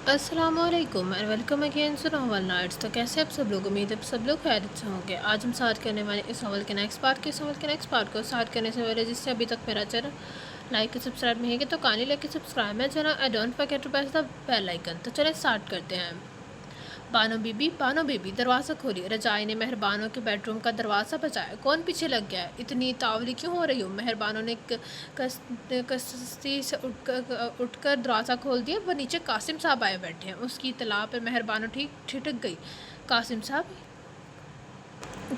अस्सलाम वालेकुम and welcome again to novel nights. तो कैसे आप सब लोग, उम्मीद है आप सब लोग खैरियत से होंगे। आज हम स्टार्ट करने वाले इस नॉवल के नेक्स्ट पार्ट को स्टार्ट करने से पहले जिससे अभी तक मेरा चैनल लाइक और सब्सक्राइब नहीं है तो काइंडली लाइक सब्सक्राइब मेरा channel I don't forget to press the bell icon. तो चले स्टार्ट करते हैं। बानो बीबी दरवाज़ा खोली। रजाई ने मेहरबानो के बेडरूम का दरवाज़ा बजाया। कौन पीछे लग गया है? इतनी तावली क्यों हो रही हो? मेहरबानो ने कस्ती से उठकर दरवाज़ा खोल दिया। वो नीचे कासिम साहब आए बैठे हैं। उसकी इतला पे मेहरबानो ठीक ठिठक गई।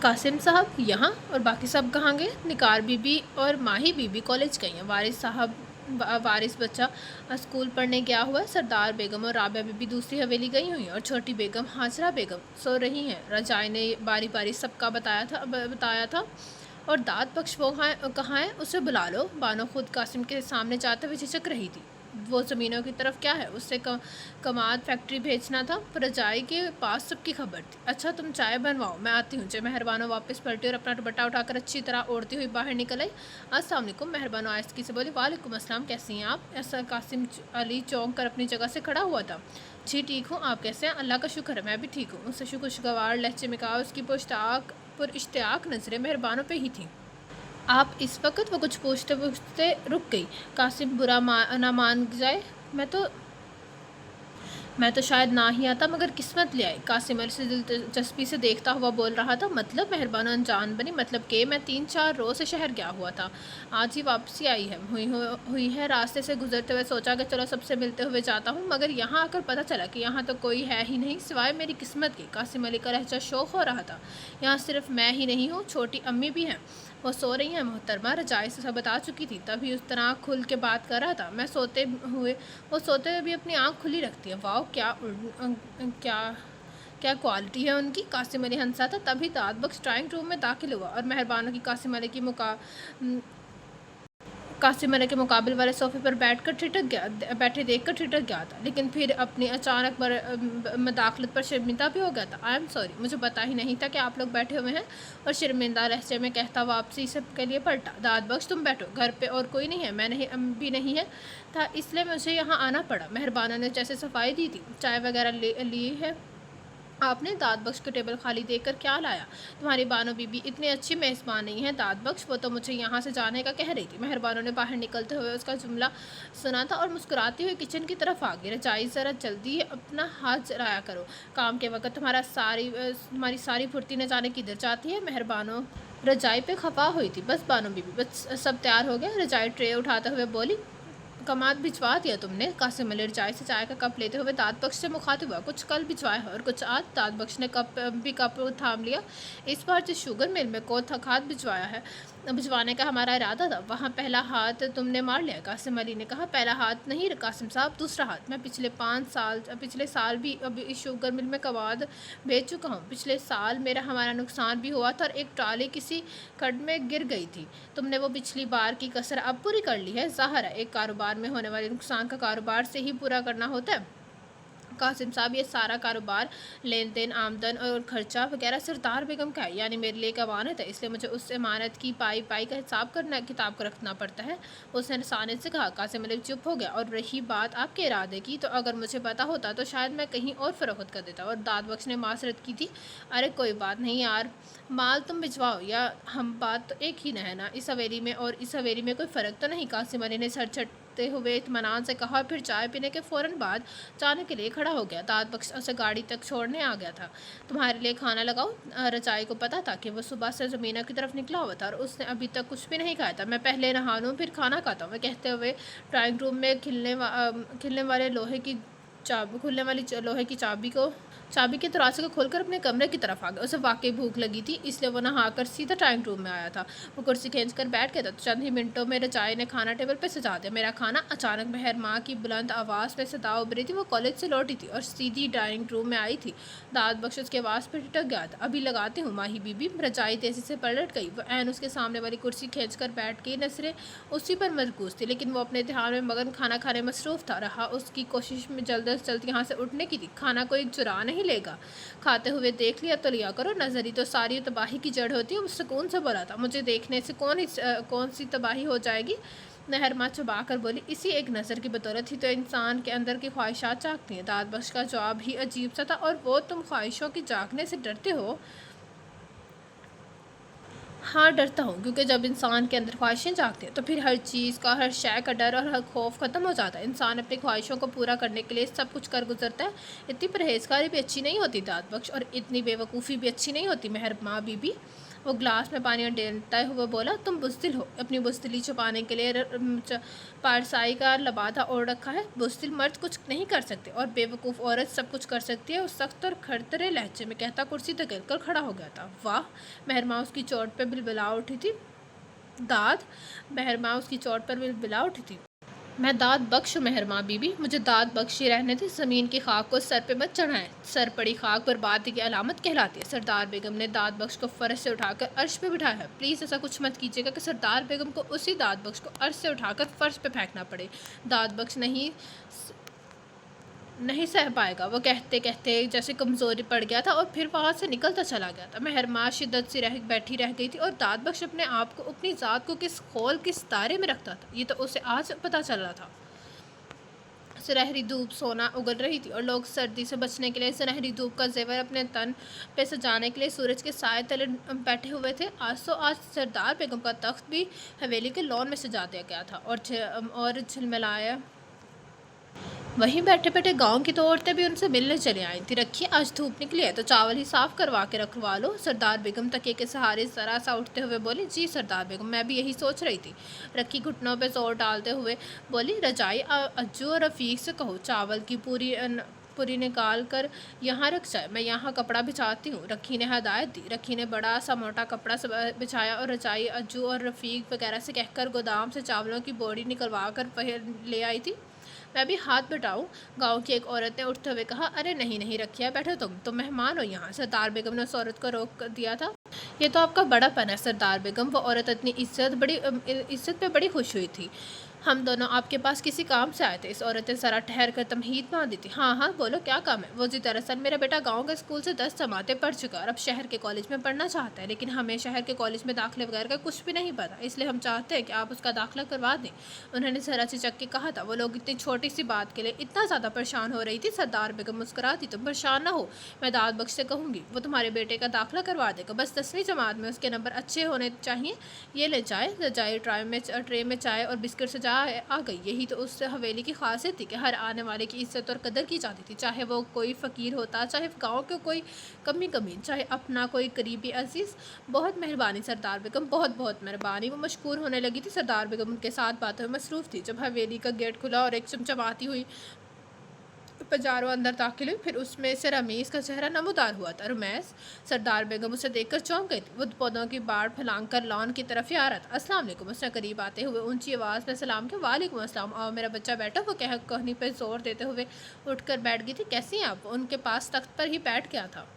कासिम साहब यहाँ? और बाकी सब कहाँ गए? निकार बीबी और माही बीबी कॉलेज गई हैं। वारिस बच्चा स्कूल पढ़ने गया हुआ है। सरदार बेगम और राबिया बीबी दूसरी हवेली गई हुई हैं और छोटी बेगम हाजरा बेगम सो रही हैं। रजाई ने बारी बारी सबका बताया था। और दाद बख्श वो कहाँ है? उसे बुला लो। बानो खुद कासिम के सामने जाते हुए झिझक रही थी। वो ज़मीनों की तरफ क्या है? उससे कमाद फैक्ट्री भेजना था। पर रजाई के पास सबकी खबर थी। अच्छा तुम चाय बनवाओ, मैं आती हूँ। जब मेहरबानो वापस पलटी और अपना दुपट्टा उठाकर अच्छी तरह ओढ़ती हुई बाहर निकल आई। अस्सलाम वालेकुम। मेहरबानो आहिस्ता से बोली। वालेकुम अस्सलाम, कैसी हैं आप? ऐसा कासिम अली चौंक कर अपनी जगह से खड़ा हुआ था। जी ठीक हूँ, आप कैसे हैं? अल्लाह का शुक्र है, मैं भी ठीक हूँ। उससे खुशगवार लहजे में कहा। उसकी पुरइश्तियाक नज़रें मेहरबानों पे ही थी। आप इस वक्त? वो कुछ पूछते पूछते रुक गई। कासिम बुरा ना मान जाए, मैं तो शायद ना ही आता, मगर किस्मत ले आई। कासिम अली से दिलचस्पी से देखता हुआ बोल रहा था। मतलब? मेहरबानो अनजान बनी। मतलब कि मैं 3-4 रोज़ से शहर गया हुआ था, आज ही वापसी आई है हुई है। रास्ते से गुजरते हुए सोचा कि चलो सबसे मिलते हुए जाता हूँ, मगर यहाँ आकर पता चला कि यहाँ तो कोई है ही नहीं सिवाय मेरी किस्मत के। कासिम अली का लहजा शौक हो रहा था। यहाँ सिर्फ मैं ही नहीं हूँ, छोटी अम्मी भी हैं। वो सो रही हैं मोहतरमा, रजाई से सब बता चुकी थी, तभी उस तरह खुल के बात कर रहा था। वो सोते हुए भी अपनी आँख खुली रखती है। वाह, क्या क्या क्वालिटी है उनकी। कासिम अली हंसा था। तभी दाद बख्श ड्राइंग रूम में दाखिल हुआ और मेहरबानों की कासिम अली के मुकाबिल वाले सोफे पर बैठे देखकर ठिठक गया था, लेकिन फिर अपनी अचानक मदाखलत पर शर्मिंदा भी हो गया था। आई एम सॉरी, मुझे पता ही नहीं था कि आप लोग बैठे हुए हैं। और शर्मिंदा लहजे में कहता वापसी सबके लिए पलटा। दाद बख्श तुम बैठो, घर पे और कोई नहीं है, मैं नहीं भी नहीं है था, इसलिए मुझे यहाँ आना पड़ा। मेहरबाना ने जैसे सफाई दी थी। चाय वगैरह ली है आपने? दाद बख्श को टेबल खाली देखकर क्या लाया? तुम्हारी बानो बीबी इतनी अच्छी मेज़बान नहीं है दाद बख्श, वो तो मुझे यहाँ से जाने का कह रही थी। मेहरबानों ने बाहर निकलते हुए उसका जुमला सुना था और मुस्कुराती हुई किचन की तरफ आ गई। रजाई ज़रा जल्दी अपना हाथ जलाया करो, काम के वक्त तुम्हारी सारी फुर्ती न जाने किधर जाती है। मेहरबानों रजाई पे खफा हुई थी। बस बानो बीबी, बस सब तैयार हो गया? रजाई ट्रे उठाते हुए बोली। कमाद भिजवा दिया तुमने? कासिम अली रजाई से चाय का कप लेते हुए दाद बख्श से मुखातिब हुआ। कुछ कल भिजवाया है और कुछ आज। दाद बख्श ने कप थाम लिया। इस बार जिस शुगर मिल में को खाद भिजवाने का हमारा इरादा था, वहाँ पहला हाथ तुमने मार लिया। कासिम अली ने कहा। पहला हाथ नहीं कासिम साहब, दूसरा हाथ। मैं पिछले साल भी अभी इस शुगर मिल में कमाद बेच चुका हूँ। पिछले साल हमारा नुकसान भी हुआ था और एक ट्राली किसी खड्ड में गिर गई थी। तुमने वो पिछली बार की कसर अब पूरी कर ली है। ज़ाहिर है एक कारोबार में होने वाले नुकसान का कारोबार से ही पूरा करना होता है। कासिम साहब, ये सारा कारोबार, लेन देन, आमदन और खर्चा वगैरह सरदार बेगम का है, यानी मेरे लिए एक अमानत है, इसलिए मुझे उस अमानत की पाई का किताब को रखना पड़ता है। उसने रसानत से कहा। कासिम अली चुप हो गया। और रही बात आपके इरादे की, तो अगर मुझे पता होता तो शायद मैं कहीं और फ़रोख्त कर देता। और दाद बख्श ने मासरत की थी। अरे कोई बात नहीं यार, माल तुम भिजवाओ या हम, बात तो एक ही न है ना। इस हवेली में और इस हवेली में कोई फ़र्क तो नहीं? कासिम अली ने सर चटते हुए इत्मीनान से कहा। फिर चाय पीने के फ़ौरन बाद जाने के लिए खड़ा हो गया। दाद बख्श उसे गाड़ी तक छोड़ने आ गया था। तुम्हारे लिए खाना लगाओ? रजाई को पता था कि वो सुबह से ज़मीना की तरफ निकला हुआ था और उसने अभी तक कुछ भी नहीं खाया था। मैं पहले नहा लूँ फिर खाना खाता हूँ, कहते हुए ड्राइंग रूम में खुलने वाली लोहे की चाबी के दरवाजे को खोलकर अपने कमरे की तरफ आ गया। उसे वाकई भूख लगी थी, इसलिए वो नहाकर सीधा ड्राइंग रूम में आया था। वो कुर्सी खींच कर बैठ गया था। तो चंद ही मिनटों में रजाई ने खाना टेबल पर सजा दिया। मेरा खाना? अचानक मेहर माँ की बुलंद आवाज़ में सदा उभरी थी। वो कॉलेज से लौटी थी और सीधी डाइनिंग रूम में आई थी। दाद बख्श उसकी आवाज़ पर टिटक गया था। अभी लगाती हूँ माही बीबी। रजाई तेज़ी से पलट गई। वो ऐन उसके सामने वाली कुर्सी खींच कर बैठ गई। नजरें उसी पर मरकूज थी, लेकिन वो अपने ध्यान में मगन खाना खाने मसरूफ़ था रहा। उसकी कोशिश में जल्द से जल्द यहाँ से उठने की थी। खाना कोई चुरा नहीं लेगा, खाते हुए देख लिया तो लिया करो, नज़री तो सारी तबाही की जड़ होती है। वो सुकून से बोला था। मुझे देखने से कौन सी तबाही हो जाएगी? महरमा चबा कर बोली, इसी एक नज़र की बदौलत ही तो इंसान के अंदर की ख्वाहिशात जागती हैं। दाद बख्श का जवाब ही अजीब सा था, और वो, तुम ख्वाहिशों की जागने से डरते हो? हाँ, डरता हूँ, क्योंकि जब इंसान के अंदर ख्वाहिशें जागती हैं तो फिर हर चीज़ का, हर शय का डर और हर खौफ ख़त्म हो जाता है। इंसान अपनी ख्वाहिशों को पूरा करने के लिए सब कुछ कर गुजरता है। इतनी परहेजगारी भी अच्छी नहीं होती दाद बख्श, और इतनी बेवकूफ़ी भी अच्छी नहीं होती मेहरमा बीबी। वो ग्लास में पानी डेलता हुआ बोला, तुम बुज़दिल हो। अपनी बुज़दिली छुपाने के लिए पारसाई का लबादा ओढ़ रखा है। बुज़दिल मर्द कुछ नहीं कर सकते, और बेवकूफ़ औरत सब कुछ कर सकती है। उस सख्त और खड़तरे लहजे में कहता कुर्सी धकेल कर खड़ा हो गया था। वाह! मेहरमा उसकी चोट पर बिलबिला उठी थी। दाद मेहरमा उसकी चोट पर बिलबिला उठी थी। मैं दाद बख्श हूँ मेहरमा बीबी, मुझे दाद बख्शी रहने थे। ज़मीन की खाक को सर पे मत चढ़ाएं। सर पड़ी खाक बर्बादी की अलामत कहलाती है। सरदार बेगम ने दाद बख्श को फ़र्श से उठाकर अर्श पे बिठाया है। प्लीज़ ऐसा कुछ मत कीजिएगा कि सरदार बेगम को उसी दाद बख्श को अर्श से उठाकर फ़र्श पे फेंकना पड़े। दाद बख्श नहीं सह पाएगा, वो कहते कहते जैसे कमज़ोरी पड़ गया था, और फिर वहाँ से निकलता चला गया था। मेहरमा शिद्दत से बैठी रह गई थी, और दाद बख्श अपने आप को, अपनी ज़ात को किस दायरे में रखता था, ये तो उसे आज पता चल रहा था। सुनहरी धूप सोना उगल रही थी, और लोग सर्दी से बचने के लिए सुनहरी धूप का जेवर अपने तन पे सजाने के लिए सूरज के साए तले बैठे हुए थे। आज सरदार बेगम का तख्त भी हवेली के लॉन में सजा दिया गया था, और झिलमिलाया। वहीं बैठे बैठे गांव की तो औरतें भी उनसे मिलने चली आई थी। रखिए, आज धूप निकली है तो चावल ही साफ़ करवा के रखवा लो। सरदार बेगम तकिए के सहारे ज़रा सा उठते हुए बोली, जी सरदार बेगम, मैं भी यही सोच रही थी। रखी घुटनों पे जोर डालते हुए बोली, रजाई अज्जू और रफ़ीक से कहो चावल की पूरी निकाल कर यहाँ रख जाए, मैं यहाँ कपड़ा बिछाती हूँ। रखी ने हदायत दी। रखी ने बड़ा सा मोटा कपड़ा बिछाया, और रजाई अज्जू और रफ़ीक वगैरह से कहकर गोदाम से चावलों की बोरी निकलवा कर ले आई थी। मैं भी हाथ बटाऊँ? गांव की एक औरत ने उठते हुए कहा। अरे नहीं नहीं रखिया, बैठो, तुम मेहमान हो यहाँ। सरदार बेगम ने उस औरत को रोक दिया था। ये तो आपका बड़ापन है सरदार बेगम। वो औरत अपनी इज्जत पे बड़ी खुश हुई थी। हम दोनों आपके पास किसी काम से आए थे। इस औरत ने ज़रा ठहर कर तमहीद बांधी थी। हाँ हाँ बोलो, क्या काम है? वो जी, दरअसल मेरा बेटा गांव के स्कूल से 10 जमातें पढ़ चुका है, और अब शहर के कॉलेज में पढ़ना चाहता है, लेकिन हमें शहर के कॉलेज में दाखिले वगैरह का कुछ भी नहीं पता, इसलिए हम चाहते हैं कि आप उसका दाखिला करवा दें। उन्होंने ज़रा चिचक के कहा था। वो लोग इतनी छोटी सी बात के लिए इतना ज़्यादा परेशान हो रही थी। सरदार बेगम मुस्कुरा दी। तुम परेशान ना हो, मैं दाद बख्श से कहूँगी, वो तुम्हारे बेटे का दाखिला करवा देगा। बस 10वीं जमात में उसके नंबर अच्छे होने चाहिए। ये ले जाए। रजाई ट्रे में चाय और बिस्किट से जा आ गई। यही तो उस हवेली की खासियत थी कि हर आने वाले की इज्जत और कदर की जाती थी, चाहे वो कोई फ़कीर होता, चाहे गांव के कोई कमी, चाहे अपना कोई करीबी अजीज़। बहुत मेहरबानी सरदार बेगम, बहुत बहुत मेहरबानी। वो मशकूर होने लगी थी। सरदार बेगम उनके साथ बातों में मसरूफ़ थी। जब हवेली का गेट खुला और एक चमचमाती हुई पजारो अंदर दाखिल हुई, फिर उसमें से रमीज़ का चेहरा नमूदार हुआ था। रमेश! सरदार बेगम उसे देखकर चौंक गई थी। वो पौधों की बाढ़ फैलाकर लॉन की तरफ ही आ रहा था। अस्सलाम वालेकुम। उसने करीब आते हुए ऊंची आवाज़ में सलाम किया। वालेकुम अस्सलाम। आओ मेरा बच्चा बैठो। वो कहनी पर जोर देते हुए उठकर बैठ गई थी। कैसी हैं आप? उनके पास तख्त पर ही बैठ गया था।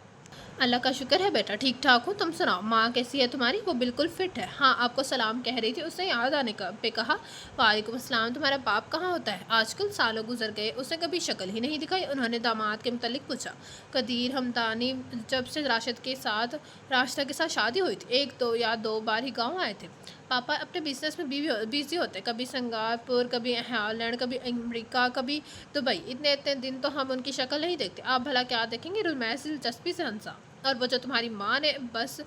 अल्लाह का शुक्र है बेटा, ठीक ठाक हूँ। तुम सुनाओ, माँ कैसी है तुम्हारी? वो बिल्कुल फ़िट है। हाँ, आपको सलाम कह रही थी। उसने याद आने पे कहा। वालेकुम अस्सलाम। तुम्हारा बाप कहाँ होता है आजकल? सालों गुजर गए, उसने कभी शक्ल ही नहीं दिखाई। उन्होंने दामाद के मुतल्लिक पूछा। कदीर हमदानी जब से राशिदा के साथ शादी हुई थी, एक दो या दो बार ही गाँव आए थे। पापा अपने बिजनेस में बिजी होते, कभी सिंगापुर, कभी हॉलैंड, कभी अमेरिका, कभी दुबई। इतने इतने दिन तो हम उनकी शक्ल नहीं देखते। आप भला क्या देखेंगे? रुमैस दिलचस्पी से हंसा। और वो जो तुम्हारी माँ ने बस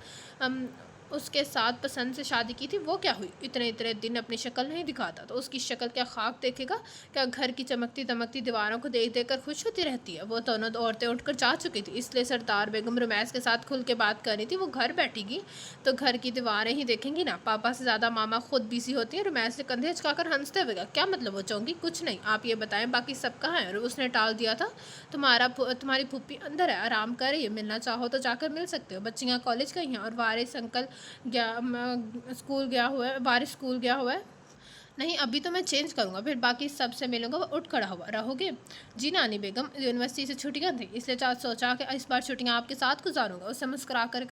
उसके साथ पसंद से शादी की थी, वो क्या हुई? इतने इतने दिन अपनी शक्ल नहीं दिखाता तो उसकी शक्ल क्या खाक देखेगा? क्या घर की चमकती दमकती दीवारों को देख देख कर खुश होती रहती है? वो दोनों औरतें उठकर जा चुकी थी, इसलिए सरदार बेगम रुमैस के साथ खुल के बात करनी थी। वो घर बैठेगी तो घर की दीवारें ही देखेंगी ना। पापा से ज़्यादा मामा खुद बिजी होती है। रुमैस ने कंधे चकाकर हंसते हुए कहा। क्या मतलब? वो चाहूँगी कुछ नहीं, आप ये बताएं बाकी सब कहाँ है? उसने टाल दिया था। तुम्हारी फूफी अंदर है, आराम कर रही है। मिलना चाहो तो जाकर मिल सकते हो। बच्चियाँ कॉलेज गई हैं और वारिस अंकल स्कूल गया हुआ है। वारिस स्कूल गया हुआ है। नहीं, अभी तो मैं चेंज करूँगा, फिर बाकी सबसे मिलूँगा। वो उठ खड़ा हुआ। रहोगे? जी नानी बेगम, यूनिवर्सिटी से छुट्टियाँ थी, इसलिए सोचा कि इस बार छुट्टियाँ आपके साथ गुजारूँगा। उससे मुस्कुरा कर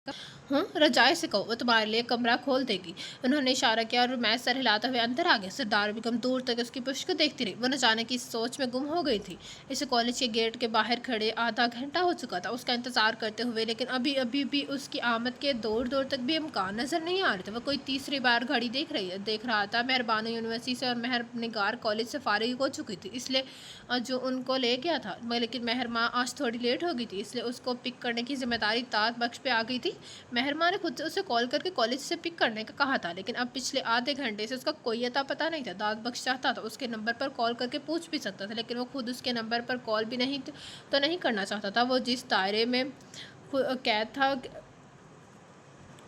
हूँ, रजाई से कहो, वो तुम्हारे लिए कमरा खोल देगी। उन्होंने इशारा किया और मैं सर हिलाते हुए अंदर आ गया। सरदार बेगम दूर तक उसकी पुष्क को देखती रही। वो न जाने की सोच में गुम हो गई थी। इसे कॉलेज के गेट के बाहर खड़े आधा घंटा हो चुका था उसका इंतजार करते हुए, लेकिन अभी अभी भी उसकी आमद के दूर दूर तक भी इम्कान नजर नहीं आ रहे थे। वो कोई तीसरी बार घड़ी देख रहा था। मेहरबानो यूनिवर्सिटी से और मेहरनिगार कॉलेज से फारिग हो चुकी थी, इसलिए जो उनको ले गया था, लेकिन मेहरमा आज थोड़ी लेट हो गई थी, इसलिए उसको पिक करने की जिम्मेदारी दाद बख्श पे आ गई थी। मेहरमा ने खुद से उसे कॉल करके कॉलेज से पिक करने का कहा था, लेकिन अब पिछले आधे घंटे से उसका कोई अता पता नहीं था। दाद बख्श चाहता था उसके नंबर पर कॉल करके पूछ भी सकता था, लेकिन वो खुद उसके नंबर पर कॉल भी नहीं करना चाहता था। वो जिस दायरे में कैद था,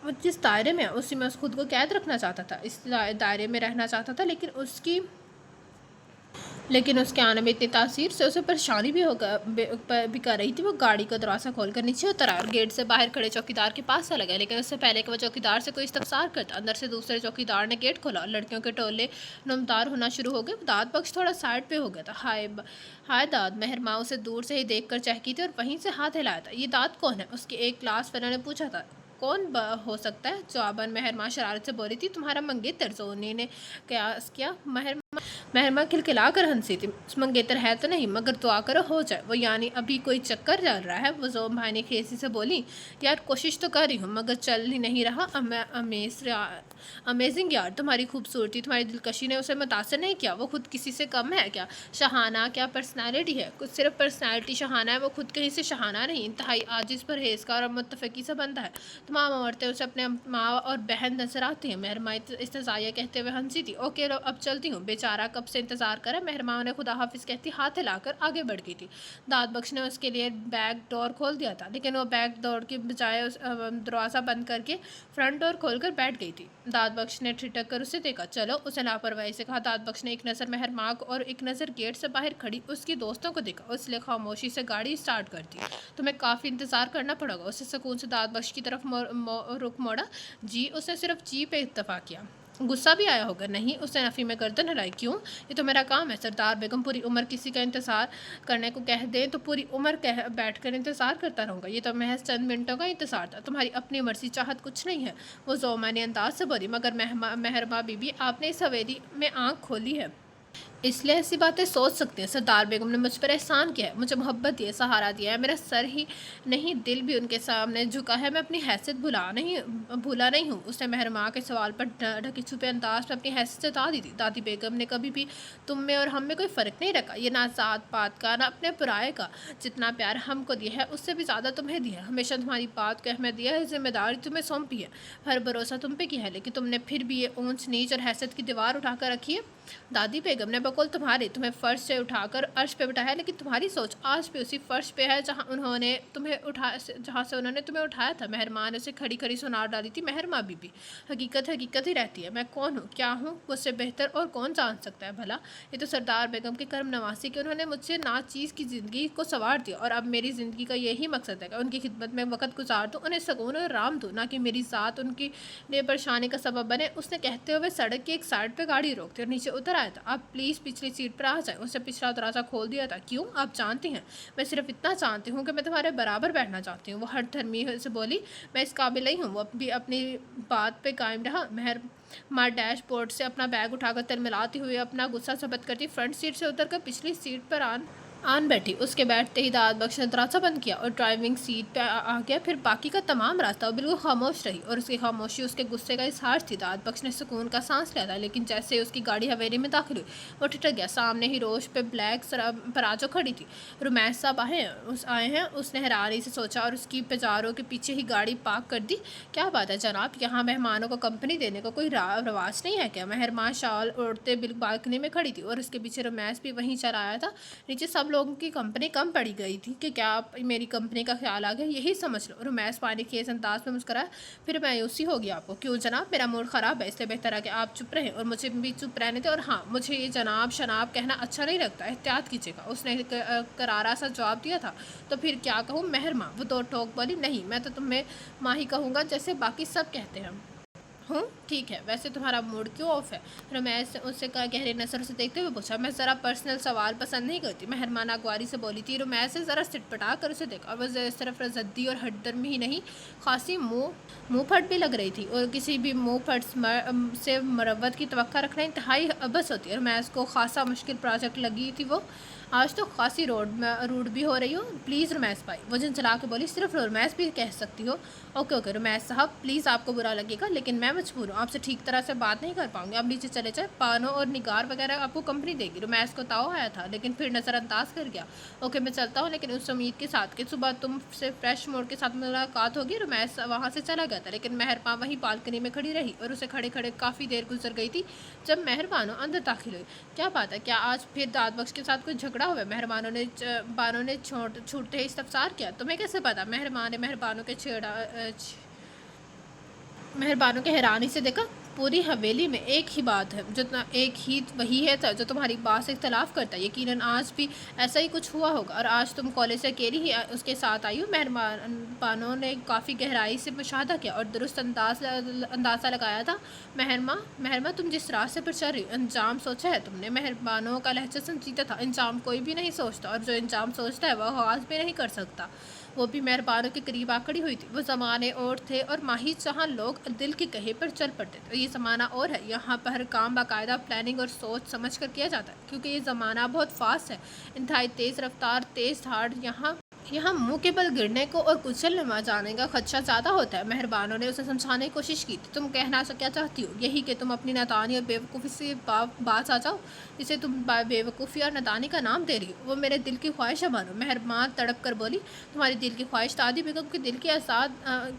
वो जिस दायरे में उसी में उस खुद को कैद रखना चाहता था, इस दायरे में रहना चाहता था, लेकिन उसके आने में इतनी तासीर से उसे परेशानी भी कर रही थी। वो गाड़ी का दरवाज़ा खोलकर नीचे उतर आया और गेट से बाहर खड़े चौकीदार के पास चला गया, लेकिन उससे पहले कि वो चौकीदार से कोई इस्तफसार करता, अंदर से दूसरे चौकीदार ने गेट खोला और लड़कियों के टोले नमदार होना शुरू हो गए। दाद बख्श थोड़ा साइड पे हो गया था। हाय दाद, मेहरमा उसे दूर से ही देख कर चहकी थी और वहीं से हाथ हिलाया था। ये दाद कौन है? उसके एक क्लास फेलो ने पूछा था। कौन हो सकता है? जवाबन मेहरमा शरारत से बोली थी। तुम्हारा मंगेतर। जोनी ने कयास किया। मेहरमा खिलखिला कर हंसी थी। मंगेतर है तो नहीं, मगर दुआ करो हो जाए। वो यानी अभी कोई चक्कर चल रहा है? वो जोम भाई ने खेसी से बोली। यार कोशिश तो कर रही हूँ, मगर चल ही नहीं रहा। अमेजिंग यार, तुम्हारी खूबसूरती, तुम्हारी दिलकशी ने उसे मुतासर नहीं किया। वो खुद किसी से कम है क्या? शहाना क्या पर्सनैलिटी है? कुछ सिर्फ पर्सनैलिटी शहाना है, वो खुद कहीं से शहाना नहीं। इंतहाई आजिज़ परहेज़गार और मुत्तफ़क़ी से बंदा है। तमाम औरतें उसे अपने माँ और बहन नजर आती हैं। मेहरमा इस्तज़ाइया कहते हुए हंसी थी। ओके लो, अब चलती हूँ। बेचारा कब से इंतज़ार करे। मेहरमा ने खुदा हाफिज़ कहती हाथ हिलाकर आगे बढ़ गई थी। दाद बख्श ने उसके लिए बैक डोर खोल दिया था, लेकिन वो बैक डोर के बजाय दरवाज़ा बंद करके फ्रंट डोर खोलकर बैठ गई थी। दाद बख्श ने ठिठक कर उसे देखा। चलो, उसे लापरवाही से कहा। दाद बख्श ने एक नज़र मेहरमा को और एक नज़र गेट से बाहर खड़ी उसकी दोस्तों को देखा, इसलिए खामोशी से गाड़ी स्टार्ट कर दी। तुम्हें काफ़ी इंतज़ार करना पड़ेगा। उसे सुकून से दाद बख्श की तरफ रुख मोड़ा। जी, उसने सिर्फ जी पे इत्तफा किया। गुस्सा भी आया होगा। नहीं, उसने नफ़ी में गर्दन हिलाई। क्यों? ये तो मेरा काम है। सरदार बेगम पूरी उम्र किसी का इंतज़ार करने को कह दे तो पूरी उम्र बैठ कर इंतज़ार करता रहूँगा। ये तो महज चंद मिनटों का इंतज़ार था। तुम्हारी अपनी मर्जी चाहत कुछ नहीं है। वो ज़ोमानी अंदाज से बोली। मगर मेहरमा बीबी, आपने इस हवेली में आँख खोली है, इसलिए ऐसी बातें सोच सकते हैं। सरदार बेगम ने मुझ पर एहसान किया है, मुझे मोहब्बत दी है, सहारा दिया है। मेरा सर ही नहीं, दिल भी उनके सामने झुका है। मैं अपनी हैसियत भूला नहीं हूँ। उसने मेहरमा के सवाल पर ढके छुपे अंदाज में अपनी हैसियत जता दी थी। दादी बेगम ने कभी भी तुम में और हम में कोई फ़र्क नहीं रखा। ये ना ज़ात पात का, ना अपने पराये का। जितना प्यार हमको दिया है, उससे भी ज़्यादा तुम्हें दिया है। हमेशा तुम्हारी बात को अहमियत दिया है, जिम्मेदारी तुम्हें सौंपी है, हर भरोसा तुम पे किया है, लेकिन तुमने फिर भी ये ऊंच नीच और हैसियत की दीवार उठाकर रखी है। दादी बेगम ने बकौल तुम्हें फर्श से उठाकर अर्श पे बिठाया, लेकिन तुम्हारी सोच आज भी उसी फर्श पे है जहाँ से उन्होंने तुम्हें उठाया था। मेहरमा ने उसे खड़ी खड़ी सुनार डाली थी। मेहरमा बीबी, हकीकत हकीकत ही रहती है। मैं कौन हूँ, क्या हूँ, मुझसे बेहतर और कौन जान सकता है भला। ये तो सरदार बेगम के कर्म नवासी कि उन्होंने मुझसे नाचीज़ की ज़िंदगी को संवार दिया, और अब मेरी ज़िंदगी का यही मकसद है कि उनकी खिदमत में वक्त गुजार दूँ, उन्हें सुकून और आराम दूँ, ना कि मेरी ज़ात उनकी लिए परेशानी का सबब बने। उसने कहते हुए सड़क की एक साइड पर गाड़ी रोकती और नीचे उतर आया था। आप प्लीज़ पिछली सीट पर आ जाए। उसने पिछला दरवाज़ा खोल दिया था। क्यों? आप जानती हैं, मैं सिर्फ इतना जानती हूँ कि मैं तुम्हारे बराबर बैठना चाहती हूँ। वो हर धर्मी से बोली। मैं इस काबिल नहीं हूँ। वो भी अपनी बात पे कायम रहा। मेहरमा डैशबोर्ड से अपना बैग उठाकर तिलमिलाती हुई अपना गुस्सा सबत करती फ्रंट सीट से उतरकर पिछली सीट पर आन बैठी। उसके बैठते ही दाद बख्श ने दरवाज़ा बंद किया और ड्राइविंग सीट पे आ गया। फिर बाकी का तमाम रास्ता बिल्कुल खामोश रही, और उसकी खामोशी उसके गुस्से का इजहार थी। दाद बख्श ने सुकून का सांस लिया था, लेकिन जैसे ही उसकी गाड़ी हवेली में दाखिल हुई, वो ठिठक गया। सामने ही रोश पे ब्लैक पराजो खड़ी थी। रुमैस साहब आए हैं, उसने हैरानी से सोचा और उसकी पेजारों के पीछे ही गाड़ी पार्क कर दी। क्या बात है जनाब, यहाँ मेहमानों को कंपनी देने का कोई रवाज नहीं है क्या? मेहरबान शाल ओढ़ते बिल्कुल बालकनी में खड़ी थी, और उसके पीछे रुमैस भी वहीं चल आया था। नीचे सब लोगों की कंपनी कम पड़ी गई थी कि क्या आप मेरी कंपनी का ख्याल आ गया, यही समझ लो। रुमैस पानी खेस अंदाज में मुस्कराया। फिर मायूसी होगी आपको। क्यों जनाब? मेरा मूड ख़राब है, इसलिए बेहतर है कि आप चुप रहें और मुझे भी चुप रहने दें। और हाँ, मुझे ये जनाब शनाब कहना अच्छा नहीं लगता, एहतियात कीजिएगा। उसने करारा सा जवाब दिया था। तो फिर क्या कहूँ मेहरमा? वो दो टोक बोली। नहीं, मैं तो तुम्हें माँ ही कहूँगा, जैसे बाकी सब कहते हैं। ہوں ٹھیک ہے، ویسے تمہارا موڈ کیوں آف ہے؟ رمیش نے اسے گہری نظر سے دیکھتے ہوئے پوچھا۔ میں ذرا پرسنل سوال پسند نہیں کرتی، مہربانہ اگواری سے بولی تھی۔ رمیش سے ذرا سٹ پٹا کر اسے دیکھا اور وہ صرف زدی اور ہٹ درم ہی نہیں، خاصی منہ پھٹ بھی لگ رہی تھی، اور کسی بھی منہ پھٹ سے مروت کی توقع رکھنا انتہائی عبث ہوتی ہے۔ رمیش کو خاصا مشکل پروجیکٹ لگی تھی وہ، آج تو خاصی روڈ بھی ہو رہی ہو۔ پلیز رمیش بھائی، وہ جھنجھلا کے بولی۔ صرف رمیش بھی کہہ سکتی ہو؟ اوکے رمیش صاحب پلیز، آپ کو برا لگے گا لیکن میں مجبور ہوں، آپ سے ٹھیک طرح سے بات نہیں کر پاؤں گی، آپ نیچے چلے جائیں، پانو اور نگار وغیرہ آپ کو کمپنی دے گی۔ رمیش کو تاؤ آیا تھا لیکن پھر نظر انداز کر گیا۔ اوکے میں چلتا ہوں، لیکن اس امید کے ساتھ کہ صبح تم سے فریش موڈ کے ساتھ ملاقات ہوگی۔ رمیش وہاں سے چلا گیا تھا لیکن مہرباں وہیں بالکنی میں کھڑی رہی اور اسے کھڑے کھڑے کافی دیر گزر گئی تھی جب مہربانو اندر داخل ہوئی۔ کیا بات ہے، کیا آج پھر داد بخش کے ساتھ کوئی جھگڑا ہوا ہے؟ مہربانوں نے چھوٹتے ہی استفسار کیا۔ تمہیں کیسے پتا؟ مہربانوں کے حیرانی سے دیکھا۔ پوری حویلی میں ایک ہی بات ہے ایک ہی وہی ہے جو تمہاری بات سے اختلاف کرتا ہے، یقیناً آج بھی ایسا ہی کچھ ہوا ہوگا، اور آج تم کالج سے اکیلی ہی اس کے ساتھ آئی ہو۔ مہربانوں نے کافی گہرائی سے مشاہدہ کیا اور درست اندازہ لگایا تھا۔ مہرباں تم جس راستے پر چل رہی ہو، انجام سوچا ہے تم نے؟ مہربانوں کا لہجہ سنجیدہ تھا۔ انجام کوئی بھی نہیں سوچتا، اور جو انجام سوچتا ہے وہ آغاز بھی نہیں کر سکتا۔ وہ بھی مہربانوں کے قریب آ کھڑی ہوئی تھی۔ وہ زمانے اور تھے اور ماہی جہاں لوگ دل کے کہے پر چل پڑتے تھے، یہ زمانہ اور ہے، یہاں پر ہر کام باقاعدہ پلاننگ اور سوچ سمجھ کر کیا جاتا ہے، کیونکہ یہ زمانہ بہت فاسٹ ہے، انتہائی تیز رفتار، تیز دھاڑ۔ یہاں منہ کے بل گرنے کو اور کچل نہ جانے کا خدشہ زیادہ ہوتا ہے۔ مہربانوں نے اسے سمجھانے کی کوشش کی تھی۔ تم کہنا کیا چاہتی ہو؟ یہی کہ تم اپنی نادانی اور بے وقوفی سے باز آ جاؤ، جسے تم بے وقوفی اور نادانی کا نام دے رہی ہو۔ وہ میرے دل کی خواہش ہے بانو، مہربان تڑپ کر بولی۔ تمہاری دل کی خواہش دادی بیگم کے دل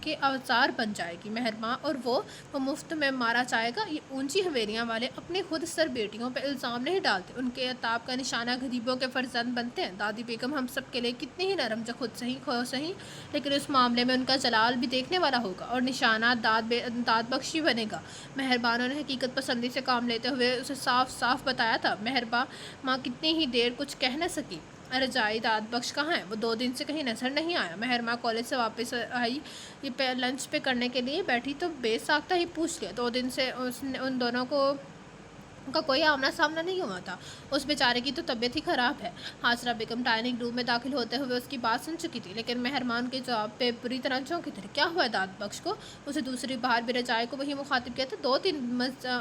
کے اوزار بن جائے گی مہربان، اور وہ مفت میں مارا جائے گا۔ یہ اونچی حویلیاں والے اپنے خود سر بیٹیوں پہ الزام نہیں ڈالتے، ان کے عتاب کا نشانہ غریبوں کے فرزند بنتے ہیں۔ دادی بیگم ہم سب کے لیے کتنی ہی نرم، جو خود سہی لیکن اس معاملے میں ان کا جلال بھی دیکھنے والا ہوگا، اور نشانہ داد بخشی بنے گا۔ مہربانوں نے حقیقت پسندی سے کام لیتے ہوئے اسے صاف بتایا تھا۔ مہرباں ماں کتنی ہی دیر کچھ کہہ نہ سکی۔ رجائی داد بخش کہاں ہے؟ وہ 2 دن سے کہیں نظر نہیں آیا۔ مہرباں کالج سے واپس آئی، یہ لنچ پہ کرنے کے لیے بیٹھی تو بے ساختہ ہی پوچھ لیا۔ 2 دن سے ان دونوں کا کوئی آمنا سامنا نہیں ہوا تھا۔ اس بیچارے کی تو طبیعت ہی خراب ہے۔ حاجرہ بیگم ڈائننگ روم میں داخل ہوتے ہوئے اس کی بات سن چکی تھی، لیکن مہربان کے جواب پہ بری طرح چونکی تھی۔ کیا ہوا ہے داد بخش کو؟ اسے دوسری بار بھی رجائی کو وہی مخاطب کیا تھا۔ 2-3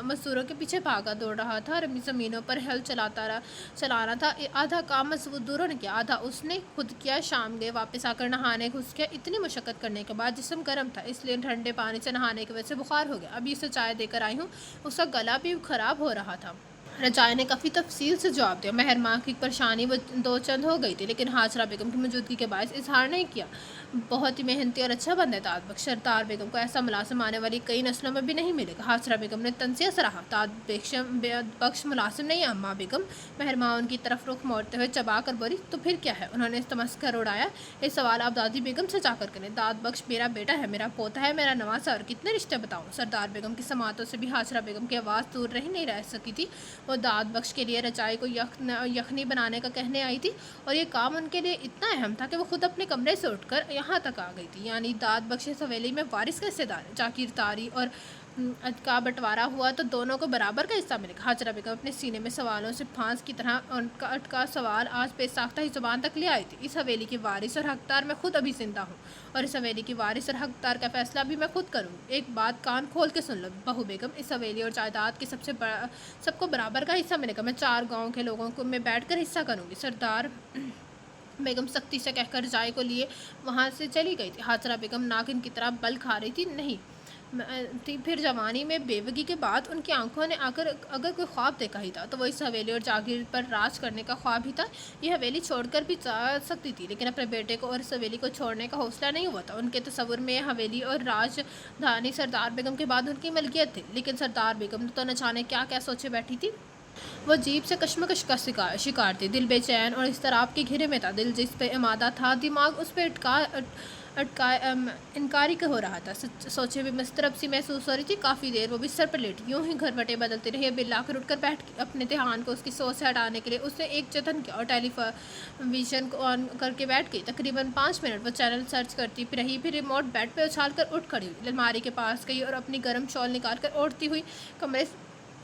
مزدوروں کے پیچھے بھاگا دوڑ رہا تھا، زمینوں پر ہل چلانا تھا۔ آدھا کام مزدوروں نے کیا، آدھا اس نے خود کیا۔ شام گئے، واپس آ کر نہانے گھس گیا۔ اتنی مشقت کرنے کے بعد جسم گرم تھا، اس لیے ٹھنڈے پانی سے نہانے کی وجہ سے بخار ہو گیا۔ ابھی اسے چائے دے کر آئی ہوں، اس کا گلا بھی خراب ہو رہا تھا۔ رجائی نے کافی تفصیل سے جواب دیا۔ مہرباں کی پریشانی وہ 2 چند ہو گئی تھی، لیکن حاجرہ بیگم کی موجودگی کے باعث اظہار نہیں کیا۔ بہت ہی محنتی اور اچھا بندہ ہے داد بخش، سردار بیگم کو ایسا ملازم آنے والی کئی نسلوں میں بھی نہیں ملے گا۔ حاجرہ بیگم نے تنزیہ سراہا۔ داد بخش ملازم نہیں ہے اماں بیگم۔ مہرباں ان کی طرف رخ موڑتے ہوئے چبا کر بولی۔ تو پھر کیا ہے؟ انہوں نے تمسخر اڑایا۔ یہ سوال آپ دادی بیگم سے جا کر کریں۔ داد بخش میرا بیٹا ہے، میرا پوتا ہے، میرا نواسا، اور کتنے رشتے بتاؤں؟ سردار بیگم کی سماعتوں سے بھی حاجرہ بیگم کی آواز دور نہیں رہ سکی تھی۔ وہ داد بخش کے لیے رجائی کو یخنی بنانے کا کہنے آئی تھی، اور یہ کام ان کے لیے اتنا اہم تھا کہ وہ خود اپنے کمرے سے اٹھ کر یہاں تک آ گئی تھی۔ یعنی داد بخش اس حویلی میں وارث کا حصہ دار ہے، جاگیرداری اور کا بٹوارا ہوا تو دونوں کو برابر کا حصہ ملے گا۔ حاجرہ بیگم اپنے سینے میں سوالوں سے پھانس کی طرح ان کا اٹکا سوال آج بے ساختہ ہی زبان تک لے آئی تھی۔ اس حویلی کی وارث اور حقدار میں خود ابھی زندہ ہوں، اور اس حویلی کی وارث اور حقدار کا فیصلہ بھی میں خود کروں گی۔ ایک بات کان کھول کے سن لو بہو بیگم، اس حویلی اور جائیداد کے سب کو برابر کا حصہ ملے گا۔ میں 4 گاؤں کے لوگوں کو میں بیٹھ کر حصہ کروں گی۔ سردار بیگم سختی سے کہہ کر رجائی کو لیے وہاں سے چلی گئی تھی۔ حاجرہ بیگم ناگن کی طرح بل کھا رہی تھی۔ نہیں پھر جوانی میں بیوگی کے بعد ان کی آنکھوں نے اگر کوئی خواب دیکھا ہی تھا تو وہ اس حویلی اور جاگیر پر راج کرنے کا خواب ہی تھا۔ یہ حویلی چھوڑ کر بھی جا سکتی تھی، لیکن اپنے بیٹے کو اور اس حویلی کو چھوڑنے کا حوصلہ نہیں ہوا تھا۔ ان کے تصور میں یہ حویلی اور راج دھانی سردار بیگم کے بعد ان کی ملکیت تھی، لیکن سردار بیگم تو نہ جانے کیا کیا سوچے بیٹھی تھی۔ وہ جیب سے کشمکش کا شکار تھی، دل بے چین اور اضطراب کے گھیرے میں تھا۔ دل جس پہ امادہ تھا، دماغ اس پہ انکاری کا ہو رہا تھا۔ سوچے بھی مسترب سی محسوس ہو رہی تھی۔ کافی دیر وہ بستر پر لیٹی، یوں ہی گھروٹے بدلتی رہی۔ ابھی لا کر اٹھ کر بیٹھ گئی۔ اپنے دھیان کو اس کی سوچ سے ہٹانے کے لیے اس نے ایک جتن کیا اور ٹیلی ویژن کو آن کر کے بیٹھ گئی۔ تقریباً 5 منٹ وہ چینل سرچ کرتی رہی، پھر ریموٹ بیڈ پہ اچھال کر اٹھ کھڑی ہوئی، الماری کے پاس گئی اور اپنی گرم شال نکال کر اوڑھتی ہوئی کمرے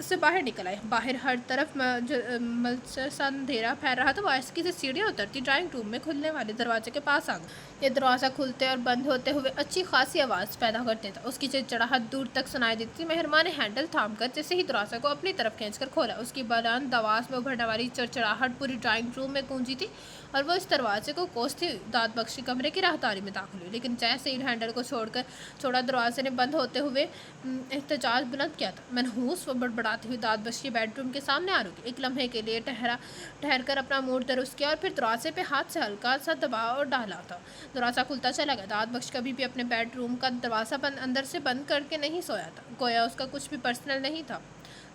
سے باہر نکل آئی۔ باہر ہر طرف ملچر سا اندھیرا پھیل رہا تھا۔ وہ آہستگی سے سیڑھیاں اترتی ڈرائنگ روم میں کھلنے والے دروازے کے پاس آ گئی۔ یہ دروازہ کھلتے اور بند ہوتے ہوئے اچھی خاصی آواز پیدا کرتے تھا۔ اس کی چڑچڑاہٹ دور تک سنائی دیتی تھی۔ مہرماں نے ہینڈل تھام کر جیسے ہی دروازے کو اپنی طرف کھینچ کر کھولا، اس کی بلند آواز میں ابھرنے والی چڑچڑاہٹ پوری ڈرائنگ روم میں گونجی تھی اور وہ اس دروازے کو کوستی ہوئی داد بخش کمرے کی راہداری میں داخل ہوئی، لیکن جیسے ہی ہینڈل کو چھوڑا دروازے نے بند ہوتے ہوئے احتجاج بلند کیا تھا۔ منحوس وہ بڑبڑاتی ہوئی داد بخش کے بیڈ روم کے سامنے آ رکی، ایک لمحے کے لیے ٹھہر کر اپنا موڈ درست کیا اور پھر دروازے پہ ہاتھ سے ہلکا سا دباؤ ڈالا تھا۔ دروازہ کھلتا چلا گیا۔ داد بخش کبھی بھی اپنے بیڈ روم کا دروازہ اندر سے بند کر کے نہیں سویا تھا، گویا اس کا کچھ بھی پرسنل نہیں تھا۔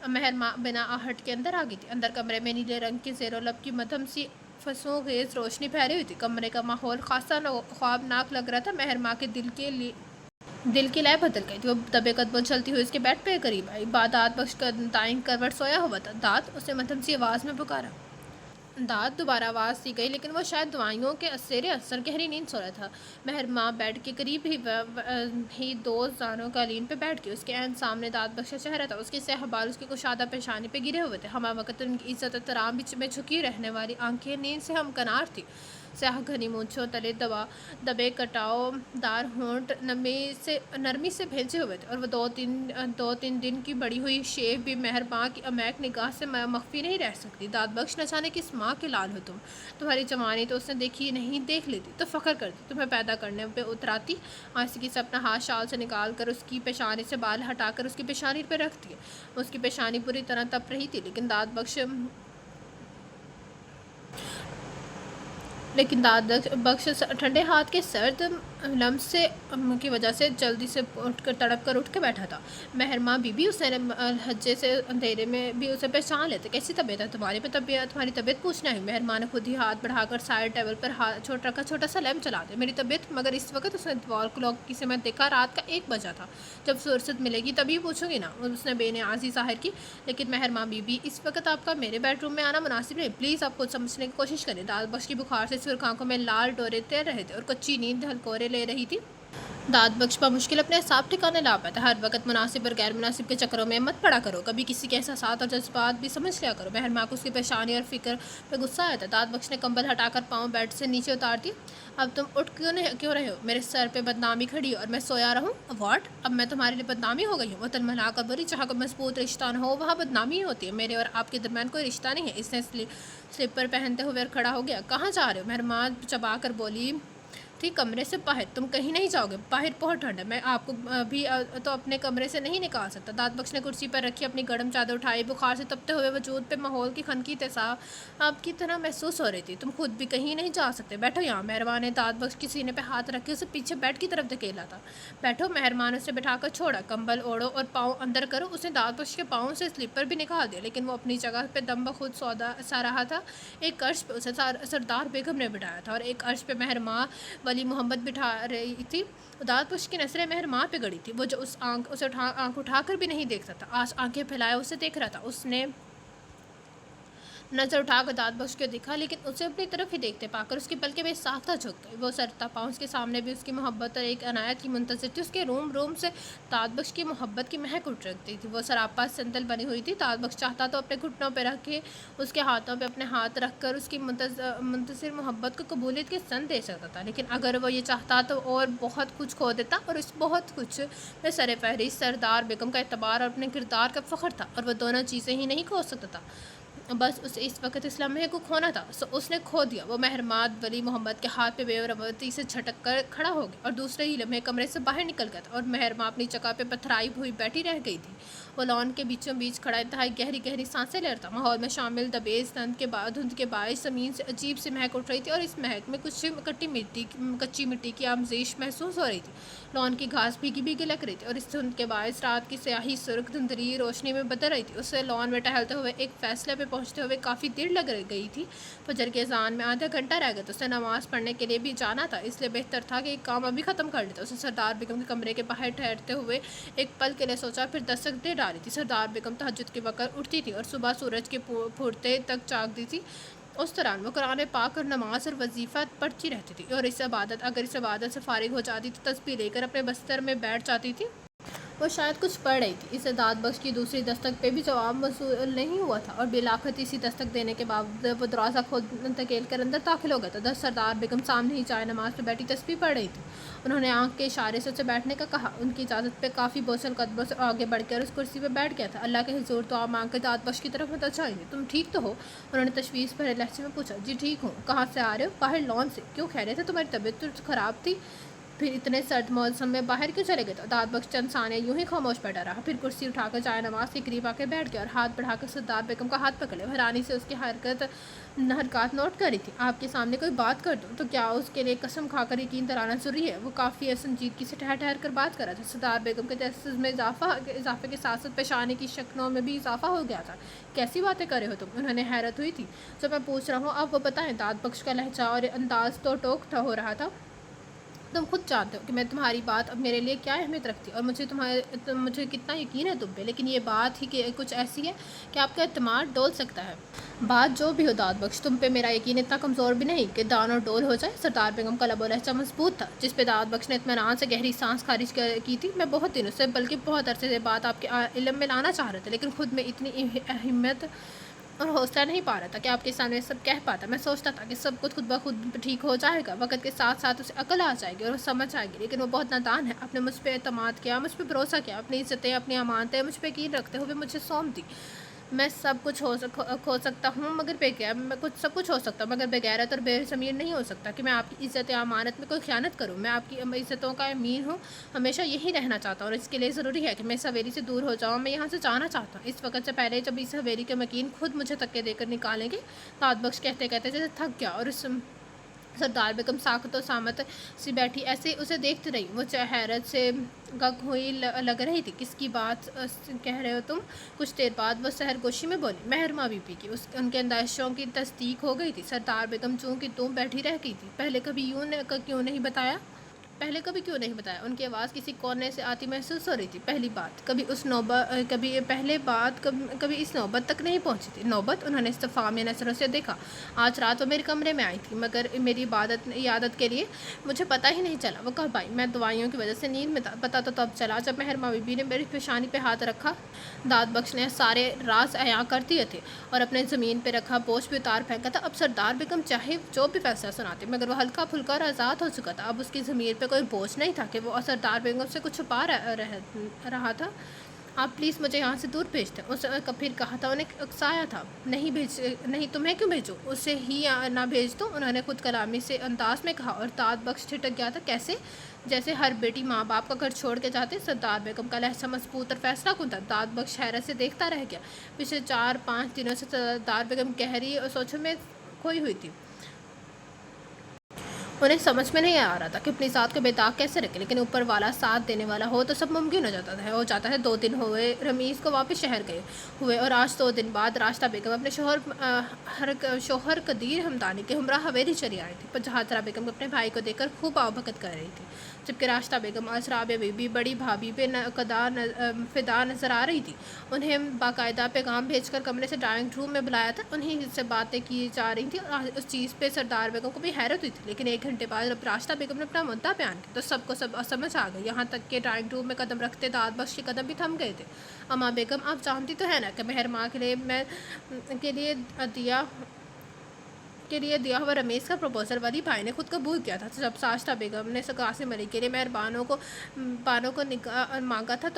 مہرماں بنا آہٹ کے اندر آ گئی تھی۔ اندر کمرے میں نیلے رنگ کی زیر و لب کی مدھم سی فسوں خیز روشنی پھیلی ہوئی تھی۔ کمرے کا ماحول خاصا خوابناک لگ رہا تھا۔ مہرماں کے دل کی لے بدل گئی تھی۔ وہ دبے قدموں چلتی ہوئی اس کے بیڈ پہ قریب آئی۔ داد بخش کا دائیں کروٹ سویا ہوا تھا۔ داد، اس نے مدھم سی آواز میں پکارا۔ داد، دوبارہ آواز دی گئی، لیکن وہ شاید دوائیوں کے زیر اثر گہری نیند سو رہا تھا۔ مہرماں بیڈ کے قریب ہی دو زانوں قالین پہ بیٹھ گئی۔ اس کے عین سامنے داد بخش کا چہرہ تھا۔ اس کے سیاہ بال اس کی کشادہ پیشانی پہ گرے ہوئے تھے۔ ہمہ وقت ان کی عزت احترام میں جھکی رہنے والی آنکھیں نیند سے ہمکنار تھیں۔ سیاہ گھنی مونچھوں تلے دبے کٹاؤ دار ہونٹ نرمی سے بھیجے ہوئے تھے، اور وہ دو تین دن کی بڑی ہوئی شیو بھی مہرباں کی عمیق نگاہ سے مخفی نہیں رہ سکتی۔ داد بخش، نہ جانے کس ماں کے لال ہو تمہاری جوانی تو اس نے دیکھی نہیں، دیکھ لیتی تو فخر کرتی، تمہیں پیدا کرنے پہ اتراتی۔ آہستگی سے اپنا ہاتھ شال سے نکال کر اس کی پیشانی سے بال ہٹا کر اس کی پیشانی پہ رکھ دیے۔ اس کی پیشانی پوری طرح تپ رہی تھی، لیکن داد بخش ٹھنڈے ہاتھ کے سرد لمس کی وجہ سے جلدی سے تڑپ کر اٹھ کے بیٹھا تھا۔ مہرماں بی اس نے لہجے سے اندھیرے میں بھی اسے پہچان لیتے۔ کیسی طبیعت ہے تمہاری؟ تمہاری طبیعت پوچھنا ہے۔ مہرماں نے خود ہی ہاتھ بڑھا کر سائڈ ٹیبل پر رکھا چھوٹا سا لیمپ چلا دیا۔ میری طبیعت؟ مگر اس وقت اس نے وال کلاک سے میں دیکھا، رات کا 1 بجا تھا۔ جب فرصت ملے گی تبھی پوچھوں گی نا، اس نے بے نیازی ظاہر کی۔ لیکن مہرماں بی اس وقت آپ کا میرے بیڈ روم میں آنا مناسب نہیں، پلیز آپ خود سمجھنے کی کوشش کریں۔ داد بخش کی بخار سے سرخ آنکھوں میں لال ڈورے تیر رہے تھے اور کچی نیند ہلکورے لے رہی تھی۔ داد بخش بمشکل اپنے اعصاب ٹھکانے لا پاتا۔ ہر وقت مناسب اور غیر مناسب کے چکروں میں مت پڑا کرو، کبھی کسی کے احساسات اور جذبات بھی سمجھ لیا کرو۔ مہرماں کو اس کی پریشانی اور فکر پہ غصہ آیا تھا۔ داد بخش نے کمبل ہٹا کر پاؤں بیڈ سے نیچے اتار دی۔ اب تم اٹھ کیوں رہے ہو؟ میرے سر پہ بدنامی کھڑی ہے اور میں سویا رہوں؟ واٹ؟ اب میں تمہارے لیے بدنامی ہو گئی ہوں؟ وہ تلملا کر بولی، جہاں کوئی مضبوط رشتہ نہ ہو وہاں بدنامی ہی ہوتی ہے۔ میرے اور آپ کے درمیان کوئی رشتہ نہیں ہے۔ اس نے سلیپر پہنتے ہوئے کھڑا ہو گیا۔ کہاں جا رہے ہو؟ مہرماں چبا کر بولی تھی، کمرے سے باہر۔ تم کہیں نہیں جاؤ گے؟ باہر بہت ٹھنڈ ہے، میں آپ کو بھی تو اپنے کمرے سے نہیں نکال سکتا۔ داد بخش نے کرسی پر رکھی اپنی گرم چادر اٹھائی۔ بخار سے تپتے ہوئے وجود پہ ماحول کی خنکی تیزاب آپ کی طرح محسوس ہو رہی تھی۔ تم خود بھی کہیں نہیں جا سکتے، بیٹھو یہاں۔ مہربان نے داد بخش کے سینے پہ ہاتھ رکھ کے اسے پیچھے بیڈ کی طرف دھکیلا تھا۔ بیٹھو۔ مہربان نے اسے بٹھا کر چھوڑا۔ کمبل اوڑھو اور پاؤں اندر کرو۔ اس نے داد بخش کے پاؤں سے سلیپر بھی نکال دیا، لیکن وہ اپنی جگہ پہ دم بخود سا رہا تھا۔ ایک عرش پہ اسے سردار بیگم نے بٹھایا تھا اور ایک عرش پہ مہرماں ولی محمد بٹھا رہی تھی۔ داد بخش کی نظریں مہرماں پہ گڑی تھی، وہ جو اسے آنکھ اٹھا کر بھی نہیں دیکھ سکتا، آج آنکھیں پھیلائے اسے دیکھ رہا تھا۔ اس نے نظر اٹھا کر داد بخش کو دیکھا، لیکن اسے اپنی طرف ہی دیکھتے پا کر اس کی پلکیں بے ساختہ جھک گئی۔ وہ سر تپا اس کے سامنے بھی اس کی محبت اور ایک عنایت کی منتظر تھی۔ اس کے روم سے داد بخش کی محبت کی مہک اٹھ رکھتی تھی۔ وہ سراپا سندل بنی ہوئی تھی۔ داد بخش چاہتا تو اپنے گھٹنوں پہ رکھ کے اس کے ہاتھوں پہ اپنے ہاتھ رکھ کر اس کی منتظر محبت کو قبولیت کے سن دے سکتا تھا، لیکن اگر وہ یہ چاہتا تو اور بہت کچھ کھو دیتا، اور اس بہت کچھ میں سر فہرست سردار بیگم کا اعتبار اور اپنے کردار کا فخر تھا، اور وہ دونوں چیزیں ہی نہیں کھو سکتا تھا۔ بس اسے اس وقت اس لمحے کو کھونا تھا، اس نے کھو دیا۔ وہ مہرماد ولی محمد کے ہاتھ پہ بے رغبتی سے جھٹک کر کھڑا ہو گیا اور دوسرے ہی لمحے کمرے سے باہر نکل گیا تھا، اور مہرماں اپنی جگہ پہ پتھرائی ہوئی بیٹھی رہ گئی تھی۔ वो लॉन के बीचों बीच खड़ा इंतहाई गहरी गहरी सांसें ले रहा था। माहौल में शामिल दबेज धुंध के बायस ज़मीन से अजीब सी महक उठ रही थी और इस महक में कुछ कच्ची मिट्टी की आमजिश महसूस हो रही थी। लॉन की घास भीगी भीगी लग रही थी और इस धुंध के बायस रात की स्याही सुर्ख धुंधली रोशनी में बदल रही थी। उससे लॉन में टहलते हुए एक फैसले पे पहुंचते हुए काफ़ी देर लग गई थी। फजर के अज़ान में आधा घंटा रह गया तो उसे नमाज़ पढ़ने के लिए भी जाना था, इसलिए बेहतर था कि एक काम अभी ख़त्म कर लेता। उसे सरदार बेगम के कमरे के बाहर ठहरते हुए एक पल के लिए सोचा, फिर दस्तक दे डाली थी। सरदार बेगम तहज्जुद के वक़्त उठती थी और सुबह सूरज के फूटते तक जागती थी। उस दौरान वो कुरान पाक और नमाज और वजीफ़ा पढ़ती रहती थी और इस इबादत से फारिग हो जाती तो तस्बीह लेकर अपने बस्तर में बैठ जाती थी। वो शायद कुछ पढ़ रही थी। इसे दाद बख्श की दूसरी दस्तक पे भी जवाब मौसूल नहीं हुआ था और बिलाखत इसी दस्तक देने के बाद वो दरवाज़ा खोल धकेल कर अंदर दाखिल हो गया था। सरदार बेगम सामने ही चाय नमाज पे बैठी तस्बीह पढ़ रही थी। उन्होंने आंख के इशारे से उसे बैठने का कहा। उनकी इजाज़त पे काफ़ी बोसल कदमों से आगे बढ़कर उस कुर्सी पे बैठ गया था। अल्लाह के हुजूर दुआ मांग कर दाद बख्श की तरफ मत चाहिए। तुम ठीक तो हो? उन्होंने तशवीश भरे लहजे में पूछा। जी ठीक हूँ। कहाँ से आ रहे हो? बाहर लॉन से। क्यों कह रहे थे तुम्हारी तबीयत तो ख़राब थी, फिर इतने सर्द मौसम में बाहर क्यों चले गए? तो दाद बख्श चंद साने यूं ही खामोश बैठा रहा, फिर कुर्सी उठाकर चाय नमाज के करीब आकर बैठ गया और हाथ बढ़ाकर सरदार बेगम का हाथ पकड़ लिया। हैरानी से उसकी हरकत नोट करी थी। आपके सामने कोई बात कर दूँ तो क्या उसके लिए कसम खाकर यकीन दिलाना ज़रूरी है? वो काफ़ी संजीदगी से ठहर ठहर कर बात कर रहा था। सरदार बेगम के तहस्सुस में इजाफे के साथ साथ पेशानी की शक्लों में भी इजाफा हो गया था। कैसी बातें कर रहे हो तुम? उन्होंने हैरत हुई थी। जो मैं पूछ रहा हूँ आप वो बताएं। दाद बख्श का लहजा और अंदाज तो टोक हो रहा था। तुम खुद जानते हो कि मैं तुम्हारी बात अब मेरे लिए क्या अहमियत रखती है और मुझे कितना यकीन है तुम पे, लेकिन ये बात ही कि कुछ ऐसी है कि आपका एतमाद डोल सकता है। बात जो भी हो दाद बख्श, तुम पे मेरा यकीन इतना कमज़ोर भी नहीं कि दान और डोल हो जाए। सरदार बेगम का लबो लहजा मजबूत था जिस पे दाद बख्श ने इत्मीनान से गहरी सांस खारिज की थी। मैं बहुत दिनों से बल्कि बहुत अरसे से बात आपके इल्म में लाना चाह रहे थे, लेकिन खुद में इतनी हिम्मत और हौसला नहीं पा रहा था कि आपके सामने सब कह पाता। मैं सोचता था कि सब कुछ खुद ब खुद ठीक हो जाएगा, वक्त के साथ साथ उसे अकल आ जाएगी और वो समझ आएगी, लेकिन वो बहुत नादान है। आपने मुझ पर एतमाद किया, मुझ पर भरोसा किया, अपनी इज्जतें अपनी अमानतें मुझ पर यकीन रखते हुए मुझे सौंप दी। मैं सब कुछ खो सकता हूँ मगर सब कुछ हो सकता हूँ मगर बेगैरत और बेज़मीर नहीं हो सकता कि मैं आपकी इज़्ज़त या अमानत में कोई ख़यानत करूँ। मैं आपकी इज़्ज़तों का अमीर हूँ, हमेशा यही रहना चाहता हूँ और इसके लिए ज़रूरी है कि मैं इस हवेली से दूर हो जाऊँ। मैं यहाँ से जाना चाहता हूँ इस वक्त से पहले जब इस हवेली के मकीन खुद मुझे धक्के देकर निकालेंगे। दाद बख्श कहते कहते जैसे थक गया और उस सरदार बेगम साकत और सामत सी बैठी ऐसे उसे देखती रही। वो हैरत से गग हुई लग रही थी। किसकी बात कह रहे हो तुम? कुछ देर बाद वो सहरगोशी में बोली। मेहरमा बीबी की। उनके अंदाज़ों की तस्दीक हो गई थी। सरदार बेगम चूँकि तुम बैठी रह गई थी, पहले कभी क्यों नहीं बताया? उनकी आवाज़ किसी कोने से आती महसूस हो रही थी। पहली बात कभी इस नौबत तक नहीं पहुंची थी। नौबत? उन्होंने इस्तफाम नज़रों से देखा। आज रात वो मेरे कमरे में आई थी मगर मेरी इयादत के लिए मुझे पता ही नहीं चला वो कब आई। मैं दवाइयों की वजह से नींद में था। पता तो तब चला जब मेहरमा बीबी ने मेरी पेशानी पे हाथ रखा। दाद बख्श ने सारे राज अया कर दिए थे और अपने ज़मीन पर रखा बोझ भी उतार फेंका था। अब सरदार बेगम चाहे जो भी फैसला सुनाते मगर वो हल्का फुल्का और आज़ाद हो चुका था। अब उसकी ज़मीर पे कोई बोझ नहीं था कि वो सरदार बेगम से कुछ छुपा रहा था। आप प्लीज़ मुझे यहाँ से दूर भेज दें। उसने फिर कहा था, उन्हें उकसाया था। नहीं तुम्हें क्यों भेजूँ? उसे ही ना भेज दो, उन्होंने खुद कलामी से अंदाज में कहा और दाद बख्श ठिठक गया था। कैसे? जैसे हर बेटी माँ बाप का घर छोड़ के जाते। सरदार बेगम का लहजा मजबूत और फैसला कुन था। दाद बख्श हैरत से देखता रह गया। पिछले 4-5 दिनों से सरदार बेगम गहरी और सोचों में खोई हुई थी। उन्हें समझ में नहीं आ रहा था कि अपनी ज़ात को बेदाग कैसे रखे, लेकिन ऊपर वाला साथ देने वाला हो तो सब मुमकिन हो जाता है। 2 दिन हुए रमीज़ को वापस शहर गए हुए और आज 2 दिन बाद राशिदा बेगम अपने शोहर कदीर हमदानी के हमरा हवेली चली आई थी। जहाजरा बेगम अपने भाई को देखकर खूब आवभगत कर रही थी, जबकि राशिदा बेगम आज राबिया बीबी बड़ी भाभी पे फिदा नज़र आ रही थी। उन्हें बाकायदा पैगाम भेजकर कमरे से ड्राइंग रूम में बुलाया था। उन्हीं से बातें की जा रही थी और उस चीज़ पे सरदार बेगम को भी हैरत हुई थी, लेकिन 1 घंटे बाद जब राशिदा बेगम ने अपना मुद्दा बयान किया तो सबको सब समझ आ गई। यहाँ तक कि ड्राइंग रूम में कदम रखते दाद बख्श के कदम भी थम गए थे। अम्मा बेगम आप जानती तो है ना कि मेहरमा के लिए दिया हुआ रमेश का प्रपोजल वली भाई ने खुद कबूल किया था। जब राशिदा बेगम ने कासिम अली के लिए मेहरबानों को मांगा था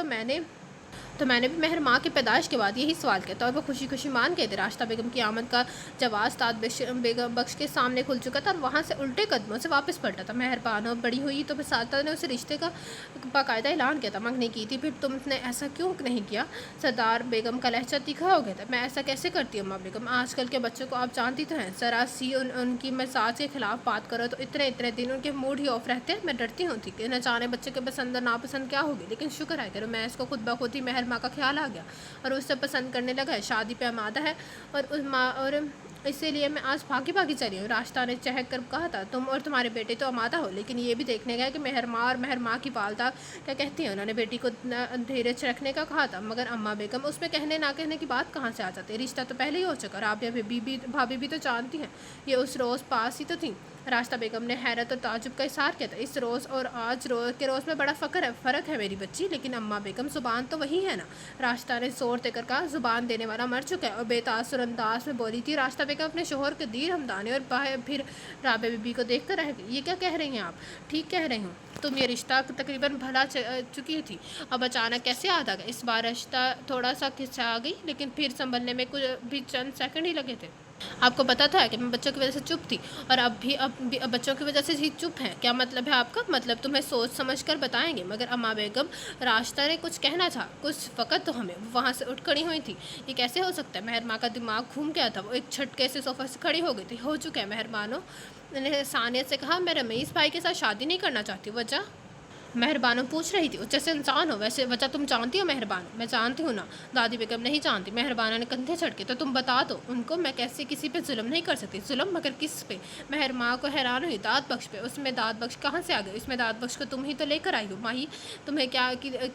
تو میں نے بھی مہر ماں کی پیدائش کے بعد یہی سوال کیا تھا اور وہ خوشی خوشی مان گئے تھے۔ راشدہ بیگم کی آمد کا جواز سعد بیگم بخش کے سامنے کھل چکا تھا اور وہاں سے الٹے قدموں سے واپس پلٹا تھا۔ مہر بانو بڑی ہوئی تو سعادت نے اسے رشتے کا باقاعدہ اعلان کیا تھا، منگنی کی تھی، پھر تم نے ایسا کیوں نہیں کیا؟ سردار بیگم کا لہجہ تیکھا ہو گیا تھا۔ میں ایسا کیسے کرتی ہوں اماں بیگم؟ آج کل کے بچوں کو آپ جانتی تو ہیں، ذرا سی ان کی مزاج کے خلاف بات کرو تو اتنے دن ان کے موڈ ہی آف رہتے ہیں۔ میں ڈرتی ہوں تھی کہ نہ جانے بچے کے پسند اور ناپسند کیا ہوگی، لیکن شکر ہے کہ میں اس کو خود بخود ہی مہر ماں کا خیال آ گیا اور اس سے پسند کرنے لگا ہے، شادی پہ آمادہ ہے اور اسی لیے میں آج بھاگی چلی ہوں۔ راشدہ نے چہک کر کہا تھا، تم اور تمہارے بیٹے تو آمادہ ہو، لیکن یہ بھی دیکھنے گیا کہ مہر ماں اور مہر ماں کی والدہ کیا کہتی ہیں۔ انہوں نے بیٹی کو دھیرج رکھنے کا کہا تھا، مگر اماں بیگم اس میں کہنے نہ کہنے کی بات کہاں سے آ جاتی ہے؟ رشتہ تو پہلے ہی ہو چکا، رابعہ بھابھی بھی تو جانتی ہیں، یہ اس روز پاس ہی تو تھیں۔ راشدہ بیگم نے حیرت اور تعجب کا اظہار کیا تھا، اس روز اور آج کے روز میں بڑا فرق ہے میری بچی، لیکن اماں بیگم زبان تو وہی ہے نا؟ راشدہ نے زور دے کر کہا، زبان دینے والا مر چکا ہے، اور بے تاثر انداز میں بولی تھی راشدہ بیگم اپنے شوہر کے دیر ہمدانی، اور پھر رابعہ بی کو دیکھ کر رہ گئی۔ یہ کیا کہہ رہی ہیں آپ؟ ٹھیک کہہ رہی ہوں، تم یہ رشتہ تقریباً بھلا چکی تھی، اب اچانک کیسے یاد آ گیا؟ اس بار رشتہ تھوڑا سا کھنچا گئی، لیکن پھر سنبھلنے میں کچھ بھی چند سیکنڈ ہی لگے تھے۔ آپ کو پتا تھا کہ میں بچوں کی وجہ سے چپ تھی، اور اب بھی بچوں کی وجہ سے ہی چپ ہیں؟ کیا مطلب ہے آپ کا؟ مطلب تمہیں سوچ سمجھ کر بتائیں گے۔ مگر اماں بیگم، راشدہ نے کچھ کہنا تھا، کچھ وقت تو ہمیں۔ وہاں سے اٹھ کھڑی ہوئی تھی۔ یہ کیسے ہو سکتا ہے؟ مہر ماں کا دماغ گھوم گیا تھا، وہ ایک جھٹکے سے صوفے سے کھڑی ہو گئی تھی۔ ہو چکا ہے مہر بانو نے ثانیت سے کہا، میں رمیز بھائی کے ساتھ شادی نہیں کرنا چاہتی۔ وجہ؟ مہر بانو پوچھ رہی تھی، وہ جیسے انسان ہو ویسے وجہ تم جانتی ہو مہر بانو؟ میں جانتی ہوں نا۔ دادی بیگم نہیں جانتی۔ مہر بانو نے کندھے جھٹکے، تو تم بتا دو ان کو، میں کیسے کسی پہ ظلم نہیں کر سکتی۔ ظلم؟ مگر کس پہ؟ مہر ماں کو حیران ہوئی۔ داد بخش پہ۔ اس میں داد بخش کہاں سے آ گئے؟ اس میں داد بخش کو تم ہی تو لے کر آئی ہو ماہی، تمہیں کیا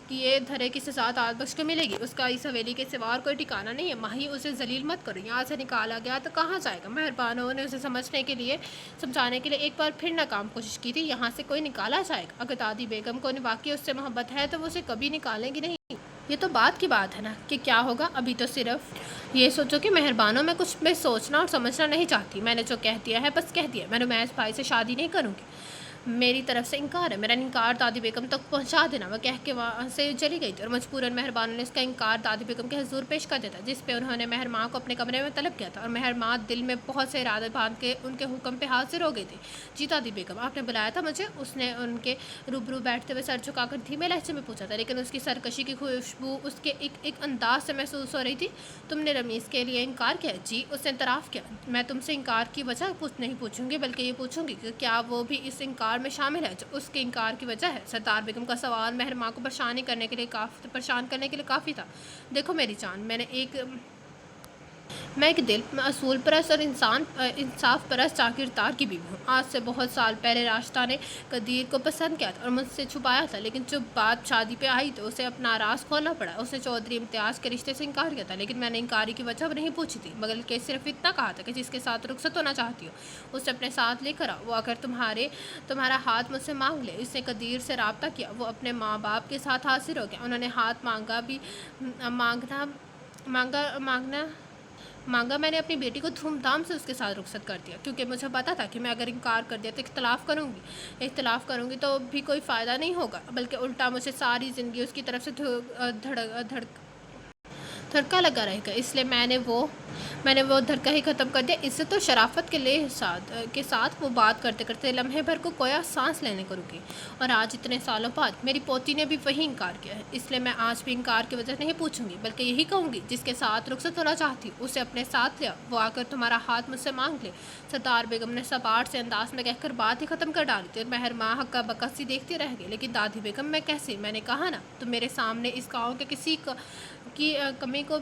کیے دھرے کی سزا داد بخش کو ملے گی؟ اس کا اس حویلی کے سوا اور کوئی ٹھکانہ نہیں ہے ماہی، اسے ذلیل مت کرو۔ یہاں سے نکالا گیا تو کہاں جائے گا؟ مہر بانو نے اسے سمجھانے کے لیے ایک بار پھر ناکام کوشش کی تھی۔ یہاں سے کوئی نکالا جائے گا؟ اگر دادی بیگم کو واقعی اس سے محبت ہے تو وہ اسے کبھی نکالیں گی نہیں۔ یہ تو بات کی بات ہے نا کہ کیا ہوگا۔ ابھی تو صرف یہ سوچو کہ مہر بانو میں کچھ بھی سوچنا اور سمجھنا نہیں چاہتی، میں نے جو کہہ دیا ہے بس کہہ دیا۔ میں رمیش بھائی سے شادی نہیں کروں گی، میری طرف سے انکار ہے۔ میرا انکار دادی بیگم تک پہنچا دینا، وہ کہہ کے وہاں سے چلی گئی تھی، اور مجبوراً مہر بانو نے اس کا انکار دادی بیگم کے حضور پیش کر دیا تھا، جس پہ انہوں نے مہر ماں کو اپنے کمرے میں طلب کیا تھا، اور مہر ماں دل میں بہت سے ارادے باندھ کے ان کے حکم پہ حاضر ہو گئی تھی۔ جی دادی بیگم، آپ نے بلایا تھا مجھے؟ اس نے ان کے روبرو بیٹھتے ہوئے سر جھکا کر دھیمے لہجے میں پوچھا تھا، لیکن اس کی سرکشی کی خوشبو اس کے ایک انداز سے محسوس ہو رہی تھی۔ تم نے رمیز کے لیے انکار کیا؟ جی، اس نے اعتراف کیا۔ میں تم سے انکار کی وجہ نہیں پوچھوں گی، بلکہ یہ پوچھوں گی کہ کیا وہ بھی اس انکار میں شامل ہے جو اس کے انکار کی وجہ ہے؟ سردار بیگم کا سوال مہر ماں کو پریشان کرنے کے لیے کافی تھا۔ دیکھو میری جان، میں ایک دل میں اصول پرست اور انصاف پرست جاگیردار کی بیوی ہوں۔ آج سے بہت سال پہلے راشدہ نے قدیر کو پسند کیا تھا اور مجھ سے چھپایا تھا، لیکن جب بات شادی پہ آئی تو اسے اپنا راز کھولنا پڑا۔ اس نے چودھری امتیاز کے رشتے سے انکار کیا تھا، لیکن میں نے انکاری کی وجہ نہیں پوچھی تھی، بلکہ صرف اتنا کہا تھا کہ جس کے ساتھ رخصت ہونا چاہتی ہو اسے اپنے ساتھ لے کر آؤ۔ وہ اگر تمہارا ہاتھ مجھ سے مانگ لے۔ اس نے قدیر سے رابطہ کیا، وہ اپنے ماں باپ کے ساتھ حاضر ہو گیا، انہوں نے ہاتھ مانگا میں نے اپنی بیٹی کو دھوم دھام سے اس کے ساتھ رخصت کر دیا، کیونکہ مجھے پتا تھا کہ میں اگر انکار کر دیا تو اختلاف کروں گی تو بھی کوئی فائدہ نہیں ہوگا، بلکہ الٹا مجھے ساری زندگی اس کی طرف سے دھڑکا لگا رہے گا۔ اس لیے میں نے وہ دھڑکا ہی ختم کر دیا۔ عزت اور شرافت کے ساتھ وہ بات کرتے کرتے لمحے بھر کو کویا سانس لینے کو رکی، اور آج اتنے سالوں بعد میری پوتی نے بھی وہی انکار کیا ہے۔ اس لیے میں آج بھی انکار کی وجہ نہیں پوچھوں گی، بلکہ یہی کہوں گی جس کے ساتھ رخصت ہونا چاہتی اسے اپنے ساتھ لیا، وہ آ کر تمہارا ہاتھ مجھ سے مانگ لے۔ سردار بیگم نے سپاٹ سے انداز میں کہہ کر بات ہی ختم کر ڈالی تھی، اور مہر ماں ہکا بکا سی دیکھتی رہ گئی۔ لیکن دادی بیگم، میں کیسے؟ میں نے کہا نا، تم میرے سامنے اس گاؤں کے کسی کمی کو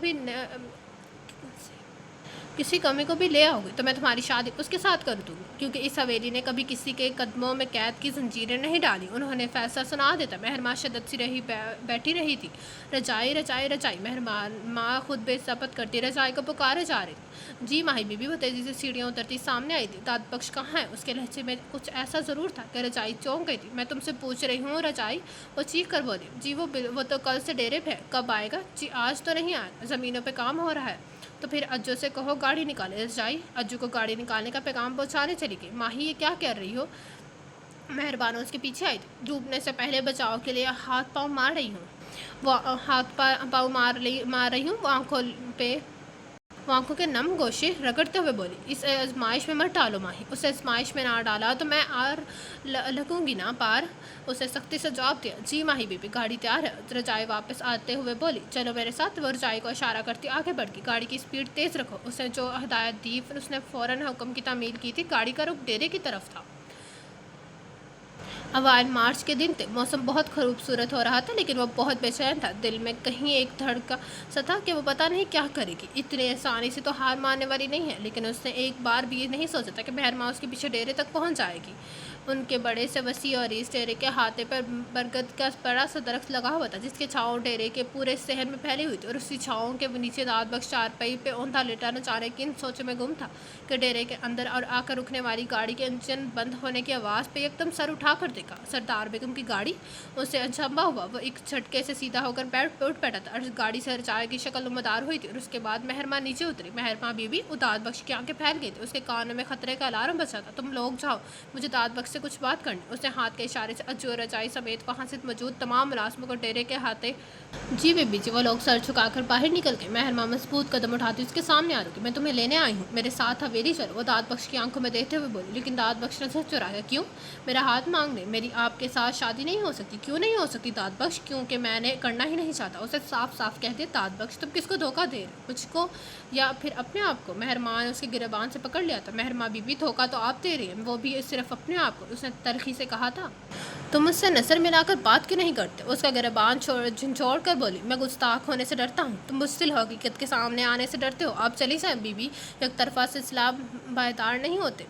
بھی لے آؤ گی تو میں تمہاری شادی اس کے ساتھ کر دوں گی، کیونکہ اس حویلی نے کبھی کسی کے قدموں میں قید کی زنجیریں نہیں ڈالی۔ انہوں نے فیصلہ سنا دیتا۔ مہر ماں شدت سی بیٹھی رہی تھی۔ رجائی رجائی رجائی، مہر ماں خود بے ضبط کرتی رجائی کو پکارے جا رہی تھی۔ جی ماہی بی بی، وہ تیزی سے سیڑھیاں اترتی سامنے آئی تھی۔ داد بخش کہاں ہے؟ اس کے لہجے میں کچھ ایسا ضرور تھا کہ رجائی چونک گئی تھی۔ میں تم سے پوچھ رہی ہوں رجائی، وہ چیخ کر بولی۔ جی وہ تو کل سے ڈیرے پہ ہے، کب آئے گا؟ جی آج تو نہیں آیا، زمینوں پہ کام ہو رہا ہے۔ تو پھر اجو سے کہو گاڑی نکالے۔ رجائی اجو کو گاڑی نکالنے کا پیغام پہنچانے چلی گئی۔ ماہی، یہ کیا کر رہی ہو؟ مہر بانو اس کے پیچھے آئی تھی۔ ڈوبنے سے پہلے بچاؤ کے لیے ہاتھ پاؤں مار رہی ہوں۔ वो हाथ पाँव मार रही हूँ, वो आंखों के नम गोशे रगड़ते हुए बोली, इस आजमाइश में मत डालो माही, उस आजमाइश में ना डाला तो मैं आर लगूंगी ना पार। उसे सख्ती से जवाब दिया, जी माही बीबी, गाड़ी तैयार है। रजाई वापस आते हुए बोली, चलो मेरे साथ। वो रजाई को इशारा करती आगे बढ़ गई, गाड़ी की स्पीड तेज़ रखो। उसे जो हदायत दी फिर उसने फ़ौरन हुक्म की तामील की थी। गाड़ी का रुख डेरे की तरफ था। अवान मार्च के दिन थे, मौसम बहुत खूबसूरत हो रहा था, लेकिन वो बहुत बेचैन था। दिल में कहीं एक धड़का सा था कि वो पता नहीं क्या करेगी। इतनी आसानी से तो हार मानने वाली नहीं है, लेकिन उसने एक बार भी ये नहीं सोचा था कि मेहर माँ उसके पीछे डेरे तक पहुंच जाएगी। उनके बड़े से वसी और इस डेरे के हाथे पर बरगद का बड़ा सा दरख्त लगा हुआ था, जिसकी छाँव डेरे के पूरे शहर में फैली हुई थी। और उसी छाँव के नीचे दाद बख्श चारपाई पे औंधा लेटा न जाने किन सोचों में गुम था कि डेरे के अंदर और आकर रुकने वाली गाड़ी के इंजन बंद होने की आवाज़ पे एकदम सर उठा कर देखा। सरदार बेगम की गाड़ी उससे अचंभा हुआ। वो एक झटके से सीधा होकर उठ बैठा था और गाड़ी से रजाई की शक्ल नुमादार हुई थी। और उसके बाद मेहरमा नीचे उतरी। मेहरमा बीबी दाद बख्श की आंखें फैल गई थी। उसके कानों में खतरे का अलार्म बजा था। तुम लोग जाओ, मुझे दाद बख्श से कुछ बात करनी। उसने हाथ के इशारे से अज्जू और रजाई समेत वहाँ से मौजूद तमाम मुलाजमों को डेरे के हाथे, जी बीबी जी। वो लोग सर झुकाकर बाहर निकल गए। मेहरमा मजबूत कदम उठाती उसके सामने आ रुकी। मैं तुम्हें लेने आई हूँ, मेरे साथ हवेली चलो, वो दाद बख्श की आंखों में देखते हुए बोली। लेकिन दाद बख्श ने सर चुराया। क्यों? मेरा हाथ मांगने। मेरी आपके साथ शादी नहीं हो सकती। क्यों नहीं हो सकती दाद बख्श? क्योंकि मैंने करना ही नहीं चाहता। उसे साफ साफ कह दे दाद बख्श, तुम किसको धोखा दे रहे, मुझको या फिर अपने आप को? मेहरमा ने उसके गिरबान से पकड़ लिया था। मेहरमा बीबी, धोखा तो आप दे रही हैं, वो भी सिर्फ अपने आप को। उसने तलखी से कहा था, तुम मुझसे नजर मिलाकर बात क्यों नहीं करते? उसका गिरबान झंझोड़ कर बोली, मैं गुस्ताख होने से डरता हूँ, तुम मुझसे हकीकत के सामने आने से डरते हो। आप चली जाए बीबी, एक तरफा सिलसिला बायदार नहीं होते।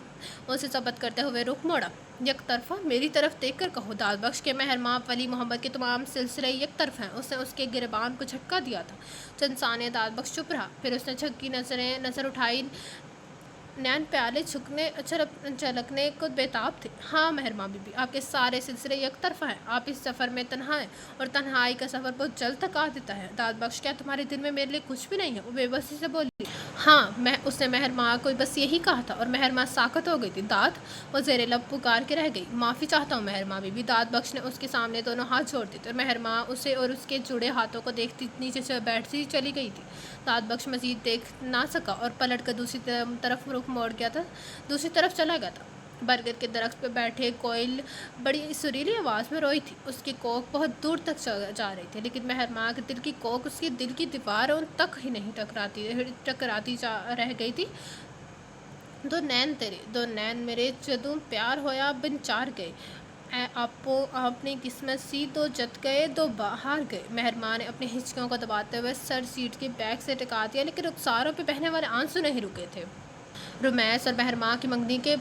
उसे जब्त करते हुए रुख मोड़ा। एक तरफा? मेरी तरफ देख कर कहो दाद बख्श के मेहरमा वली मोहम्मद के तमाम सिलसिले एक तरफ हैं। उसने उसके गिरबान को झटका दिया था। चंद साने दाद बख्श चुप रहा। फिर उसने झक्की नज़र उठाई। नैन प्याले झलकने को बेताब थे। हाँ मेहरमा बीबी, आपके सारे सिलसिले एक तरफा हैं। आप इस सफ़र में तन्हा हैं और तन्हाई का सफ़र बहुत जल्द तक आ देता है। दाद बख्श, क्या तुम्हारे दिल में मेरे लिए कुछ भी नहीं है? वो बेबसी से बोली। हाँ, उसने मेहरमा को बस यही कहा था और मेहरमा साकत हो गई थी। दाद, वो ज़ेरे लब पुकार के रह गई। माफ़ी चाहता हूँ मेहरमा बीबी। दाद बख्श ने उसके सामने दोनों हाथ जोड़ दिए तो मेहरमा उसे और उसके जुड़े हाथों को देखती नीचे से बैठती चली गई थी। दाद बख्श मज़ीद देख ना सका और पलट कर दूसरी तरफ रुख मोड़ गया था, दूसरी तरफ चला गया था। बरगद के दरख्त पर बैठे कोयल बड़ी सुरीली आवाज़ में रोई थी। उसकी कोक बहुत दूर तक जा रही थी, लेकिन मेहरमा के दिल की कोक उसकी दिल की दीवार उन तक ही नहीं टकराती जा रह गई थी। दो नैन तेरे, दो नैन मेरे, जदों प्यार होया बिन चार गए, आपो अपनी किस्मत सी, दो जत गए दो बाहर गए। मेहरमा ने अपनी हिचकियों को दबाते हुए सर सीट के बैग से टिका दिया, लेकिन रुखसारों पे बहने वाले आंसू नहीं रुके थे। रुमैस और मेहरमा की मंगनी के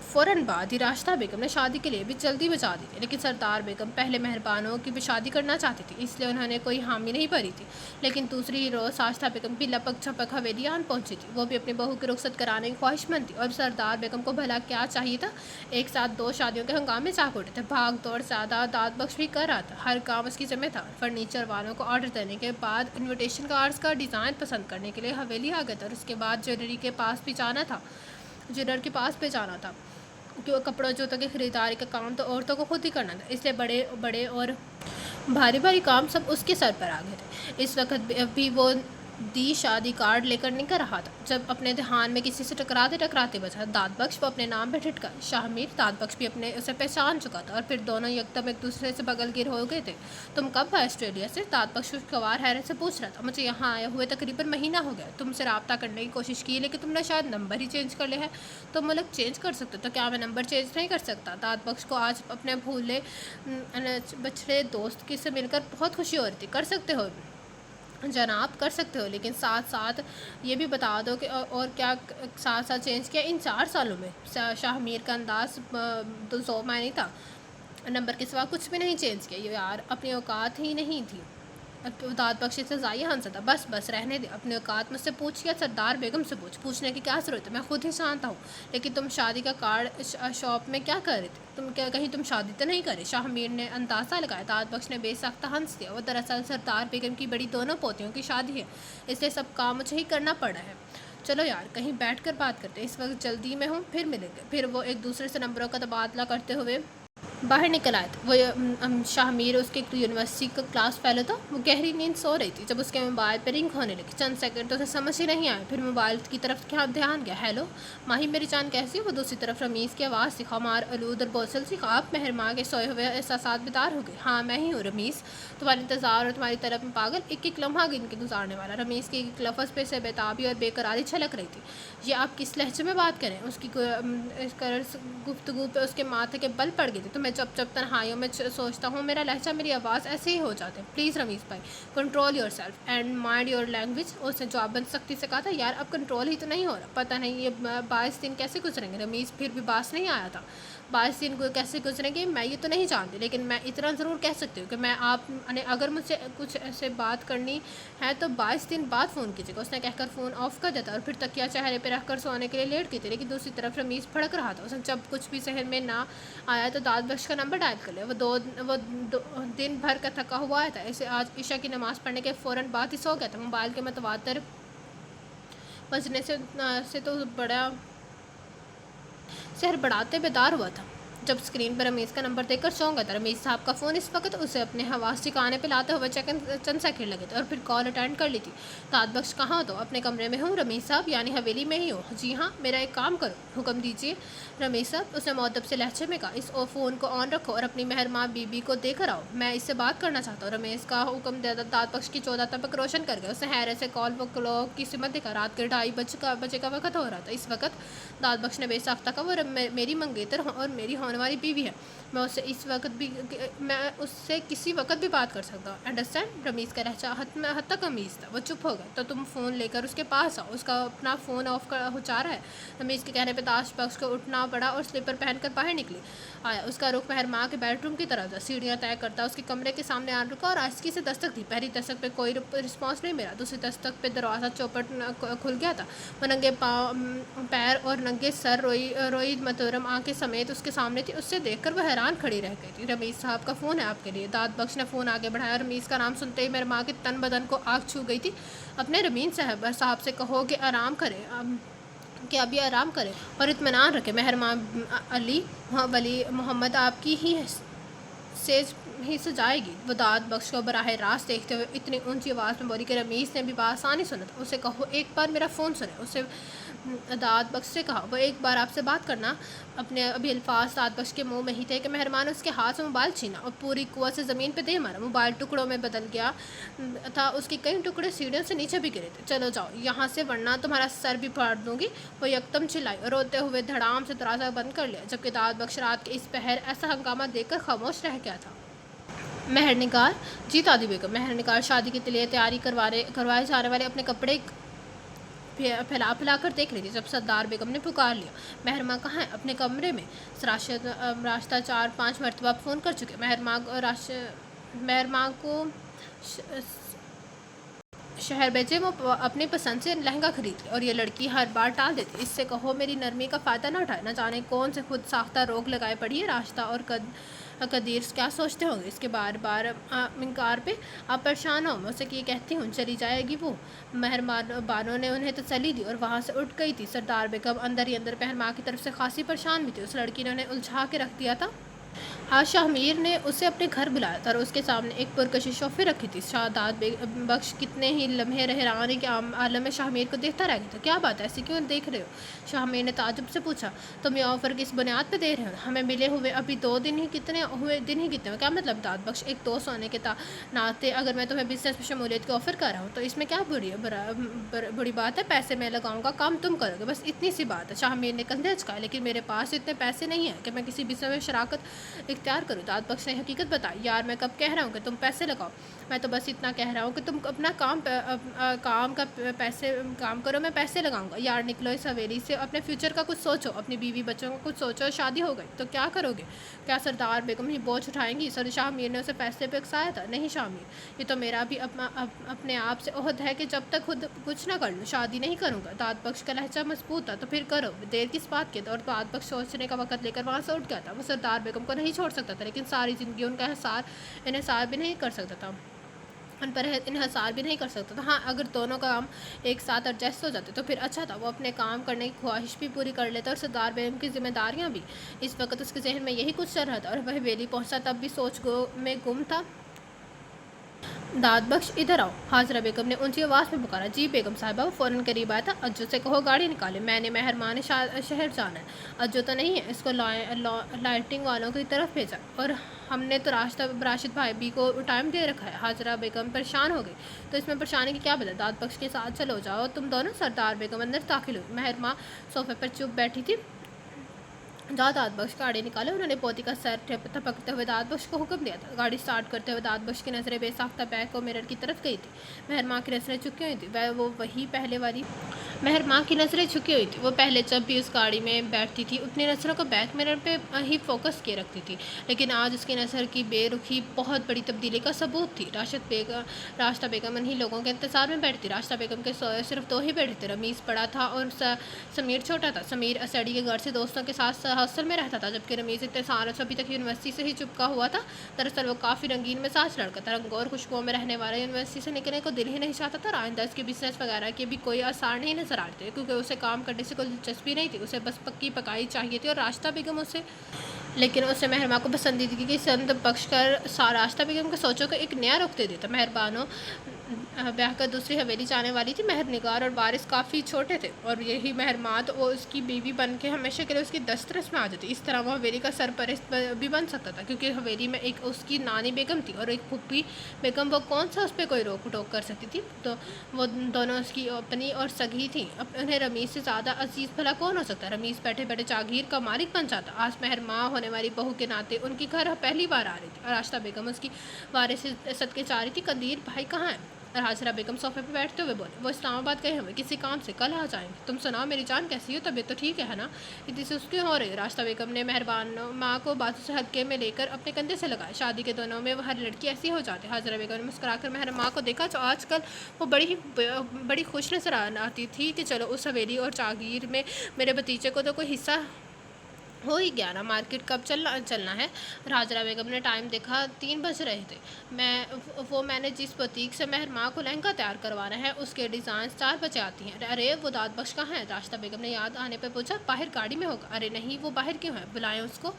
फ़ौरन बाद ही राशिदा बेगम ने शादी के लिए भी जल्दी बचा दी थी, लेकिन सरदार बेगम पहले मेहरबानों की भी शादी करना चाहती थी, इसलिए उन्होंने कोई हामी नहीं भरी थी। लेकिन दूसरी ही रोज़ राशिदा बेगम भी लपक छपक हवेली आन पहुंची थी। वो भी अपनी बहू की रुखसत कराने की ख्वाहिशमंद थी और सरदार बेगम को भला क्या चाहिए था? एक साथ दो शादियों के हंगामे चाक उठे थे। भाग दौड़ ज़्यादा दाद बख्श भी कर रहा था, हर काम उसकी जिम्मे था। फर्नीचर वालों को ऑर्डर देने के बाद इन्विटेशन कार्ड्स का डिज़ाइन पसंद करने के लिए हवेली आ गया था और उसके बाद ज्वेलरी के पास भी जाना था, ज्वेलर के पास भी जाना था, क्योंकि कपड़ों जूतों की ख़रीदारी का काम तो औरतों को खुद ही करना था, इसलिए बड़े बड़े और भारी भारी काम सब उसके सर पर आ गए थे। इस वक्त भी वो दी शादी कार्ड लेकर निकल रहा था जब अपने ध्यान में किसी से टकराते बचा। दाद बख्श वो अपने नाम पर ठिठका। शाहमीर, दाद बख्श भी अपने उसे पहचान चुका था और फिर दोनों एकदम एक दूसरे से बगल गिर हो गए थे। तुम कब आए ऑस्ट्रेलिया से? दाद बख्श खुशगवार हैरत से पूछ रहा था। मुझे यहाँ आए हुए तकरीबन महीना हो गया। तुमसे रब्ता करने की कोशिश की, लेकिन तुमने शायद नंबर ही चेंज कर लिया है। तो मुल्क चेंज कर सकते तो क्या मैं नंबर चेंज नहीं कर सकता? दाद बख्श को आज अपने भूले बछड़े दोस्त की से मिलकर बहुत खुशी हो रही थी। कर सकते हो जनाब, कर सकते हो, लेकिन साथ साथ ये भी बता दो कि और क्या साथ साथ चेंज किया इन 4 सालों में? शाहमीर का अंदाज़ तो सौ मायने था। नंबर के सिवा कुछ भी नहीं चेंज किया। ये यार अपनी औकात ही नहीं थी। दाद बख्श से ज़ाया हंसा था। बस रहने दे, अपनी औकात मुझसे पूछ या सरदार बेगम से पूछने की क्या ज़रूरत है? मैं खुद ही जानता हूँ। लेकिन तुम शादी का कार्ड शॉप में क्या कर रहे थे? कहीं तुम शादी तो नहीं करे? शाहमीर ने अंदाज़ा लगाया। दाद बख्श ने बेसख्ता हंस दिया। वो दरअसल सरदार बेगम की बड़ी दोनों पोतियों की शादी है, इसलिए सब काम मुझे ही करना पड़ा है। चलो यार, कहीं बैठ कर बात करते, इस वक्त जल्दी में हूँ, फिर मिलेंगे। फिर वो एक दूसरे से नंबरों का तबादला करते हुए बाहर निकल आए थे। वो शाहमीर उसके यूनिवर्सिटी का क्लास फेलो था। वो गहरी नींद सो रही थी जब उसके मोबाइल पर रिंग होने लगी। चंद सेकंड तो उसे समझ ही नहीं आया, फिर मोबाइल की तरफ क्या ध्यान गया। हेलो माही मेरी जान कैसी हो? दूसरी तरफ रमीज़ की आवाज़ थी, खमार आलूद और बोझल सी। आप मेहरमा के सोए हुए एहसासात बेदार हो गए। हाँ मैं ही हूँ रमीज़, तुम्हारे इंतज़ार और तुम्हारी तलब में पागल, एक एक लम्हा गिन के गुजारने वाला। रमीज़ की एक लफ्ज़ पे से बेताबी और बेकरारी छलक रही थी। ये आप किस लहजे में बात करें? उसकी गुफ्तगू पे उसके माथे के बल पड़ गए थे। तो मैं जब जब तन्हाइयों में सोचता हूँ मेरा लहजा मेरी आवाज़ ऐसे ही हो जाते हैं। प्लीज़ रमीज़ भाई control your self and mind your language. उसने जवाबन सख्ती से कहा था। यार अब कंट्रोल ही तो नहीं हो रहा। पता नहीं ये 22 दिन कैसे गुजरेंगे। रमीज़ फिर भी बास नहीं आया था। 22 दिन कैसे गुजरेंगे मैं ये तो नहीं जानती, लेकिन मैं इतना ज़रूर कह सकती हूँ कि मैं आप ने अगर मुझसे कुछ ऐसे बात करनी है तो 22 दिन बाद फ़ोन कीजिएगा। उसने कहकर फ़ोन ऑफ कर देता और फिर तकिया चेहरे पर रखकर सोने के लिए लेट गई थी। लेकिन दूसरी तरफ रमीज़ भड़क रहा था। उसने जब कुछ भी शहर में ना आया तो दाद बख्श का नंबर डायल कर लिया। वो दिन भर का थका हुआ आया था। इसे आज ईशा की नमाज़ पढ़ने के फ़ौरन बाद ही सो गया था। मोबाइल के मतवातर बजने से तो बड़ा शहर बढ़ाते बेदार हुआ था जब स्क्रीन पर रमीज़ का नंबर देखकर चौंक गया था। रमीज़ साहब का फ़ोन इस वक्त उसे अपने हवास ठिकाने पे लाते हुए चंद सेकंड लगे थे और फिर कॉल अटेंड कर ली थी। दाद बख्श कहाँ हो? तो अपने कमरे में हूँ रमीज़ साहब, यानी हवेली में ही हो। जी हाँ मेरा एक काम करो, हुक्म दीजिए रमीज़ साहब, उसने मुअद्दब से लहजे में कहा। इस फ़ोन को ऑन रखो और अपनी मेहरबान बीबी को देकर आओ, मैं इससे बात करना चाहता हूँ। रमीज़ का हुक्म दाद बख्श की 14 तबक रोशन कर गया। उसने हैरत से कॉल व क्लॉक की सिमत देखा। रात के 2:30 बजे का वक्त हो रहा था। इस वक्त दाद बख्श ने बेसाख्ता कहा, वो मेरी मंगेतर और मेरी होने वाली बीवी है। मैं उससे किसी वक्त भी बात कर सकता हूँ। अंडरस्टैंड? रमीज़ का लहजा हद तक अमीज़ था। वो चुप हो गया। तो तुम फ़ोन लेकर उसके पास आओ, उसका अपना फ़ोन ऑफ हो जा रहा है। रमीज़ के कहने पर दाद बख्श को उठना पड़ा और स्लीपर पहनकर बाहर निकली आया। उसका रुख मेहरमा के बेडरूम की तरफ था। सीढ़ियाँ तय करता उसके कमरे के सामने आ रुका और आहिस्ती से दस्तक दी। पहली दस्तक पे कोई रिस्पॉन्स नहीं मिला। दूसरी दस्तक पे दरवाज़ा चौपट खुल गया था। वो नंगे पैर और नंगे सर रोई मतोरम आंखें समेत उसके सामने थी। उससे देखकर वह हैरान खड़ी रह गई थी। रमीज़ साहब का फ़ोन है आपके लिए। दाद बख्श ने फ़ोन आगे बढ़ाया। रमीज़ का नाम सुनते ही मेरे माँ के तन बदन को आग छू गई थी। अपने रमीन साहब से कहो कि आराम करें, कि अभी आराम करें और इत्मीनान रखें। मेहरबान अली वली मोहम्मद आपकी ही सेज ही से जाएगी। वो दाद बख्श को बराह रास्त देखते हुए इतनी ऊंची आवाज़ में बोली कि रमीज़ ने भी बासानी सुना था। उसे कहो एक बार मेरा फ़ोन सुने। उसे दाद बख्श से कहा वो एक बार आपसे बात करना। अपने अभी अल्फाज दाद बख्श के मुंह में ही थे कि मेहरबान उसके हाथ से मोबाइल छीना और पूरी कुव्वत से ज़मीन पे दे मारा। मोबाइल टुकड़ों में बदल गया था। उसके कई टुकड़े सीढ़ियों से नीचे भी गिरे थे। चलो जाओ यहाँ से वरना तुम्हारा सर भी फाड़ दूंगी। वो यकदम चिल्लाई और रोते हुए धड़ाम से दरवाज़ा बंद कर लिया। जबकि दाद बख्श रात के इस पहर ऐसा हंगामा देखकर खामोश रह गया था। मेहरनिगार जी दादी बेगम। मेहरनिगार शादी के लिए तैयारी करवाए जाने वाले अपने कपड़े फैला कर देख रही थी जब सरदार बेगम ने पुकार लिया। मेहरमा कहाँ है? अपने कमरे में। रास्ता 4-5 मरतबा फ़ोन कर चुके। मेहरमा को शहर भेजे। वो अपनी पसंद से लहंगा खरीद ले और ये लड़की हर बार टाल देती। इससे कहो मेरी नरमी का फ़ायदा ना उठाए। न जाने कौन से खुद साख्ता रोग लगाए पड़ी है। रास्ता और कदीर क्या सोचते होंगे इसके बार बार इनकार पे आप परेशान हो। मैं उसे ये कहती हूँ चली जाएगी वो। मेहरबानों ने उन्हें तसल्ली दी और वहाँ से उठ गई थी। सरदार बेगम अंदर ही अंदर मेहरमा की तरफ से खासी परेशान भी थी। उस लड़की ने उन्हें उलझा के रख दिया था। आज शाहमीर ने उसे अपने घर बुलाया था और उसके सामने एक पुरकशिश शोफे रखी थी। दाद बख्श कितने ही लम्हे हैरानी के आलम में शाहमीर को देखता रह गया था। क्या बात है, ऐसे क्यों देख रहे हो? शाहमीर ने ताजुब से पूछा। तुम ये ऑफ़र किस बुनियाद पे दे रहे हो? हमें मिले हुए अभी 2 दिन ही कितने हुए? क्या मतलब? दाद बख्श एक दोस्त होने के नाते अगर मैं तुम्हें बिजनेस में शमूलियत की ऑफ़र कर रहा हूँ तो इसमें क्या बुरी बात है? पैसे मैं लगाऊंगा, काम तुम करोगे, बस इतनी सी बात है। शाहमीर ने कंधे अचकाए। लेकिन मेरे पास इतने पैसे नहीं हैं कि मैं किसी बिजनेस में शराकत इख्तियार करूँ। दाद बख्श ने हकीकत बताई। यार मैं कब कह रहा हूँ कि तुम पैसे लगाओ, मैं तो बस इतना कह रहा हूँ कि तुम अपना काम करो, मैं पैसे लगाऊंगा। यार निकलो इस हवेली से, अपने फ्यूचर का कुछ सोचो, अपनी बीवी बच्चों का कुछ सोचो। शादी हो गई तो क्या करोगे? क्या सरदार बेगम ही बोझ उठाएंगी? सर शाहमीर ने उसे फैसले पे उकसाया था। नहीं शाहमीर, ये तो मेरा भी अपने आप से ओहद है कि जब तक खुद कुछ ना कर लूँ शादी नहीं करूँगा। दाद बख्श का लहजा मजबूत था। तो फिर करो, देर किस बात की? और दाद बख्श सोचने का वक्त लेकर वहाँ से उठ गया था। वो सरदार बेगम को नहीं छोड़ सकता था, लेकिन सारी ज़िंदगी उनका इन्हें सार भी नहीं कर सकता था। उन पर इन्हिसार भी नहीं कर सकता था। हाँ, अगर दोनों काम एक साथ एडजस्ट हो जाते तो फिर अच्छा था, वो अपने काम करने की ख्वाहिश भी पूरी कर लेता और सरदार बेगम की जिम्मेदारियाँ भी। इस वक्त उसके जहन में यही कुछ चल रहा था और वह हवेली पहुँचा तब भी में गुम था। दाद बख्श, इधर आओ। हाजरा बेगम ने ऊंची आवाज़ में पुकारा। जी बेगम साहिबा। वो फ़ौरन करीब आया था। अज्जू से कहो गाड़ी निकाले, मैंने मेहरबान शहर जाना है। अज्जू तो नहीं है, इसको लाइटिंग वालों की तरफ भेजा और हमने तो राशिद भाई भी को टाइम दे रखा है। हाजरा बेगम परेशान हो गई। तो इसमें परेशानी की क्या वजह? दाद बख्श के साथ चलो जाओ तुम दोनों। सरदार बेगम अंदर दाखिल हुई। मेहरमा सोफे पर चुप बैठी थी। जाओ दाद बख्श, गाड़ी निकाले। उन्होंने पोती का सर थपकते हुए दाद बख्श को हुक्म दिया था। गाड़ी स्टार्ट करते हुए दाद बख्श की नज़रें बेसाख्ता बैग और मिरर की तरफ गई थी। मेहरमा की नज़रें झुकी हुई थी। वो वही पहले वाली मेहरमा की नज़रें झुकी हुई थी। वो पहले जब भी उस गाड़ी में बैठती थी अपनी नज़रों को बैक मिरर पे ही फोकस किए रखती थी, लेकिन आज उसकी नज़र की बेरुखी बहुत बड़ी तब्दीली का सबूत थी। रास्ता बेगम उन्हीं लोगों के इंतजार में बैठती। रास्ता बेगम के सिर्फ दो ही बैठे थे। रमीज़ बड़ा था और समीर छोटा था। समीर असड़ी के घर से दोस्तों के साथ हॉस्टल में रहता था, जबकि रमीज़ इतने सालों से अभी तक यूनिवर्सिटी से ही चिपका हुआ था। दरअसल वो काफ़ी रंगीन मिजाज लड़का था, रंगों और खुशबुओं में रहने वाला। यूनिवर्सिटी से निकलने को दिल ही नहीं चाहता था। आइंदा इसके बिजनेस वगैरह के भी कोई आसार नहीं नजर आ रहे थे, क्योंकि उसे काम करने से कोई दिलचस्पी नहीं थी। उसे बस पक्की पकाई चाहिए थी और रास्ता बेगम उसे लेकिन उसे मेहरमा को पसंदीदगी की संद बख्श कर रास्ता बेगम के सोचों को एक नया रुख दे देता। मेहरबानों ब्याह कर दूसरी हवेली जाने वाली थी। मेहर निगार और वारिस काफ़ी छोटे थे और यही मेहरमात वो उसकी बीवी बन के हमेशा के लिए उसकी दस्तरस में आ जाती। इस तरह वो हवेली का सरपरस्त भी बन सकता था, क्योंकि हवेली में एक उसकी नानी बेगम थी और एक पुप्पी बेगम। वो कौन सा उस पर कोई रोक टोक कर सकती थी? तो वो दोनों उसकी अपनी और सगी थी। अब उन्हें रमीज़ से ज़्यादा अजीज़ भला कौन हो सकता? रमीज़ बैठे बैठे जागीर का मालिक बन जाता। आज मेहरमा होने वाली बहू के नाते उनकी घर पहली बार आ रही थी और रास्ता बेगम उसकी वारिस सदके जा रही थी। कंदीर भाई कहाँ है? और हाजरा बेगम सोफे पे बैठते हुए बोले। वो इस्लामाबाद गए हुए किसी काम से, कल आ जाएंगे। तुम सुनाओ मेरी जान, कैसी हो? तबीयत तो ठीक है ना? इतनी सुस्ती हो रही है? रास्ता बेगम ने मेहरबान माँ को बाजू से हल्के में लेकर अपने कंधे से लगाया। शादी के दिनों में वह हर लड़की ऐसी हो जाती। हाजरा बेगम ने मुस्कुराकर मेहर माँ को देखा, जो आजकल वो बड़ी खुश नजर आती थी कि चलो उस हवेली और जागीर में मेरे भतीजे को तो कोई हिस्सा हो ही गया ना। मार्केट कब चलना है? हाजरा बेगम ने टाइम देखा, 3 बज रहे थे। मैंने जिस बुटीक से मेहर माँ को लहंगा तैयार करवाना है उसके डिज़ाइन 4 बजे आती हैं। अरे वो दाद बख्श कहाँ है? रास्ता बेगम ने याद आने पर पूछा। बाहर गाड़ी में होगा। अरे नहीं, वो बाहर क्यों है? बुलाएं उसको।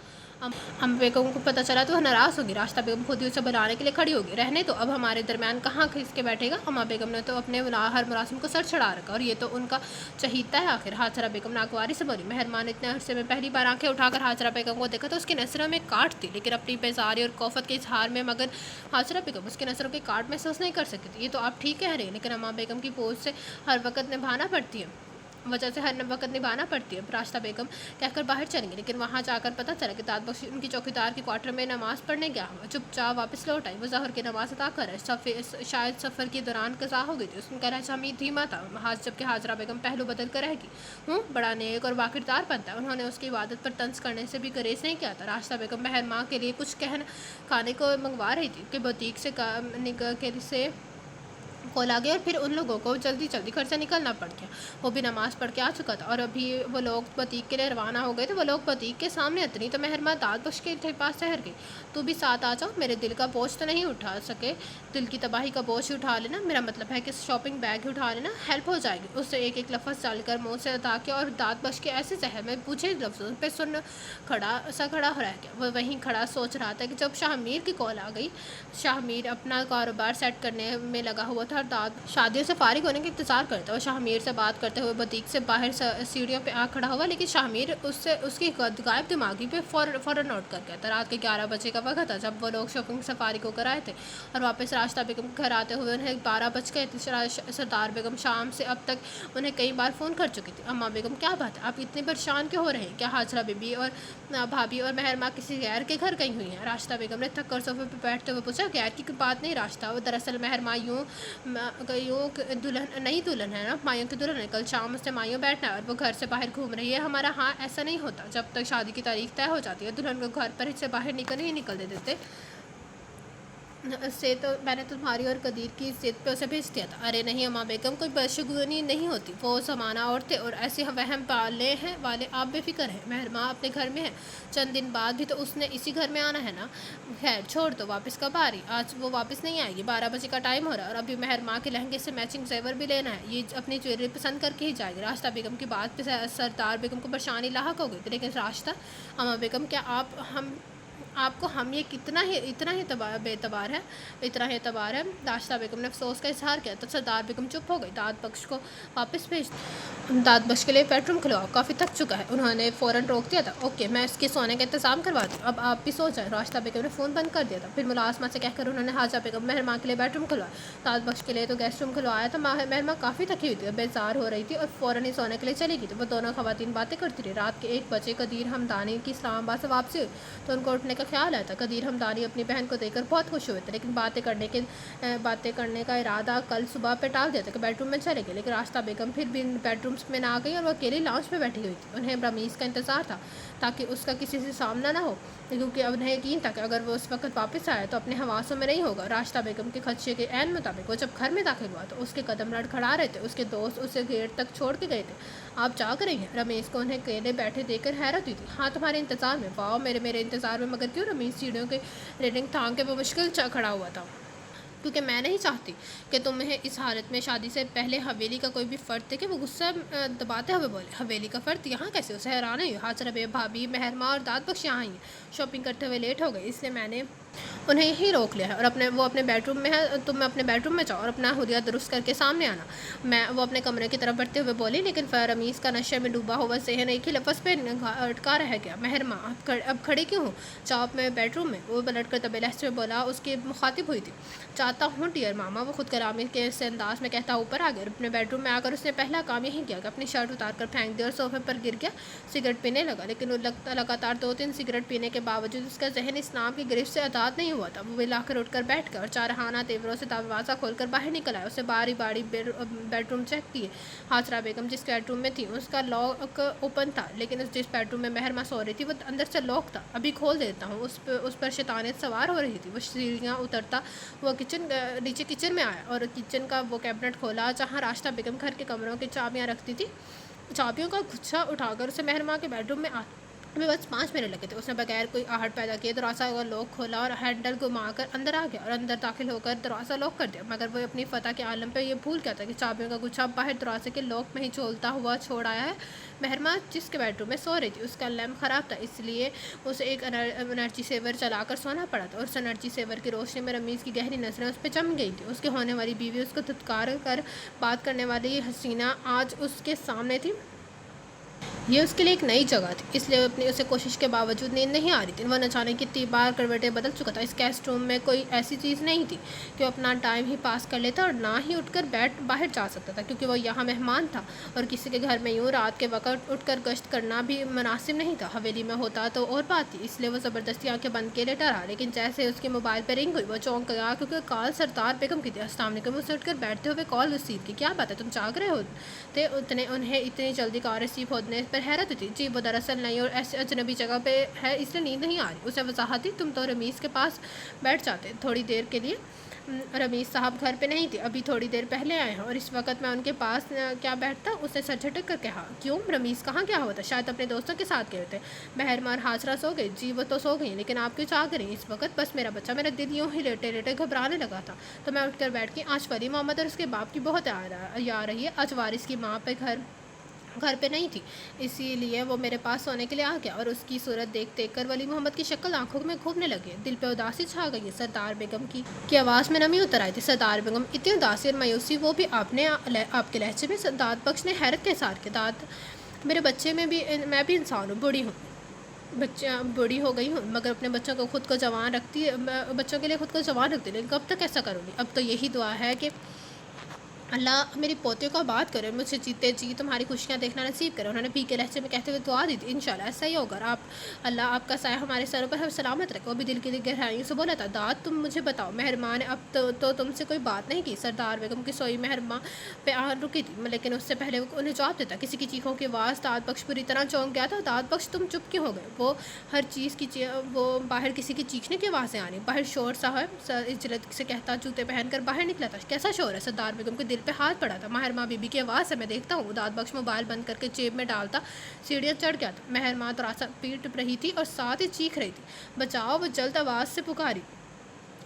हम बेगम को पता चला तो वह नाराज़ होगी। रास्ता बेगम खुद ही उसे बुलाने के लिए खड़ी होगी। रहने तो अब हमारे दरमियान कहाँ खिस के बैठेगा? अम्मा बेगम ने तो अपने हर मुरासिम को सर चढ़ा रखा और ये तो उनका चहीता है आखिर। हाजरा बेगम नागवारी से बोली। मेहरमान इतने अरसे में पहली बार आंखें उठाकर हाजरा बेगम को देखा तो उसकी नज़रों में काट थी, लेकिन अपनी बेजारी और कोफत के इजहार में मगर हाजरा बेगम उसकी नज़रों के काट महसूस नहीं कर सकती थी। ये तो आप ठीक कह रहे हैं, लेकिन अम्मा बेगम की पोज से हर वक्त निभाना पड़ती है वजह से हर वक्त निभाना पड़ती है। रास्ता बेगम कहकर बाहर चलेंगे, लेकिन वहाँ जाकर पता चला कि दाद बख्श उनकी चौकीदार के क्वार्टर में नमाज़ पढ़ने गया हुआ। चुपचाप वापस लौट आई। वो ज़हर की नमाज़ अदा कर शायद सफ़र के दौरान कज़ा हो गई थी। उसका लहजा हमीद धीमा था। जबकि हाजरा बेगम पहलू बदल कर रहेगी। बड़ा नेक और वाकिरदार बनता है। उन्होंने उसकी इबादत पर तंज करने से भी गरेज नहीं किया था। रास्ता बेगम मेहर माँ के लिए कुछ खाने को मंगवा रही थी कि बुटीक से कॉल आ गया और फिर उन लोगों को जल्दी घर से निकलना पड़ गया। वो भी नमाज़ पढ़ के आ चुका था और अभी वो लोग बुटीक के लिए रवाना हो गए थे। वो लोग बुटीक के सामने उतरी तो मेहरमा दाद बख्श के पास ठहर गई। तू भी साथ आ जाओ, मेरे दिल का बोझ तो नहीं उठा सके, दिल की तबाही का बोझ ही उठा लेना। मेरा मतलब है कि शॉपिंग बैग ही उठा लेना, हेल्प हो जाएगी। उससे एक एक लफ्ज़ डालकर मुँह से अदा किया और दाद बख्श के ऐसे जहर में पूछे लफ्ज़ों पर सुन खड़ा हो रह गया। वो वहीं खड़ा सोच रहा था कि जब शाहमीर की कॉल आ गई। शाहमीर अपना कारोबार सेट करने में लगा हुआ था और दाद शादियों से फारिग होने का इंतज़ार करता। वो शाहमीर से बात करते हुए बुटीक से बाहर सीढ़ियों पे आ खड़ा हुआ, लेकिन शाहमीर उसकी गायब दिमागी पे फ़ौरन नोट कर गया था। रात के 11 बजे का वक्त था जब वो लोग शॉपिंग से फारिग होकर आए थे और वापस रास्ता बेगम के घर आते हुए उन्हें 12 बज गए थे। सरदार बेगम शाम से अब तक उन्हें कई बार फ़ोन कर चुकी थी। अम्मा बेगम क्या बात है, आप इतने परेशान क्यों हो रहे हैं? क्या हाजरा बीबी और भाभी और मेहर माँ किसी गैर के घर गई हुई हैं? रास्ता बेगम ने थक कर सोफे पर बैठते हुए पूछा। गैर की बात नहीं रास्ता, वो दरअसल मेहर माँ यूँ दुल्हन नई दुल्हन है ना, माइयों की दुल्हन है। कल शाम उससे माइयों बैठना है और वो घर से बाहर घूम रही है हमारा। हाँ, ऐसा नहीं होता, जब तक शादी की तारीख तय हो जाती है दुल्हन को घर पर से बाहर नहीं निकलने देते। से तो मैंने तुम्हारी और कदीर की जिद पे उसे भेज दिया था। अरे नहीं अम्मा बेगम, कोई बदशगुनी नहीं होती, वो ज़माना और थे और ऐसे वहम पालने हैं वाले आप बेफिक्र हैं। मेहरमा अपने घर में है, चंद दिन बाद भी तो उसने इसी घर में आना है ना। खैर छोड़ दो, वापस कब आ रही? आज वो वापस नहीं आएगी, 12 बजे का टाइम हो रहा है और अभी मेहरमा के लहंगे से मैचिंग जेवर भी लेना है। ये अपनी ज्वेलरी पसंद करके ही जाएगी। रास्ता बेगम की बात पे सरदार बेगम को परेशानी लाहक हो गई थी, लेकिन रास्ता अम्मा बेगम, क्या आपको हम ये इतना ही बेतबार है, इतना ही एतबार है। राशिदा बेगम ने अफसोस का इजहार किया तो सरदार बेगम चुप हो गई। दाद बख्श को वापस भेज, दाद बख्श के लिए बेडरूम खुलवाओ, काफ़ी थक चुका है। उन्होंने फ़ौरन रोक दिया था। ओके, मैं इसके सोने का इंतजाम करवा दूँ, अब आप भी सो जाए। राशिदा बेगम ने फ़ोन बंद कर दिया था। फिर मुलाजमा से कहकर उन्होंने हाजा बेगम मेहरमा के लिए बेडरूम खुलवाया। दाद बख्श के लिए तो गेस्ट रूम खुलवाया था। मेहरमा काफ़ी थकी हुई थी, बेजार हो रही थी और फ़ौरन ही सोने के लिए चली गई। तो वो दोनों ख़वातीन बातें करती रही। रात के 1 बजे कदीर हमदानी की इस्लामाबाद से वापसी हुई तो उनको उठने का ख्याल आया था। कदीर हमदानी अपनी बहन को देखकर बहुत खुश हुए थे, लेकिन बातें करने का इरादा कल सुबह पे टाल दिया था कि बेडरूम में चले गए। लेकिन राशिदा बेगम फिर भी बेडरूम्स में ना आ गई और वो अकेली लाउंज में बैठी हुई थी। उन्हें रमीज़ का इंतज़ार था ताकि उसका किसी से सामना ना हो, क्योंकि अब उन्हें यकीन था कि अगर वो उस वक्त वापस आया तो अपने हवासों में नहीं होगा। राशिदा बेगम के खदशे के ऐन मुताबिक वो जब घर में दाखिल हुआ तो उसके कदम लड़खड़ा रहे थे। उसके दोस्त उसे गेट तक छोड़ के गए थे। आप जाग रही हैं? रमीज़ को उन्हें अकेले बैठे देखकर हैरत हुई थी। हाँ, तुम्हारे इंतज़ार में। वाह, मेरे इंतज़ार में? मगर क्यों? रमीज़ सीढ़ियों के रेलिंग थाम के वो मुश्किल खड़ा हुआ था। क्योंकि मैं नहीं चाहती कि तुम्हें इस हालत में शादी से पहले हवेली का कोई भी फ़र्द थे। कि वो गुस्सा दबाते हुए बोले, हवेली का फ़र्द यहाँ कैसे? उसे हैरान हुई। हाजरा बे, भाभी, मेहरमा और दाद बख्श यहाँ आई हैं। शॉपिंग करते हुए लेट हो गए, इसलिए मैंने उन्हें यहीं रोक लिया है और वो अपने बेडरूम में है। तुम अपने बेडरूम में जाओ और अपना हुलिया दुरुस्त करके सामने आना। वो अपने कमरे की तरफ बढ़ते हुए बोली, लेकिन रमीज़ का नशे में डूबा हुआ जहन एक ही लफ्ज़ पे अटका रह गया। मेहरमा, अब खड़े क्यों हो? जाओ अपने बेडरूम में। वो पलट कर तबे लहजे में बोला, उसकी मुखातिब हुई थी। चाहता हूँ डियर मामा, वो खुद कलामी के से अंदाज में कहता ऊपर आ गया। अपने बेडरूम में आकर उसने पहला काम यही किया कि अपनी शर्ट उतार कर फेंक दी और सोफे पर गिर गया। सिगरेट पीने लगा, लेकिन वो लगातार 2-3 सिगरेट पीने के बावजूद उसका जहन इस्लाम की गिरफ्त से आज़ाद नहीं हुआ था। वो मिलाकर उठकर बैठ गया और चारहाना तेवरों से दरवाज़ा खोलकर बाहर निकल आया। उसे बारी बारी बेडरूम चेक किए। हाजरा बेगम जिस बेडरूम में थी उसका लॉक ओपन था, लेकिन जिस बेडरूम में मेहरमा सो रही थी वो अंदर से लॉक था। अभी खोल देता हूँ। उस पर शैतानियत सवार हो रही थी। वो सीढ़ियाँ उतरता वो नीचे किचन में आया और किचन का वो कैबिनेट खोला जहाँ राशिदा बेगम घर के कमरों की चाबियाँ रखती थी। चाबियों का गुच्छा उठाकर उसे मेहरमा के बेडरूम में हमें बस 5 मिनट लगे थे। उसने बगैर कोई आहट पैदा किए दरवाज़ा का लॉक खोला और हैंडल घुमाकर अंदर आ गया और अंदर दाखिल होकर दरवाज़ा लॉक कर दिया। मगर वो अपनी फतह के आलम पे ये भूल गया था कि चाबियों का गुच्छा बाहर दरवाजे के लॉक में ही झोलता हुआ छोड़ आया है। मेहरमा जिसके बेडरूम में सो रही थी उसका लैम्प ख़राब था, इसलिए उसे एक एनर्जी सेवर चलाकर सोना पड़ा था। और उस एनर्जी सेवर की रोशनी में रमीज़ की गहरी नज़रें उस पर जम गई थी। उसकी होने वाली बीवी, उसको धुतकार कर बात करने वाली हसीना आज उसके सामने थी। ये उसके लिए एक नई जगह थी, इसलिए उसे कोशिश के बावजूद नींद नहीं आ रही थी। वह न जाने कितनी बार करवटें बदल चुका था। इस गेस्ट रूम में कोई ऐसी चीज़ नहीं थी कि वो अपना टाइम ही पास कर लेता और ना ही उठकर बाहर जा सकता था, क्योंकि वो यहाँ मेहमान था और किसी के घर में यूँ रात के वक्त उठकर गश्त करना भी मुनासिब नहीं था। हवेली में होता तो और बात थी, इसलिए वो ज़बरदस्ती आँखें बंद के लेटा रहा। लेकिन जैसे उसके मोबाइल पर रिंग हुई वो चौंक गया, क्योंकि कॉल सरदार बेगम की थी। अस्सलाम वालेकुम। उसे उठकर बैठते हुए कॉल रिसीव की। क्या बात है, तुम जाग रहे हो थे? उन्हें इतनी जल्दी कॉल रिसीव होने पर हैरत थी। जी, वो दरअसल नहीं और ऐसे अजनबी जगह पे है, इसलिए नींद नहीं आ रही। उसे वजाहत दी, तुम तो रमीज़ के पास बैठ जाते थोड़ी देर के लिए। रमीज़ साहब घर पे नहीं थे, अभी थोड़ी देर पहले आए हैं और इस वक्त मैं उनके पास क्या बैठता? उसने सर झटक कर कहा। क्यों? रमीज़ कहाँ गया हुआ था? शायद अपने दोस्तों के साथ गए थे। मेहरमा और हाजरा सो गई? जी, वो तो सो गई, लेकिन आप क्यों जाग रही इस वक्त? बस मेरा बच्चा, मेरा दिल यूँ ही लेटे लेटे घबराने लगा था, तो मैं उठकर बैठ गई। आज वली मोहम्मद और उसके बाप की बहुत याद आ रही है। आज वारिस की माँ पे घर पे नहीं थी, इसीलिए वो मेरे पास सोने के लिए आ गया और उसकी सूरत देख कर वली मोहम्मद की शक्ल आंखों में घूमने लगी। दिल पे उदासी छा गई। सरदार बेगम की आवाज़ में नमी उतर आई थी। सरदार बेगम, इतनी उदासी और मायूसी, वो भी आपके लहजे में? दाद बख्श ने हैरत के इज़हार किया। दाद, मेरे बच्चे में भी मैं भी इंसान हूँ, बूढ़ी हो गई हूँ, मगर अपने बच्चों को खुद को जवान रखती है, बच्चों के लिए खुद को जवान रखती है। लेकिन कब तक ऐसा करूँगी? अब तो यही दुआ है कि اللہ میری پوتیوں کا بات کرے، مجھے جیتے جی تمہاری خوشیاں دیکھنا نصیب کرے۔ انہوں نے پی کے لہجے میں کہتے ہوئے دعا دی تھی، انشاءاللہ ایسا ہی ہوگا، آپ اللہ آپ کا سایہ ہمارے سروں پر سلامت رکھے۔ وہ بھی دل کی گہرائیوں سے بولا تھا، داد تم مجھے بتاؤ، مہربان نے اب تو تم سے کوئی بات نہیں کی؟ سردار بیگم کی سوئی مہربان پہ آ رکی تھی، لیکن اس سے پہلے وہ انہیں جواب دیتا، کسی کی چیخوں کی آواز داد بخش پوری طرح چونک گیا تھا۔ داد بخش تم چپ کیوں ہو گئے؟ وہ ہر چیز کی وہ باہر کسی کی چیخنے کی آوازیں آ رہی، باہر شور صاحب اجلت سے کہتا جوتے پہن کر باہر نکلا تھا۔ کیسا شور ہے؟ سردار بیگم کے دل پہ ہاتھ پڑا تھا۔ مہرماں بی بی کی آواز سے میں دیکھتا ہوں۔ داد بخش موبائل بند کر کے جیب میں ڈالتا سیڑھیاں چڑھ گیا تھا۔ مہرماں تراسا پیٹ رہی تھی اور ساتھ ہی چیخ رہی تھی، بچاؤ! وہ جلد آواز سے پکاری،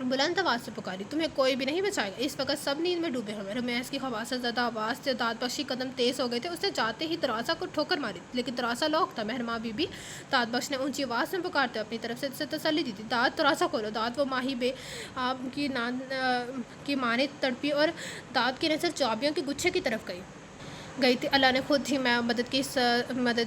بلند آواز سے پکاری، تمہیں کوئی بھی نہیں بچائے گا۔ اس وقت سب نیند میں ڈوبے ہوئے۔ رمیش کی خواص زدہ آواز سے داد بخش کی قدم تیز ہو گئے تھے، اس نے جاتے ہی دروازہ کو ٹھوکر ماری، لیکن دروازہ لاک تھا۔ مہرماں بی بی، داد بخش نے اونچی آواز میں پکارتے ہوئے اپنی طرف سے تسلی دی تھی، داد دروازہ کھولو۔ داد وہ ماہی بے کی ماں نے تڑپی اور داد کی نظر چابیوں کے گچھے کی طرف گئی تھی۔ اللہ نے خود ہی میں مدد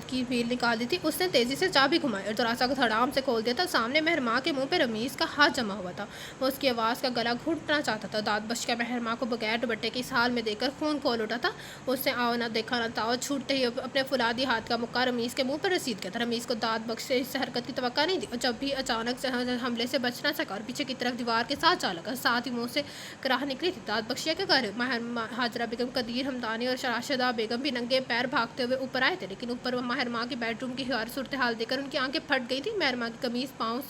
کی ویل نکال دی تھی۔ اس نے تیزی سے چابی گھمائی اور دروازہ کو دھڑام سے کھول دیا تھا۔ سامنے مہرماں کے منہ پہ رمیز کا ہاتھ جما ہوا تھا، وہ اس کی آواز کا گلا گھونٹنا چاہتا تھا۔ داد بخش کا مہرماں کو بغیر دوپٹے کے اس حال میں دیکھ کر خون کھول اٹھا تھا۔ اس نے آؤ نہ دیکھا نہ تاؤ، چھوٹتے ہی اپنے فولادی ہاتھ کا مکہ رمیز کے منہ پر رسید کیا تھا۔ رمیز کو داد بخش سے اس حرکت کی توقع نہیں تھی اور جب بھی اچانک سے حملے سے بچ نہ سکا اور پیچھے کی طرف دیوار کے ساتھ جا لگا، ساتھ ہی منہ سے کراہ نکلی تھی، داد بخش کیا کر رہے؟ حاجرہ بیگم، قدیر ہمدانی اور راشدہ بیگم بھی ننگے پیر بھاگتے ہوئے اوپر آئے تھے، لیکن اوپر مہرماں کے بیڈ روم کی صورتحال دیکھ کر ان کی آنکھیں پھٹ گئی تھیں۔ مہرماں کی قمیض پاؤں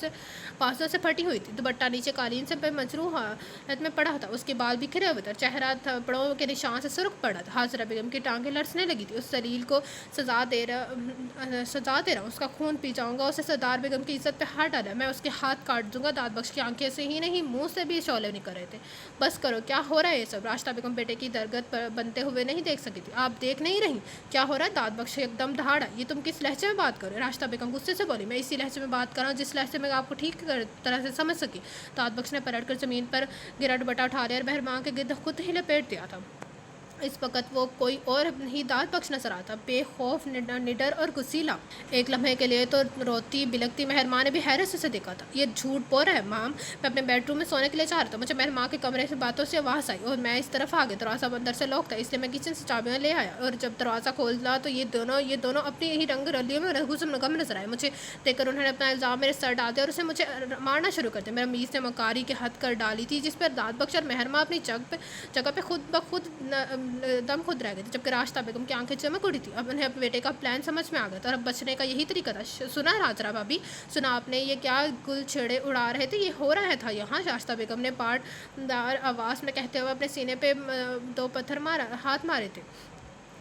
سے پھٹی ہوئی تھی، دوپٹہ نیچے قالین سے مجروح حالت میں پڑا تھا، اس کے بال بکھرے ہوئے تھے، چہرہ تھپڑوں کے نشان سے سرخ پڑا تھا۔ حاجرہ بیگم کی ٹانگیں لرزنے لگی تھی، اس ذلیل کو سزا دے رہا ہوں، اس کا خون پی جاؤں گا، اسے سردار بیگم کی عزت پہ ہاتھ ڈالا، میں اس کے ہاتھ کاٹ دوں گا۔ داد بخش کی آنکھیں سے ہی نہیں منہ سے بھی شعلے نکل رہے تھے۔ بس کرو، کیا ہو رہا ہے یہ سب؟ راشدہ بیگم بیٹے کی درگت بنتے ہوئے نہیں دیکھ سکی تھی۔ آپ دیکھ نہیں رہی کیا ہو رہا ہے؟ داد بخش ایک دم دہاڑا، یہ تم کس لہجے میں بات کر رہے ہو؟ راشدہ بیگم غصے سے بولی، میں اسی لہجے میں بات کر رہا ہوں جس لہجے میں آپ کو ٹھیک طرح سے سمجھ سکی۔ داد بخش نے پلٹ کر زمین پر گرا دوپٹہ اٹھا لیا اور مہرماں کے گرد خود ہی لپیٹ دیا تھا۔ اس وقت وہ کوئی اور نہیں داد بخش نظر آتا، بے خوف، نڈر اور غصیلا۔ ایک لمحے کے لیے تو روتی بلکتی مہرماں نے بھی حیرت سے اسے دیکھا تھا۔ یہ جھوٹ بول رہا ہے مام، میں اپنے بیڈ روم میں سونے کے لیے چاہ رہا تھا، مجھے مہرماں کے کمرے سے باتوں سے آواز آئی اور میں اس طرف آ گیا، دروازہ اندر سے لاک تھا، اس لیے میں کچن سے چابیاں لے آیا اور جب دروازہ کھولا تو یہ دونوں اپنی ہی رنگ رلیوں میں غم نظر آئے۔ مجھے دیکھ کر انہوں نے اپنا الزام میرے سر ڈال دیا اور اسے مجھے مارنا شروع کر دیا۔ میرا میز نے مکاری کے حد کر ڈالی تھی، جس پر داد بخش اور مہرماں اپنی جگہ پہ خود بخود دم خود رہ گئے تھے، جبکہ راشدہ بیگم کی آنکھیں چمک اڑی تھی۔ اب انہیں اپنے بیٹے کا پلان سمجھ میں آ گیا تھا اور اب بچنے کا یہی طریقہ تھا۔ سنا راجرا بھابی، سنا آپ نے یہ کیا گل چھیڑے اڑا رہے تھے؟ یہ ہو رہا تھا یہاں؟ راشدہ بیگم نے پاٹ دار آواز میں کہتے ہوئے اپنے سینے پہ دو پتھر ہاتھ مارے تھے،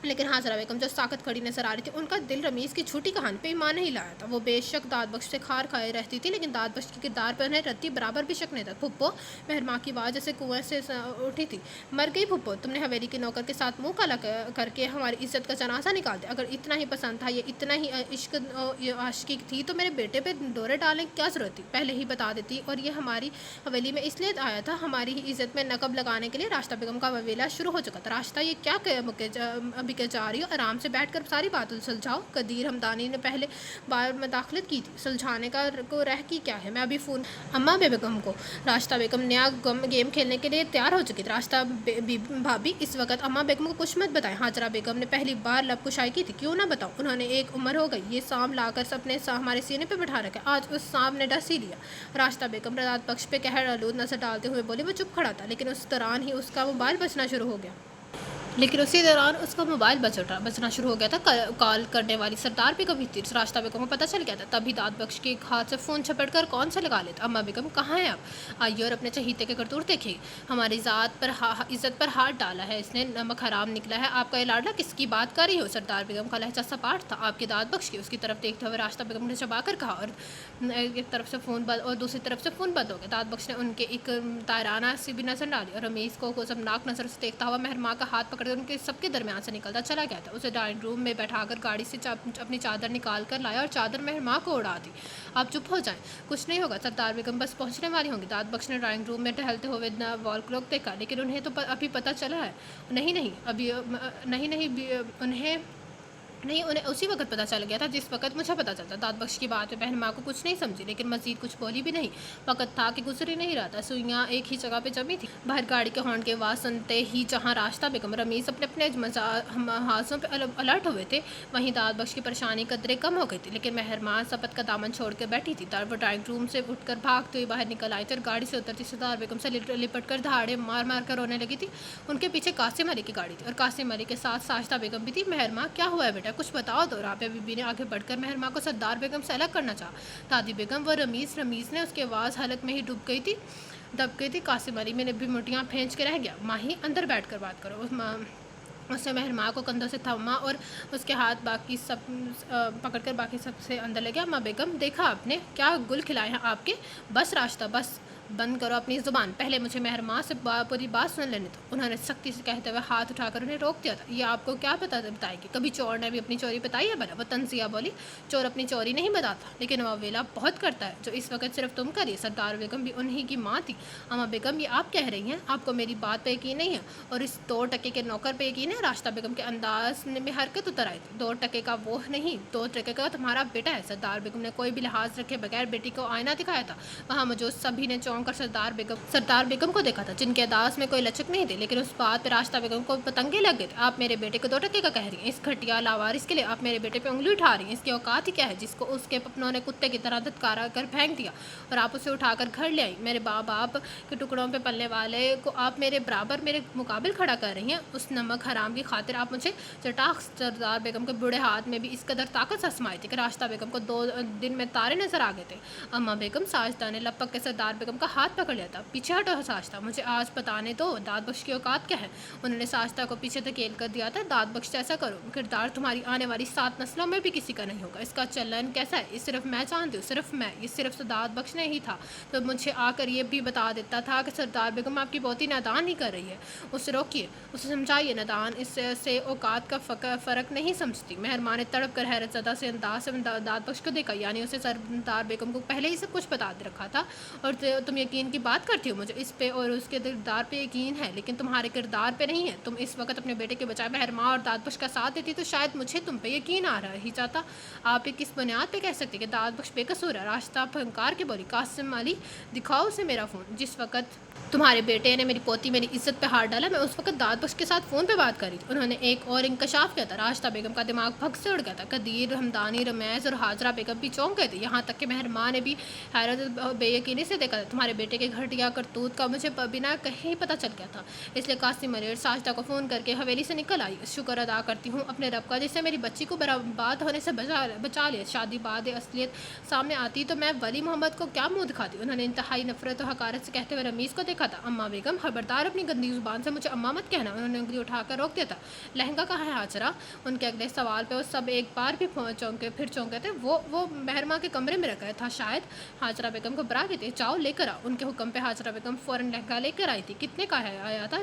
لیکن حاجرہ بیگم جو ساکت کھڑی نظر آ رہی تھی، ان کا دل رمیز کی جھوٹی کہانی پہ ایمان نہیں لایا تھا۔ وہ بے شک داد بخش سے کھار کھائے رہتی تھی، لیکن داد بخش کے کردار پہ انہیں رتی برابر بھی شک نہیں تھا۔ پھپھو، مہرماں کی آواز جیسے کنویں سے اٹھی تھی، مر گئی پھپھو، تم نے حویلی کے نوکر کے ساتھ منہ کالا کر کے ہماری عزت کا جنازہ نکال دیا۔ اگر اتنا ہی پسند تھا، یہ اتنا ہی عاشقی تھی تو میرے بیٹے پہ ڈورے ڈالنے کی کیا ضرورت تھی؟ پہلے ہی بتا دیتی، اور یہ ہماری حویلی میں اس لیے آیا تھا ہماری ہی عزت میں نقب لگانے کے لیے۔ راشدہ بیگم کا ویلا شروع ہو چکا تھا۔ راشدہ، یہ کیا ابھی کیا جا رہی ہو؟ آرام سے بیٹھ کر ساری باتیں سلجھاؤ۔ قدیر ہمدانی نے پہلے بار مداخلت کی تھی، سلجھانے کو رہ کی کیا ہے؟ میں ابھی فون اماں بیگم کو۔ راشدہ بیگم نیا گیم کھیلنے کے لیے تیار ہو چکی تھی۔ راشدہ بھابی، اس وقت اماں بیگم کو کچھ مت بتائیں۔ حاجرہ بیگم نے پہلی بار لب کشائی کی تھی، کیوں نہ بتاؤں؟ انہوں نے ایک عمر ہو گئی، یہ سانپ لا کر اپنے ہمارے سینے پہ بٹھا رکھا، آج اس سانپ نے ڈس ہی لیا۔ راشدہ بیگم داد بخش پہ قہر آلود نظر ڈالتے ہوئے بولی۔ وہ چپ کھڑا تھا، لیکن اس دوران ہی اس کا موبائل بجنا شروع ہو گیا تھا۔ کال کرنے والی سردار بیگم ہی تھی۔ راشدہ بیگم کو پتہ چل گیا تھا، تبھی داد بخش کے ہاتھ سے فون چھپٹ کر کون سے لگا لیتا۔ اماں بیگم کہاں ہیں آپ؟ آئیے اور اپنے چہیتے کے کرتوت دیکھیں، ہماری عزت پر ہاتھ ڈالا ہے اس نے، نمک حرام نکلا ہے۔ آپ کا یہ لاڈلا کس کی بات کر رہی ہو؟ سردار بیگم کا لہجہ سپاٹ تھا۔ آپ کے داد بخش کی، اس کی طرف دیکھتے ہوئے راشدہ بیگم نے چبا کر کہا، اور ایک طرف سے فون بند اور دوسری طرف سے فون بند ہو گیا۔ داد بخش نے ان کے ایک تائرانہ سی بھی نظر ڈالی اور رمیز کو غضبناک نظر سے دیکھتا ہوا مہرماں کا ہاتھ پکڑ کر ان کے سب کے درمیان سے نکلتا چلا گیا تھا۔ اسے ڈائننگ روم میں بیٹھا کر گاڑی سے اپنی چادر نکال کر لایا اور چادر مہرماں کو اڑا دی۔ آپ چپ ہو جائیں، کچھ نہیں ہوگا، سردار بیگم بس پہنچنے والی ہوں گی۔ داد بخش نے ڈرائنگ روم میں ٹہلتے ہوئے وال کلاک دیکھا، لیکن انہیں تو ابھی پتہ چلا ہے، نہیں، انہیں نہیں انہیں اسی وقت پتہ چل گیا تھا جس وقت مجھے پتہ چلتا۔ داد بخش کی بات پہ بہن ماں کو کچھ نہیں سمجھی، لیکن مزید کچھ بولی بھی نہیں۔ وقت تھا کہ گزر ہی نہیں رہا تھا، سوئیاں ایک ہی جگہ پہ جمی تھی۔ باہر گاڑی کے ہارن کی آواز سنتے ہی جہاں راستہ بیگم رمیز اپنے اپنے محاذوں پہ الرٹ ہوئے تھے، وہیں داد بخش کی پریشانی قدرے کم ہو گئی تھی، لیکن مہر ماں سپت کا دامن چھوڑ کے بیٹھی تھی۔ وہ ڈرائنگ روم سے اٹھ کر بھاگتے ہوئے باہر نکل آئی تھی اور گاڑی سے اترتی سردار بیگم سے لپٹ کر دھاڑے مار مار کر رونے لگی تھی۔ ان کے پیچھے قاسم علی کی گاڑی تھی اور قاسم علی کے ساتھ ساجدہ بیگم بھی تھی۔ مہر ماں کیا ہوا ہے بیٹا، کچھ بتاؤ تو۔ رابعہ بی بی نے آگے بڑھ کر مہر ماں کو سردار بیگم سے الگ کرنا چاہا۔ دادی بیگم وہ رمیز نے اس کی آواز حلق میں ہی دب گئی تھی۔ قاسم علی میں نے بھی مٹیاں پھینچ کے رہ گیا۔ ماہی اندر بیٹھ کر بات کرو۔ اس نے مہر ماں کو کندھوں سے تھاما اور اس کے ہاتھ پکڑ کر باقی سب سے اندر لے گیا۔ اماں بیگم دیکھا آپ نے کیا گل کھلائے ہیں آپ کے، بس راستہ بس بند کرو اپنی زبان، پہلے مجھے مہر ماں سے پوری بات سن لینے دو۔ انہوں نے سختی سے کہتے ہوئے ہاتھ اٹھا کر انہیں روک دیا تھا۔ یہ آپ کو کیا بتائے گی، کبھی چور نے بھی اپنی چوری بتائی ہے بھلا؟ وہ تنزیہ بولی۔ چور اپنی چوری نہیں بتاتا، لیکن وہ ویلا بہت کرتا ہے جو اس وقت صرف تم کریے۔ سردار بیگم بھی انہی کی ماں تھی۔ اماں بیگم یہ آپ کہہ رہی ہیں، آپ کو میری بات پہ یقین نہیں ہے اور اس 2 ٹکے کے نوکر پہ یقین ہے؟ راستہ بیگم کے انداز میں حرکت اتر آئی تھی۔ 2 ٹکے کا وہ نہیں، 2 ٹکے کا تمہارا بیٹا ہے۔ سردار بیگم نے کوئی بھی لحاظ رکھے بغیر بیٹی کو آئینہ دکھایا تھا۔ وہاں موجود سبھی نے چونک کر سردار بیگم کو دیکھا تھا، جن کے انداز میں کوئی لچک نہیں تھی، لیکن اس بات پہ راستہ بیگم کو پتنگے لگ گئے تھے۔ آپ میرے بیٹے کو 2 ٹکے کا کہہ رہی ہیں، اس گھٹیا لاوارث کے لیے آپ میرے بیٹے پہ انگلی اٹھا رہی ہیں۔ اس کی اوقات ہی کیا ہے جس کو اس کے پپنوں نے کتے کی طرح دھتکارا کر پھینک دیا اور آپ اسے اٹھا کر گھر لے آئی؟ میرے باپ کے ٹکڑوں پہ پلنے والے کو آپ میرے برابر میرے مقابل کھڑا کر رہی ہیں۔ اس نمک حرام کی خاطر آپ مجھے چٹاخ۔ سردار بیگم کے بوڑھے ہاتھ میں بھی اس قدر طاقت آزمائی تھی کہ راستہ بیگم کو 2 دن میں تارے نظر آ گئے تھے۔ اماں بیگم، ساجدہ نے لپک کے سردار بیگم کا ہاتھ پکڑ لیا تھا۔ پیچھے ہٹو ساجدہ، مجھے آج بتانے دو داد بخش کی اوقات کیا ہے۔ انہوں نے ساجدہ کو پیچھے دھکیل کر دیا تھا۔ داد بخش جیسا کردار تمہاری آنے والی 7 نسلوں میں بھی کسی کا نہیں ہوگا۔ اس کا چلن کیسا ہے یہ صرف میں جانتی ہوں، صرف میں۔ یہ صرف داد بخش نہیں تھا تو مجھے آ کر یہ بھی بتا دیتا تھا کہ سردار بیگم آپ کی بہتی نادان ہی کر رہی ہے۔ اسے روکیے، اسے سمجھائیے نادان اس سے اوقات کا فرق نہیں سمجھتی۔ مہر ماں نے تڑپ کر حیرت زدہ سے انداز سے داد بخش کو دیکھا، یعنی اسے سردار بیگم کو پہلے ہی سب کچھ بتا دے رکھا تھا اور تم یقین کی بات کرتی ہو۔ مجھے اس پہ اور اس کے کردار پہ یقین ہے، لیکن تمہارے کردار پہ نہیں ہے۔ تم اس وقت اپنے بیٹے کے بجائے مہر ماں اور داد بخش کا ساتھ دیتی تو شاید مجھے تم پہ یقین آ رہا ہی جاتا۔ آپ یہ کس بنیاد پہ کہہ سکتے کہ داد بخش بے قصور ہے؟ راستہ پھنکار کے بولی۔ قاسم علی، دکھاؤ اسے میرا فون۔ جس وقت تمہارے بیٹے نے میری پوتی میری عزت پہ ہاتھ ڈالا، میں اس وقت داد بخش کے ساتھ فون پہ بات کر رہی تھی۔ انہوں نے ایک اور انکشاف کیا تھا۔ راستہ بیگم کا دماغ پھگ سے اڑ گیا تھا۔ قدیر، ہمدانی، رمیز اور حاجرہ بیگم بھی چونک گئے تھے، یہاں تک کہ مہر ماں نے بھی حیرت بے یقینی سے دیکھا تھا۔ تمہارے بیٹے کے گھٹیا کرتوت کا مجھے بنا کہیں پتہ چل گیا تھا، اس لیے قاسم علی اور ساجدہ کو فون کر کے حویلی سے نکل آئی۔ شکر ادا کرتی ہوں اپنے رب کا جس نے میری بچی کو برباد ہونے سے بچا لیا۔ شادی بعد اصلیت سامنے آتی تو میں ولی محمد کو کیا منہ دکھاتی۔ انہوں نے انتہائی نفرت و حقارت سے کہتے ہوئے رمیز کو دیکھا تھا۔ اماں بیگم، خبردار اپنی گندی زبان سے مجھے اماں مت کہنا۔ انہوں نے انگلی اٹھا کر روک دیا تھا۔ لہنگا کہاں ہے حاجرہ؟ ان کے اگلے سوال پہ وہ سب ایک بار بھی چونکے تھے۔ وہ مہر ماں کے کمرے میں رکھا تھا شاید۔ حاجرہ بیگم کو برا کہتے، جاؤ لے کر آؤ۔ ان کے حکم پہ حاجرہ بیگم فوراً لہنگا لے کر آئی تھی۔ کتنے کا آیا تھا؟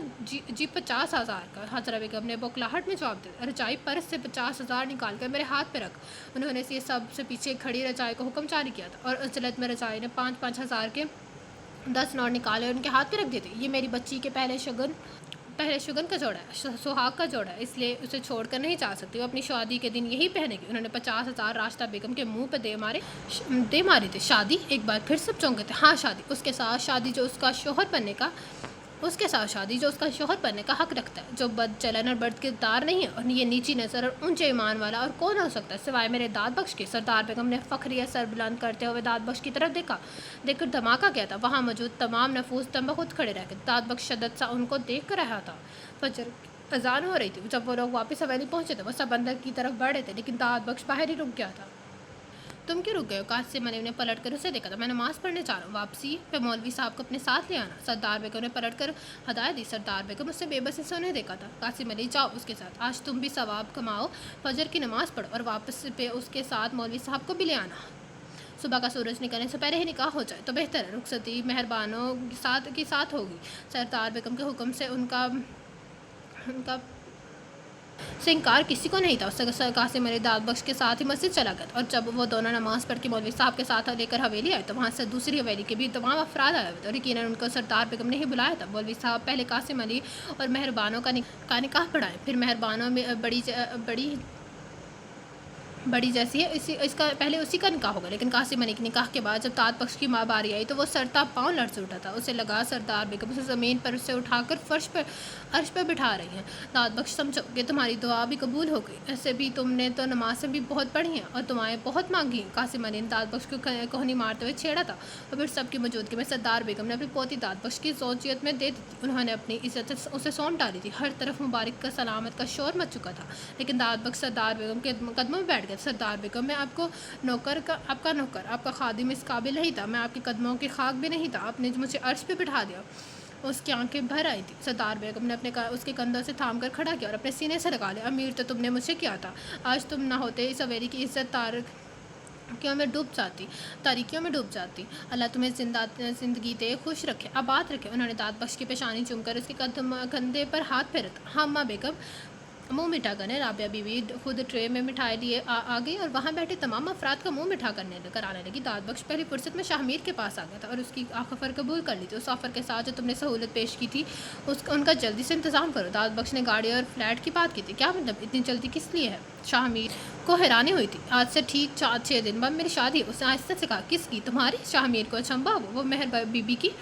جی 50,000 کا۔ حاجرہ بیگم نے بوکھلاہٹ میں جواب دیا۔ رجائی پرس سے 50,000 نکال کر میرے ہاتھ پہ رکھ۔ انہوں نے یہ سب سے پیچھے کھڑی رجائی کو حکم جاری کیا تھا اور عجلت میں رجائی نے 5-5 ہزار کے 10 نوٹ نکالے اور ان کے ہاتھ پہ رکھ دیے تھے۔ یہ میری بچی کے پہلے شگن کا جوڑا ہے، سہاگ کا جوڑا ہے، اس لیے اسے چھوڑ کر نہیں جا سکتی۔ وہ اپنی شادی کے دن یہی پہنے گی۔ انہوں نے 50,000 راستہ بیگم کے منہ پہ دے مارے تھے۔ شادی؟ ایک بار پھر سب چونکے تھے۔ ہاں شادی، اس کے ساتھ شادی جو اس کا شوہر بننے کا حق رکھتا ہے، جو بد چلن اور بد کردار نہیں ہے اور یہ نیچی نظر اور اونچے ایمان والا اور کون ہو سکتا ہے سوائے میرے داد بخش کے؟ سردار بیگم نے فخریہ سر بلند کرتے ہوئے داد بخش کی طرف دیکھ کر دھماکہ کیا تھا۔ وہاں موجود تمام نفوس دم بخود کھڑے رہ گئے۔ داد بخش شدت سا ان کو دیکھ کر رہا تھا۔ فجر اذان ہو رہی تھی۔ جب وہ لوگ واپس حویلی پہنچے تھے وہ سب اندر کی طرف بڑھ رہے تھے، لیکن داد بخش باہر ہی رک گیا تھا۔ تم کیوں رک گئے ہو؟ قاسم علی نے پلٹ کر اسے دیکھا تھا۔ میں نماز پڑھنے جا رہا ہوں، واپسی پہ مولوی صاحب کو اپنے ساتھ لے آنا۔ سردار بیگم نے پلٹ کر ہدایت دی۔ سردار بیگم اس سے بے بسی سے انہیں دیکھا تھا۔ قاسم علی، جاؤ اس کے ساتھ، آج تم بھی ثواب کماؤ، فجر کی نماز پڑھو اور واپس پہ اس کے ساتھ مولوی صاحب کو بھی لے آنا۔ صبح کا سورج نکلنے سے پہلے ہی نکاح ہو جائے تو بہتر ہے۔ رخصتی مہربانوں کی ساتھ ہوگی۔ سردار بیگم کے حکم سے ان کا سے انکار کسی کو نہیں تھا۔ اس سے قاسم علی داد بخش کے ساتھ ہی مسجد چلا گیا اور جب وہ دونوں نماز پڑھ کے مولوی صاحب کے ساتھ لے کر حویلی آئے تو وہاں سے دوسری حویلی کے بھی تمام افراد آئے ہوئے تھے اور یقیناً ان کو سردار بیگم نے ہی بلایا تھا۔ مولوی صاحب پہلے قاسم علی اور مہربانوں کا نکاح پڑھائیں، پھر مہربانوں میں بڑی बड़ी जैसी है, इसका पहले उसी का निकाह होगा। लेकिन कासिम अली के निकाह के बाद जब दाद बख्श की माँ बारी आई तो वो सरता पाँव लड़ से उठा था। उसे लगा सरदार बेगम उसे ज़मीन पर उसे उठाकर अर्श पर बिठा रही हैं। दाद बख्श, समझो कि तुम्हारी दुआ भी कबूल हो गई, ऐसे भी तुमने तो नमाज़ें भी बहुत पढ़ी हैं और दुआएँ बहुत मांगी। कासिम अली ने दाद बख्श को कोहनी मारते हुए छेड़ा था और फिर सबकी मौजूदगी में सरदार बेगम ने अपनी पोती दाद बख्श की ज़ौजियत में दे दी थी। उन्होंने अपनी इज्जत से उसे सौंप डाली थी। हर तरफ मुबारक का सलामत का शोर मच चुका था। लेकिन दाद बख्श सरदार बेगम के कदमों में बैठ गया। सरदार बेगम, मैं आपका नौकर, आपका खादिम इस काबिल नहीं था, मैं आपके कदमों की खाक भी नहीं था, आपने मुझे अर्श पे बिठा दिया। उसकी आंखें भर आई थी। सरदार बेगम ने उसके कंधों से थाम कर खड़ा किया और अपने सीने से लगा लिया। अमीर तो तुमने मुझे किया था, आज तुम ना होते इस हवेली की इज्जत तारीकियों में डूब जाती। अल्लाह तुम्हें ज़िंदगी दे, खुश रखे, आबाद रखे। उन्होंने दाद बख्श की पेशानी चूमकर उसके कंधे पर हाथ फेरा था। हाँ अम्मा बेगम, मुँह मीठा करने राबिया बीवी खुद ट्रे में मिठाई लिए आ गई और वहाँ बैठे तमाम अफराद का मुँह मीठा कराने लगी। दाद बख्श पहली फुर्सत में शाहमीर के पास आ गया था और उसकी ऑफ़र कबूल कर ली थी। उस ऑफ़र के साथ जो तुमने सहूलत पेश की थी उनका जल्दी से इंतज़ाम करो। दाद बख्श ने गाड़ी और फ्लैट की बात की थी। क्या मतलब, इतनी जल्दी किस लिए है? शाहमीर को हैरानी हुई थी। आज से ठीक 4-6 दिन बाद मेरी शादी। उसने आहिस्ता से कहा, किसकी? तुम्हारी? शाहमीर को अचंभा वो मेहर बीबी की।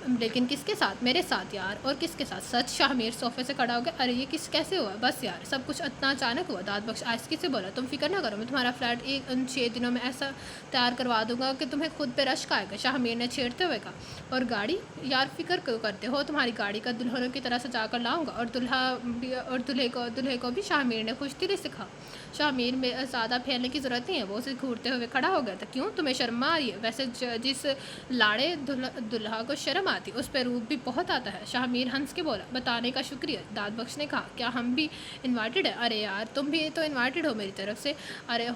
लेकिन किसके साथ? मेरे साथ यार। और किसके साथ? सच? शाहमीर सोफे से खड़ा हो गया। अरे ये कैसे हुआ? बस यार, सब कुछ इतना अचानक हुआ। दाद बख्श आहिस्ता से बोला, तुम फिक्र ना करो, मैं तुम्हारा फ्लैट 6 दिनों में ऐसा तैयार करवा दूंगा कि तुम्हें खुद पे रश्क आएगा। शाहमीर ने छेड़ते हुए कहा, और गाड़ी? यार फिक्र क्यों करते हो? तुम्हारी गाड़ी का दुल्हनों की तरह सजा कर लाऊंगा और दूल्हे को भी। शाहमीर ने खुश दिली से कहा। शाहमीर में ज़्यादा फैलने की ज़रूरत नहीं है। वो उसे घूरते हुए खड़ा हो गया था। क्यों, तुम्हें शर्म आ रही है? वैसे जिस लाड़े दुल्हा को शर्म आती उस पर रूप भी बहुत आता है। शाहमीर हंस के बोला, बताने का शुक्रिया। दाद बख्श ने कहा, क्या हम भी इनवाइटेड है? अरे यार, तुम भी तो इनवाइटेड हो मेरी तरफ से। अरे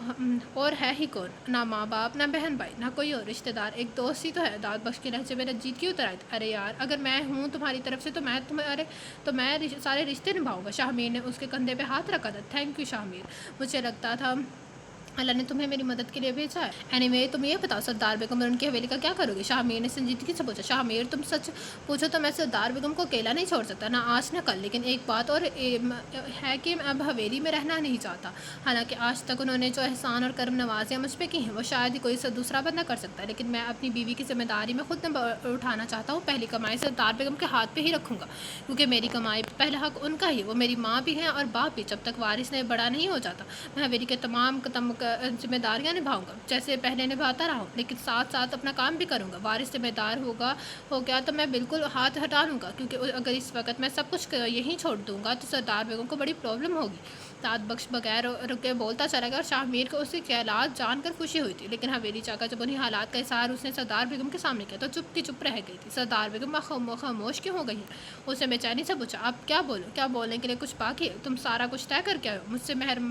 और है ही कौन? ना माँ बाप, ना बहन भाई, ना कोई और रिश्तेदार, एक दोस्त ही तो है। दाद बख्श के लहजे में रंजीत की उतर आई थी। अरे यार, अगर मैं हूँ तुम्हारी तरफ से तो मैं सारे रिश्ते निभाऊंगा। शाहमीर ने उसके कंधे पे हाथ रखा था। थैंक यू शाहमीर, मुझे लगता था अल्लाह ने तुम्हें मेरी मदद के लिए भेजा है। एनीवे तुम ये बताओ, सरदार बेगम और उनकी हवेली का क्या करोगे? शाहमीर ने संजीदगी से पूछा। शाहमीर, तुम सच पूछो तो मैं सरदार बेगम को अकेला नहीं छोड़ सकता, ना आज ना कल। लेकिन एक बात और है कि मैं अब हवेली में रहना नहीं चाहता। हालांकि आज तक उन्होंने जो एहसान और कर्म नवाजियाँ मुझ पर की हैं वो शायद ही कोई दूसरा बंदा कर सकता है। लेकिन मैं अपनी बीवी की जिम्मेदारी में खुद उठाना चाहता हूँ। पहली कमाई सरदार बेगम के हाथ पर ही रखूँगा, क्योंकि मेरी कमाई पर पहला हक उनका ही। वो मेरी माँ भी हैं और बाप भी। जब तक वारिस ने बड़ा नहीं हो जाता मैं हवेली के तमाम जिम्मेदारियां निभाऊंगा जैसे पहले निभाता रहा हूँ, लेकिन साथ साथ अपना काम भी करूँगा। वारिस जिम्मेदार हो गया तो मैं बिल्कुल हाथ हटा लूँगा, क्योंकि अगर इस वक्त मैं सब कुछ यहीं छोड़ दूँगा तो सरदार बेगम को बड़ी प्रॉब्लम होगी। दाद बख्श बगैर रुके बोलता चला गया और शाहमीर को उसके ख्यालात जानकर खुशी हुई थी। लेकिन हवेली चाका जब उन्हीं हालात का इज़हार उसने सरदार बेगम के सामने किया तो चुप रह गई थी। सरदार बेगम खामोश क्यों हो गई है? उसने बेचैनी से पूछा। आप क्या बोलने के लिए कुछ बाकी है? तुम सारा कुछ तय करके आए हो? मुझसे मेहर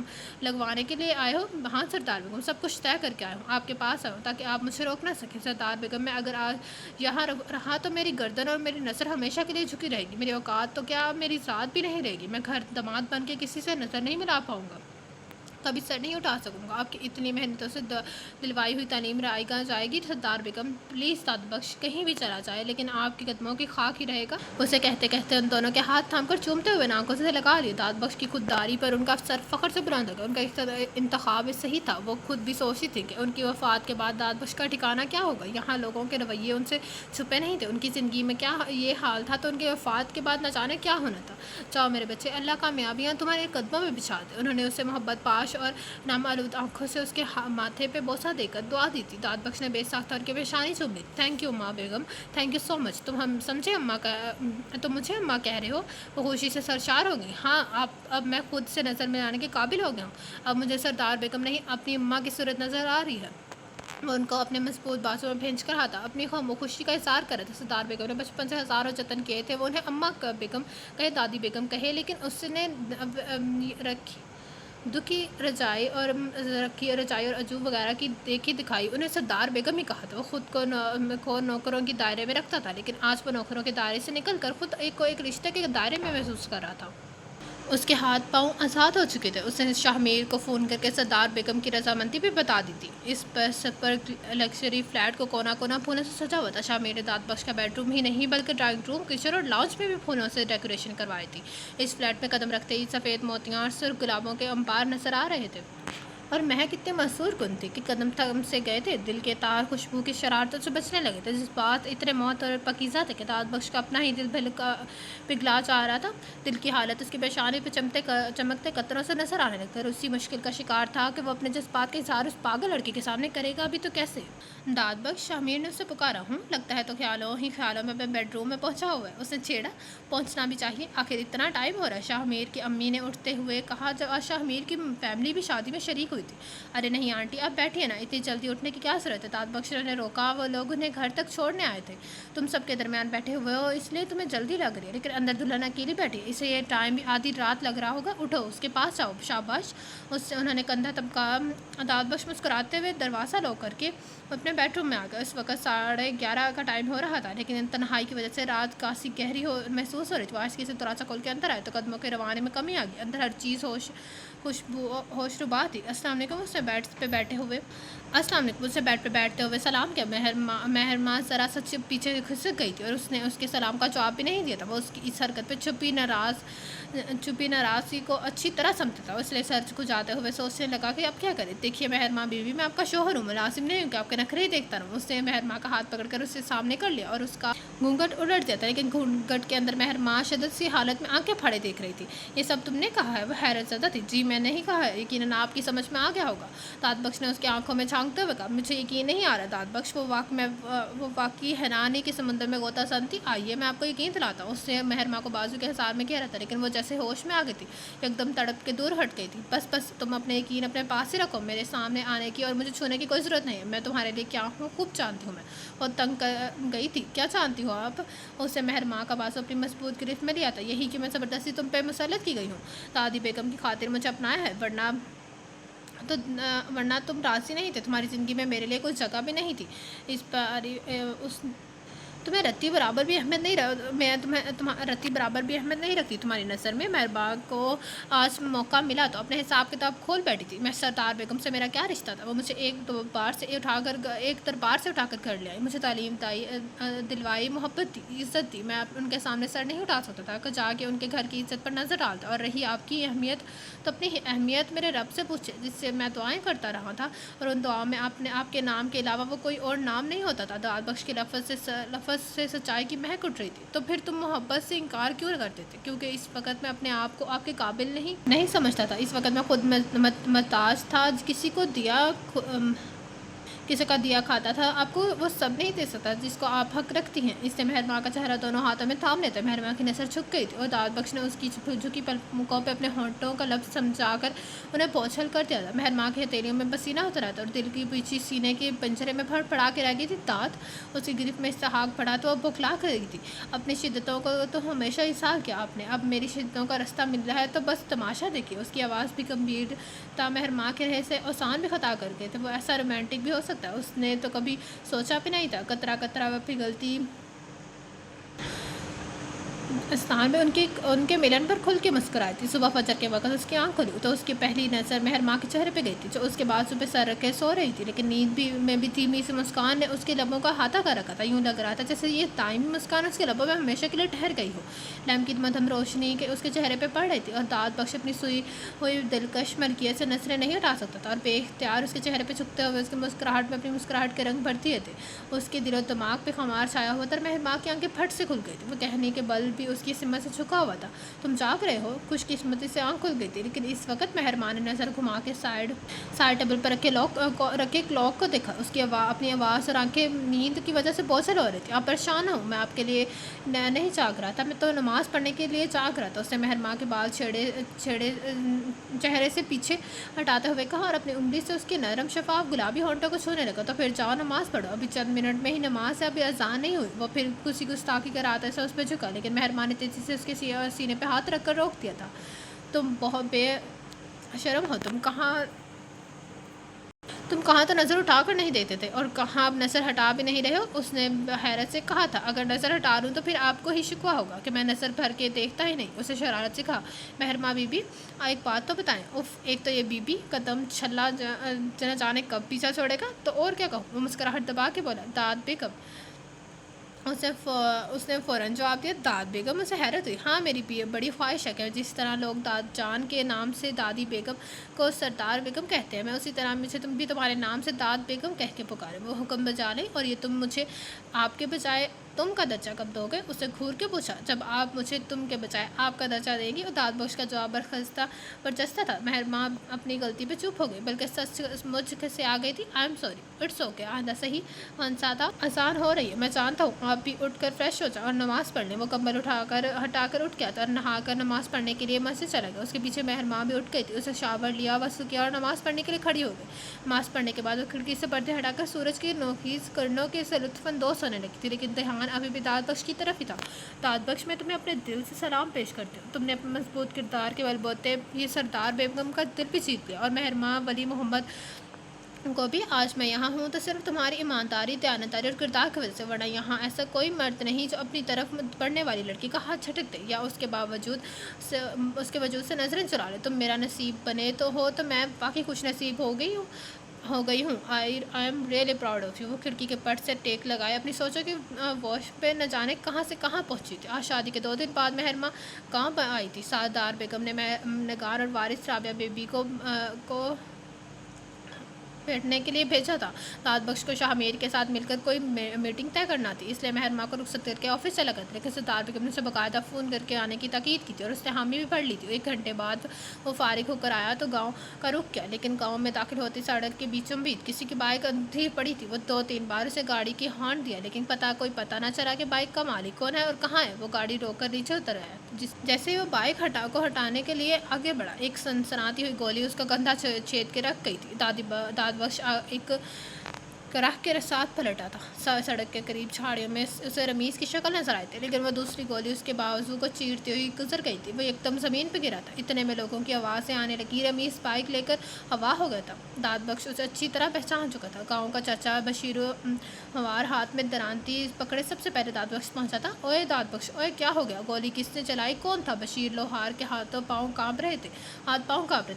लगवाने के लिए आए हो? हाँ सरदार बेगम, सब कुछ तय करके आया हूँ, आपके पास आया हूँ ताकि आप मुझे रोक ना सकें। सरदार बेगम, मैं अगर आज यहाँ रहा तो मेरी गर्दन और मेरी नज़र हमेशा के लिए झुकी रहेगी। मेरी औकात तो क्या, मेरी ज़ात भी नहीं रहेगी। मैं घर दामाद बन के किसी से नज़र नहीं मिला पाऊँगा, कभी सर नहीं उठा सकूँगा। आपकी इतनी मेहनतों से दिलवाई हुई तालीम रायगा जाएगी। सरदार बेगम प्लीज़, दाद बख्श कहीं भी चला जाए लेकिन आपके कदमों की खाक ही रहेगा। उसे कहते कहते उन दोनों के हाथ थाम कर चूमते हुए नाकों से लगा लिए। दाद बख्श की खुददारी पर उनका सर फ़ख्र से बुलंद हो गया। उनका इंतखाब सही था। वो खुद भी सोचती थी कि उनकी वफ़ात के बाद दाद बख्श का ठिकाना क्या होगा। यहाँ लोगों के रवैये उनसे छुपे नहीं थे। उनकी ज़िंदगी में क्या ये हाल था तो उनकी वफ़ात के बाद न जाने क्या होना था। जाओ मेरे बच्चे, अल्लाह कामयाबियाँ तुम्हारे कदमों में बिछा दे। उन्होंने उसे मोहब्बत पाश और नामालूद आंखों से उसके माथे पे बोसा देकर दुआ दी थी। दाद बख्श ने बेसाख्त के पेशानी चूम ली। थैंक यू माँ बेगम, थैंक यू सो मच। तुम हम समझे अम्मा का, तुम मुझे अम्मा कह रहे हो? वो खुशी से सरशार हो गई। हाँ, अब मैं खुद से नज़र में आने के काबिल हो गया हूँ। अब मुझे सरदार बेगम नहीं अपनी अम्मा की सूरत नज़र आ रही है। वो उनको अपने मजबूत बाजू में भेज कर आता अपनी खुशी का इज़हार कर रहे थे। सरदार बेगम ने बचपन से हज़ारों जतन किए थे। वो उन्हें अम्मा बेगम कहे, दादी बेगम कहे, लेकिन उसने दुखी रजाई और अजूब वगैरह की देखी दिखाई उन्हें सरदार बेगम ही कहा था। वो खुद को नौकरों के दायरे में रखता था, लेकिन आज वो नौकरों के दायरे से निकल कर खुद एक रिश्ते के दायरे में महसूस कर रहा था। उसके हाथ पांव आज़ाद हो चुके थे। उसने शाहमीर को फ़ोन करके सरदार बेगम की रजामंदी भी बता दी थी। इस पर लग्जरी फ्लैट को कोना कोना फूलों से सजा हुआ था। शाहमीर ने दाद बख्श का बेडरूम ही नहीं बल्कि ड्राइंग रूम, किचन और लाउंज में भी फूलों से डेकोरेशन करवाई थी। इस फ्लैट में कदम रखते ही सफ़ेद मोतियाँ और सुर्ख गुलाबों के अंबार नजर आ रहे थे। اور مہک اتنے مسحور کن تھی کہ قدم تھم سے گئے تھے، دل کے تار خوشبو کی شرارتوں سے بچنے لگے تھے، جذبات اتنے موت اور پکیزہ تھے کہ داد بخش کا اپنا ہی دل پگھلا چاہ رہا تھا۔ دل کی حالت اس کی پیشانی پہ چمکتے قطروں سے نظر آنے لگتا، اور اسی مشکل کا شکار تھا کہ وہ اپنے جذبات کا اظہار اس پاگل لڑکی کے سامنے کرے گا بھی تو کیسے؟ داد بخش، شاہ میر نے اسے پکارا۔ ہوں، لگتا ہے تو خیالوں ہی خیالوں میں اپنے بیڈ روم میں پہنچا ہوا ہے، اس نے چھیڑا۔ پہنچنا بھی چاہیے، آخر اتنا ٹائم ہو رہا ہے، شاہ میر کی امی نے اٹھتے ہوئے کہا۔ جب آج شاہ میر کی فیملی بھی شادی میں شریک ہوئی تھی۔ ارے نہیں آنٹی، آپ بیٹھیے نا، اتنی جلدی اٹھنے کی کیا ضرورت ہے؟ داد بخش نے روکا، وہ لوگ انہیں گھر تک چھوڑنے آئے تھے، تم سب کے درمیان بیٹھے ہوئے ہو اس لیے تمہیں جلدی لگ رہی ہے، لیکن اندر دلہن اکیلی بیٹھی ہے، اسے یہ ٹائم بھی آدھی رات لگ رہا ہوگا، اٹھو اس کے پاس جاؤ۔ شاباش، اس سے انہوں نے کندھا تمکا۔ داد بخش مسکراتے ہوئے دروازہ لاک کر کے اپنے بیڈ روم میں آ گیا۔ اس وقت 11:30 کا ٹائم ہو رہا تھا، لیکن تنہائی کی وجہ سے رات کافی گہری محسوس ہو رہی تھی۔ آہستگی سے دروازہ کھول کے اندر آئے تو قدموں کے روانے میں کمی آ گئی، اندر ہر چیز ہوش ربا تھی۔ السلام علیکم، اس نے بیڈ پہ بیٹھے ہوئے السلام علیکم، اس نے بیڈ پہ بیٹھتے ہوئے سلام کیا۔ مہرماں ذرا سا پیچھے کھسک گئی تھی اور اس نے اس کے سلام کا جواب بھی نہیں دیا تھا۔ وہ اس کی اس حرکت پہ چھپی ناراضگی کو اچھی طرح سمجھتا تھا، اس لیے سر کو جاتے ہوئے سوچنے لگا کہ اب کیا کرے۔ دیکھیے مہرماں بیوی، میں آپ کا شوہر ہوں، ملازم نہیں ہوں کہ آپ کے نخرے ہی دیکھتا رہوں۔ اس نے مہرماں کا ہاتھ پکڑ کر اسے سامنے کر لیا اور اس کا گھونگھٹ الٹ دیا تھا، لیکن گھونگھٹ کے اندر مہرماں شدت سی حالت میں آنکھیں پھاڑے دیکھ رہی تھی۔ یہ سب تم نے کہا ہے؟ وہ حیرت زدہ تھی۔ جی میں نہیں کہا ہے، یقیناً آپ کی سمجھ میں آ گیا ہوگا۔ داد بخش نے اس کی آنکھوں میں جھانکتے ہوئے کہا۔ مجھے یقین نہیں آ رہا داد بخش، وہ واقعی حیرانی کے سمندر میں غوطہ زن تھی۔ آئیے میں آپ کو یقین دلاتا ہوں، اس نے مہرماں کو بازو کے حصار میں کہہ رہا تھا، لیکن وہ جیسے ہوش میں آ گئی تھی، یکدم تڑپ کے دور ہٹ گئی تھی۔ بس تم اپنے یقین اپنے پاس ہی رکھو، میرے سامنے آنے کی اور مجھے چھونے کی کوئی ضرورت نہیں ہے، میں تمہارے لیے کیا ہوں خوب جانتی ہوں۔ میں بہت تنگ گئی تھی۔ کیا جانتی ہو آپ؟ اس نے مہرماں کا بازو اپنی مضبوط گرفت میں لیا تھا۔ یہی کہ میں زبردستی تم پہ مسلط کی گئی ہوں، دادی بیگم کی خاطر مجھے اپنایا ہے، ورنہ تم راضی نہیں تھے، تمہاری زندگی میں میرے لیے کوئی جگہ بھی نہیں تھی۔ تمہیں رتی برابر بھی اہمیت نہیں رکھتی تمہاری نظر میں۔ مہرباں کو آج موقع ملا تو اپنے حساب کتاب کھول بیٹھی تھی۔ میں سردار بیگم سے میرا کیا رشتہ تھا؟ وہ مجھے ایک دربار سے اٹھا کر گھر لے آئی، مجھے تعلیم دلوائی، محبت دی، عزت دی۔ میں ان کے سامنے سر نہیں اٹھا سکتا تھا کہ جا کے ان کے گھر کی عزت پر نظر ڈالتا۔ اور رہی آپ کی اہمیت، تو اپنی اہمیت میرے رب سے پوچھے جس سے میں دعائیں کرتا رہا تھا، اور ان دعاؤں میں آپ کے نام کے علاوہ وہ کوئی اور نام نہیں ہوتا تھا۔ داد بخش کے لفظ سے سچائی کی مہک اٹھ رہی تھی۔ تو پھر تم محبت سے انکار کیوں کرتے تھے؟ کیونکہ اس وقت میں اپنے آپ کو آپ کے قابل نہیں سمجھتا تھا۔ اس وقت میں خود محتاج تھا، کسی کا دیا کھاتا تھا، آپ کو وہ سب نہیں دے سکتا جس کو آپ حق رکھتی ہیں۔ اس نے مہرماں کا چہرہ دونوں ہاتھوں میں تھام لیا تھا۔ مہرماں کی نظر جھک گئی تھی اور داد بخش نے اس کی جھکی پلکوں پہ اپنے ہونٹوں کا لفظ سمجھا کر انہیں بوچھل کر دیا تھا۔ مہرماں کی ہتھیلیوں میں پسینہ اتر رہا تھا اور دل کی پیچھی سینے کے پنجرے میں پھڑا کے رہ گئی تھی۔ داد، اس کی گرفت میں استحقاق پڑا تو وہ بکھلا کر گئی تھی۔ اپنی شدتوں کو تو ہمیشہ اظہار کیا آپ نے، اب میری شدتوں کا رستہ مل رہا ہے تو بس تماشا دیکھیے۔ اس کی آواز بھی گمبھیر تھا، مہرماں کے رہے سے اوسان بھی خطا کر گئے تھے۔ وہ ایسا رومانٹک بھی ہو سکتا ہے، اس نے تو کبھی سوچا بھی نہیں تھا۔ قطرہ قطرہ وہ پگھلتی استان میں ان کے ملن پر کھل کے مسکرائی تھی۔ صبح فجر کے وقت اس کی آنکھ کھلی تو اس کی پہلی نظر مہرماں کے چہرے پہ گئی تھی، جو اس کے بازو پہ سر رکھے سو رہی تھی، لیکن نیند میں بھی دھیمی سی مسکان نے اس کے لبوں کا احاطہ کر رکھا تھا۔ یوں لگ رہا تھا جیسے یہ دائمی مسکان اس کے لبوں میں ہمیشہ کے لیے ٹھہر گئی ہو۔ لیمپ کی مدھم روشنی اس کے چہرے پہ پڑ رہی تھی، اور داد بخش اپنی سوئی ہوئی دلکش ملکیت سے نظریں نہیں ہٹا سکتا تھا، اور بے اختیار اس کے چہرے پہ جھکتے ہوئے اس کی مسکراہٹ میں اپنی مسکراہٹ کے رنگ بھرتی تھے۔ اس کے دل و دماغ پہ خمار چھایا ہوا تھا۔ مہرماں کی آنکھیں پھٹ سے کھل گئی تھی، وہ کہنے کے بل بھی اس کی سمت سے جھکا ہوا تھا۔ تم جاگ رہے ہو؟ خوش قسمتی سے آنکھ کھل گئی تھی، لیکن اس وقت مہرماں نے نظر گھما کے سائڈ ٹیبل پر رکھے کلاک کو دیکھا۔ اس کی اپنی آواز اور آنکھیں نیند کی وجہ سے بوجھل ہو رہی تھی۔ آپ پریشان ہوں؟ میں آپ کے لیے نہیں جاگ رہا تھا، میں تو نماز پڑھنے کے لیے جاگ رہا تھا۔ اس نے مہرماں کے بال چہرے سے پیچھے ہٹاتے ہوئے کہا، اور اپنی انگلی سے اس کے نرم شفاف گلابی ہونٹوں کو چھونے لگا۔ تو پھر جاؤ نماز پڑھو، ابھی چند منٹ میں ہی نماز ہے، ابھی اذان نہیں ہوئی۔ وہ پھر کسی گستاخی کر آتے سے اس پہ جھکا، لیکن مہرماں نے تیزی سے اس کے سینے پہ ہاتھ رکھ کر روک دیا تھا۔ تم بہت بے شرم ہو، تم کہاں تو نظر اٹھا کر نہیں دیتے تھے، اور کہاں اب نظر ہٹا بھی نہیں رہے ہو؟ اس نے حیرت سے کہا تھا۔ اگر نظر ہٹا لوں تو پھر آپ کو ہی شکوہ ہوگا کہ میں نظر بھر کے دیکھتا ہی نہیں، اسے شرارت سے کہا۔ مہرماں بی بی، ایک بات تو بتائیں۔ اف، ایک تو یہ بی بی قدم چھلا جانے کب پیچھا چھوڑے گا، تو اور کیا کہوں؟ وہ مسکراہٹ دبا کے بولا۔ داد بیگم، اس نے فوراً جواب دیا داد بیگم۔ اسے حیرت ہوئی۔ ہاں میری بڑی خواہش ہے کہ جس طرح لوگ داد جان کے نام سے دادی بیگم کو سردار بیگم کہتے ہیں، میں اسی طرح مجھے تم بھی تمہارے نام سے داد بیگم کہہ کے پکارے۔ وہ حکم بجا لئی، اور یہ تم مجھے آپ کے بجائے تم کا درجہ کب دو گے؟ اسے گھور کے پوچھا۔ جب آپ مجھے تم کے بجائے آپ کا درجہ دیں گی۔ اور داد بخش کا جواب برجستہ تھا۔ مہرماں اپنی غلطی پہ چپ ہو گئی، بلکہ سچ مجھ سے آ گئی تھی۔ I am sorry, it's okay, آئندہ صحیح انسادہ آسان ہو رہی ہے، میں جانتا ہوں۔ آپ بھی اٹھ کر فریش ہو جائیں اور نماز پڑھ لیں۔ وہ کمبل ہٹا کر اٹھ گیا تھا اور نہا کر نماز پڑھنے کے لیے مسجد چلا گیا۔ اس کے پیچھے مہرماں بھی اٹھ گئی تھی۔ اسے شاور لیا، وضو کیا اور نماز پڑھنے کے لیے کھڑی ہو گئی۔ نماز پڑھنے کے بعد وہ کھڑکی سے پردے ہٹا کر سورج کی نوخیز کرنوں کے سے لطف اندوز ہونے لگی تھی، لیکن دھیان ابھی بھی داد بخش کی طرف ہی تھا۔ داد بخش، میں تمہیں اپنے دل سے سلام پیش کرتی ہوں۔ تم نے اپنے مضبوط کردار کے بلبوتے یہ سردار بیگم کا دل بھی جیت لیا، اور مہرماں ولی محمد کو بھی۔ آج میں یہاں ہوں تو صرف تمہاری ایمانداری، دیانتداری اور کردار کی وجہ سے، ورنہ یہاں ایسا کوئی مرد نہیں جو اپنی طرف پڑھنے والی لڑکی کا ہاتھ جھٹک دے یا اس کے وجود سے نظریں چرا لے۔ تم میرا نصیب بنے تو میں واقعی خوش نصیب ہو گئی ہوں۔ I am really proud of you. وہ کھڑکی کے پٹ سے ٹیک لگائے اپنی سوچوں کی واش پہ نہ جانے کہاں سے کہاں پہنچی تھی۔ آج شادی کے 2 دن بعد مہرماں گاؤں پر آئی تھی۔ سردار بیگم نے نگار اور وارث رابعہ بیبی کو بیٹھنے کے لیے بھیجا تھا۔ داد بخش کو شاہ میر کے ساتھ مل کر کوئی میٹنگ طے کرنا تھی، اس لیے مہرماں کو رخصت کر کے آفس چلا گیا تھا، لیکن سردار بیگم نے اسے باقاعدہ فون کر کے آنے کی تاکید کی تھی اور اس نے حامی بھی پڑھ لی تھی۔ 1 گھنٹے بعد وہ فارغ ہو کر آیا تو گاؤں کا رخ کیا، لیکن گاؤں میں داخل ہوتی سڑک کے بیچوں بیچ کسی کی بائک اندھی پڑی تھی۔ وہ 2-3 بار اسے گاڑی کی ہارن دیا، لیکن کوئی پتہ نہ چلا کہ بائک کا مالک کون ہے اور کہاں ہے۔ وہ گاڑی روک کر نیچے اتر آیا۔ جیسے ہی وہ بائک کو ہٹانے کے لیے آگے بڑھا، ایک سنسناتی ہوئی گولی اس کا کندھا چھید کے رکھ گئی تھی۔ داد بخش ایک راہ کے ساتھ پلٹا تھا۔ سڑک کے قریب جھاڑیوں میں اسے رمیز کی شکل نظر آئی تھی، لیکن وہ دوسری گولی اس کے بازو کو چیرتے ہوئی گزر گئی تھی۔ وہ یکدم زمین پہ گرا تھا۔ اتنے میں لوگوں کی آوازیں آنے لگی۔ رمیز بائک لے کر ہوا ہو گیا تھا۔ داد بخش اسے اچھی طرح پہچان چکا تھا۔ گاؤں کا چچا بشیر ہوار ہاتھ میں درانتی پکڑے سب سے پہلے داد بخش پہنچا تھا۔ اوئے داد بخش، اوئے کیا ہو گیا؟ گولی کس نے چلائی؟ کون تھا؟ بشیر لوہار کے ہاتھ پاؤں کانپ رہے تھے۔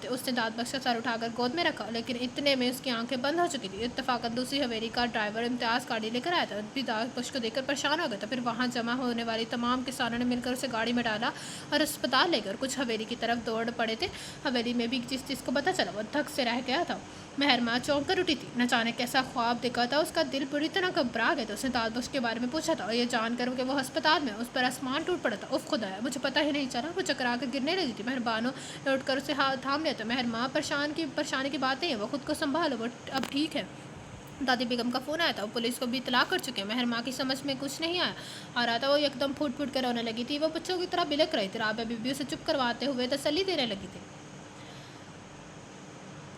اس نے داد بخش کا سر اٹھا کر گود میں رکھا، لیکن اتنے میں اس کی آنکھیں بند ہو چکی تھی۔ اتفاقاً دوسری حویلی کا ڈرائیور امتیاز گاڑی لے کر آیا تھا، بھی داد بخش کو دیکھ کر پریشان ہو گیا تھا۔ پھر وہاں جمع ہونے والی تمام کسانوں نے مل کر اسے گاڑی میں ڈالا اور اسپتال لے کر کچھ حویلی کی طرف دوڑ پڑے تھے۔ حویلی میں بھی جس کو پتہ چلا وہ دھک سے رہ گیا تھا۔ مہرماں چونک کر اٹھی تھی۔ نہ جانے کیسا خواب دیکھا تھا، اس کا دل بری طرح گھبرا گیا تھا۔ اس نے داد بخش کے بارے میں پوچھا تھا اور یہ جان کر کہ وہ ہسپتال میں، اس پر آسمان ٹوٹ پڑا تھا۔ اف خدایا، مجھے پتہ ہی نہیں چلا۔ وہ چکرا کر گرنے لگی تھی۔ مہربانوں نے اٹھ کر اسے تھام لیا تھا۔ مہرماں، پریشانی کی بات نہیں ہے، وہ خود کو سنبھالو، وہ اب ٹھیک ہے۔ دادی بیگم کا فون آیا تھا، وہ پولیس کو بھی اطلاع کر چکے ہیں۔ مہرماں کی سمجھ میں کچھ نہیں آ رہا تھا۔ وہ یکدم پھوٹ کر رونے لگی تھی۔ وہ بچوں کی طرح بلک رہی تھی۔ رابعہ بی بی اسے چپ کرواتے ہوئے تسلی دینے لگی تھی۔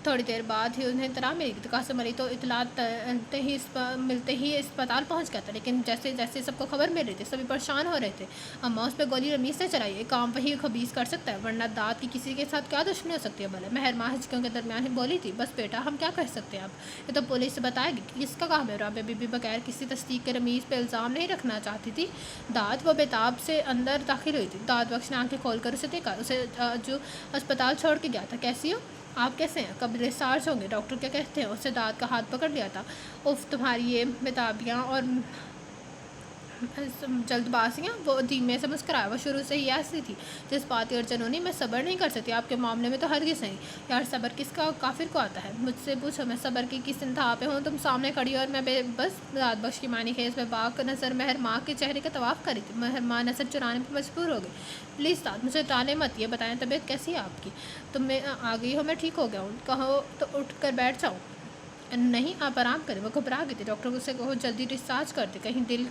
تھوڑی دیر بعد ہی انہیں اطلاع ملی تھی۔ قاسم علی تو اطلاع ملتے ہی اسپتال پہنچ گیا تھا، لیکن جیسے جیسے سب کو خبر مل رہی تھی سبھی پریشان ہو رہے تھے۔ اماں، اس پہ گولی رمیز نے چلائی ہے، کام وہی خبیث کر سکتا ہے، ورنہ داد کی کسی کے ساتھ کیا دشمنی ہو سکتی ہے بھلا؟ مہرماں ہچکیوں کے درمیان ہی بولی تھی۔ بس بیٹا، ہم کیا کر سکتے ہیں اب؟ یہ تو پولیس سے بتائے گی کہ کس کا کام ہے۔ رابعہ بی بی بغیر کسی تصدیق کے رمیز پہ الزام نہیں رکھنا چاہتی تھی۔ وہ بےتاب سے اندر داخل ہوئی تھی۔ داد بخش نے آنکھیں کھول کر اسے دیکھا، اسے جو اسپتال چھوڑ کے گیا تھا۔ کیسی ہو؟ آپ کیسے ہیں؟ کب ڈسچارج ہوں گے؟ ڈاکٹر کیا کہتے ہیں؟ اس نے داد کا ہاتھ پکڑ لیا تھا۔ اف، تمہاری یہ بےتابیاں اور جلد بازیاں۔ وہ دھیمے سے مسکرایا۔ وہ شروع سے ہی ایسی تھی، جذباتی اور جنونی۔ میں صبر نہیں کر سکتی، آپ کے معاملے میں تو ہرگز نہیں۔ یار، صبر کس کا کافر کو آتا ہے؟ مجھ سے پوچھو، میں صبر کی کس انتہا پہ ہوں؟ تم سامنے کھڑی اور میں بس۔ داد بخش کی معنی خیز میں باک نظر مہرماں کے چہرے کا طواف کری تھی۔ مہرماں نظر چرانے پر مجبور ہو گئی۔ پلیز داد، مجھے ٹالے مت، یہ بتائیں طبیعت کیسی ہے آپ کی؟ تم میں آ گئی ہو، میں ٹھیک ہو گیا ہوں، کہو تو اٹھ کر بیٹھ جاؤں۔ نہیں، آپ آرام کریں۔ وہ گھبرا گئی تھی۔ ڈاکٹر سے کہو جلدی ڈسچارج کر دے، کہیں دل